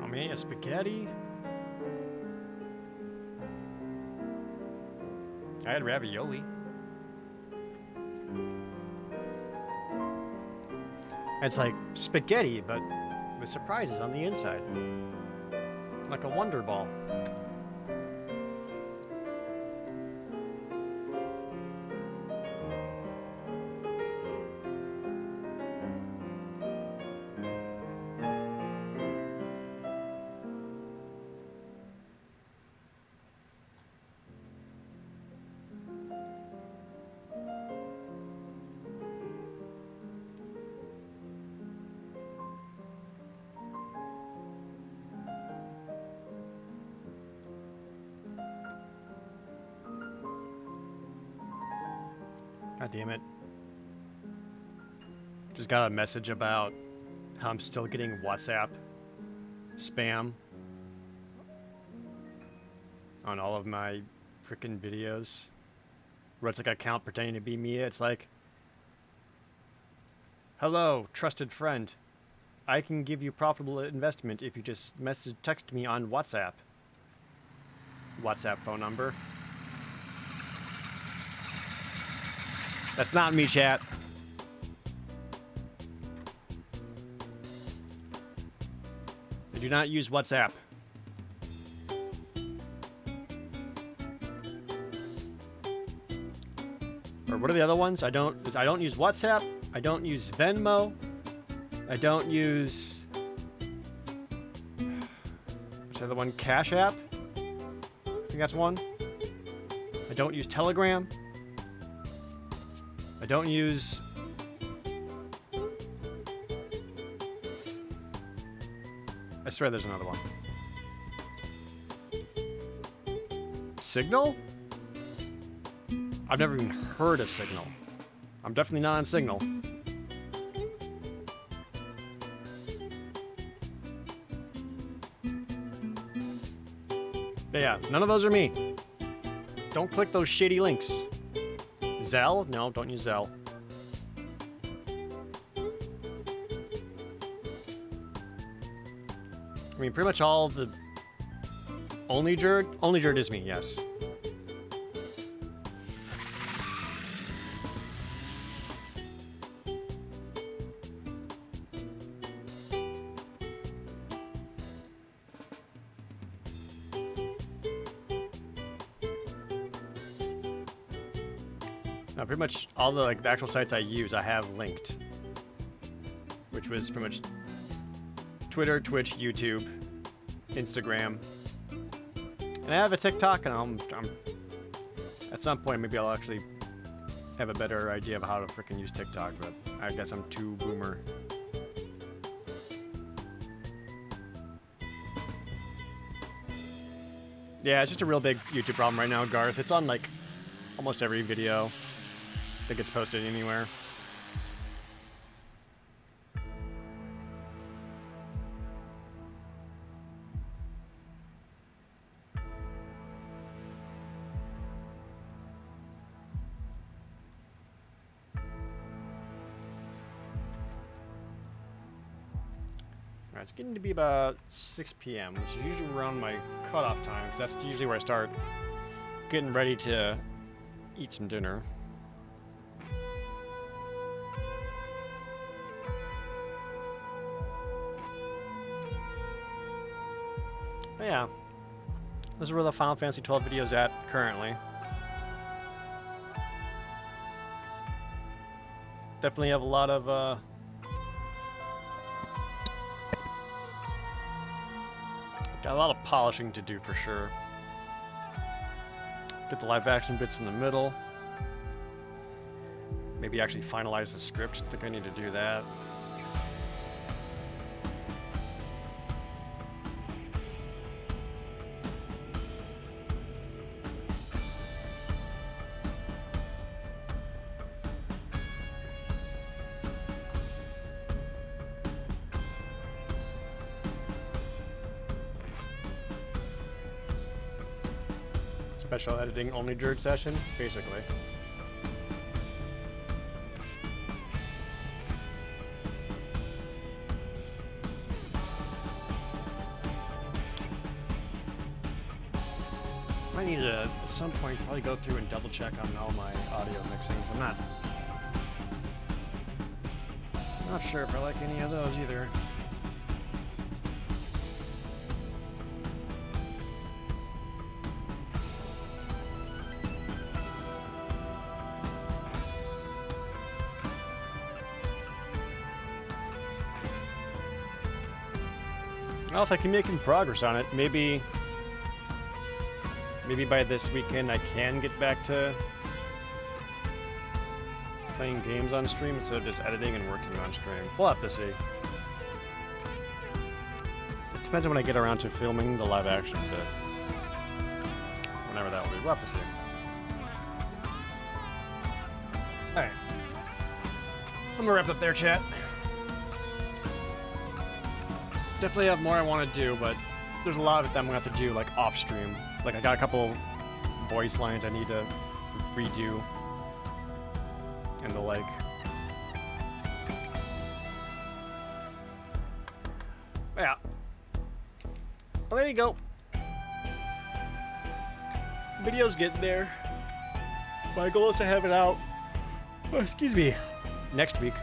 Oh man, spaghetti. I had ravioli. It's like spaghetti, but with surprises on the inside. Like a Wonder Ball. God damn it. Just got a message about how I'm still getting WhatsApp spam on all of my freaking videos. Where it's like an account pretending to be me. It's like, hello, trusted friend. I can give you profitable investment if you just text me on WhatsApp. WhatsApp phone number. That's not me, chat. I do not use WhatsApp. Or what are the other ones? I don't use WhatsApp. I don't use Venmo. I don't use what's the other one? Cash App. I think that's one. I don't use Telegram. I don't use I swear there's another one. Signal? I've never even heard of Signal. I'm definitely not on Signal. But yeah, none of those are me. Don't click those shitty links. Zelle? No, don't use Zelle. I mean, pretty much all the... Only Jerd is me, yes. Now, pretty much all the the actual sites I use, I have linked, which was pretty much Twitter, Twitch, YouTube, Instagram, and I have a TikTok. And I'm at some point maybe I'll actually have a better idea of how to freaking use TikTok, but I guess I'm too boomer. Yeah, it's just a real big YouTube problem right now, Garth. It's on like almost every video that gets posted anywhere. Alright, it's getting to be about 6 p.m., which is usually around my cutoff time, because that's usually where I start getting ready to eat some dinner. But yeah, this is where the Final Fantasy XII video is at currently. Definitely have a lot of got a lot of polishing to do for sure. Get the live action bits in the middle. Maybe actually finalize the script. I think I need to do that. Special editing only jerk session, basically. I need to, at some point, probably go through and double check on all my audio mixings. I'm not sure if I like any of those either. Well, if I can make progress on it, maybe by this weekend I can get back to playing games on stream instead of just editing and working on stream. We'll have to see. It depends on when I get around to filming the live action bit. Whenever that will be. We'll have to see. Alright. I'm gonna wrap up there, chat. Definitely have more I want to do, but there's a lot of it that I'm gonna have to do like off stream. Like I got a couple voice lines I need to redo and the like. Yeah. Well, there you go. Video's getting there. My goal is to have it out, excuse me, next week.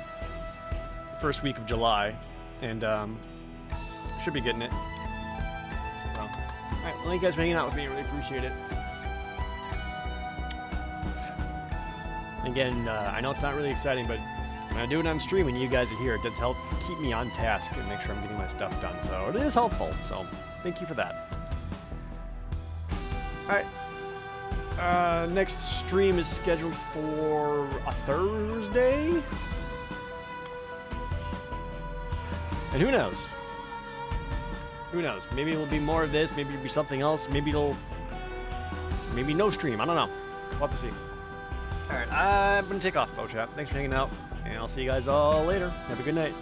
First week of July. And should be getting it. So, alright, well, you guys for hanging out with me. I really appreciate it. Again, I know it's not really exciting, but when I do it on stream and you guys are here, it does help keep me on task and make sure I'm getting my stuff done. So it is helpful. So thank you for that. Alright. Next stream is scheduled for a Thursday? And who knows? Who knows? Maybe it'll be more of this, maybe it'll be something else, maybe no stream, I don't know. We'll have to see. Alright, I'm gonna take off, though, chat. Thanks for hanging out, and I'll see you guys all later. Have a good night.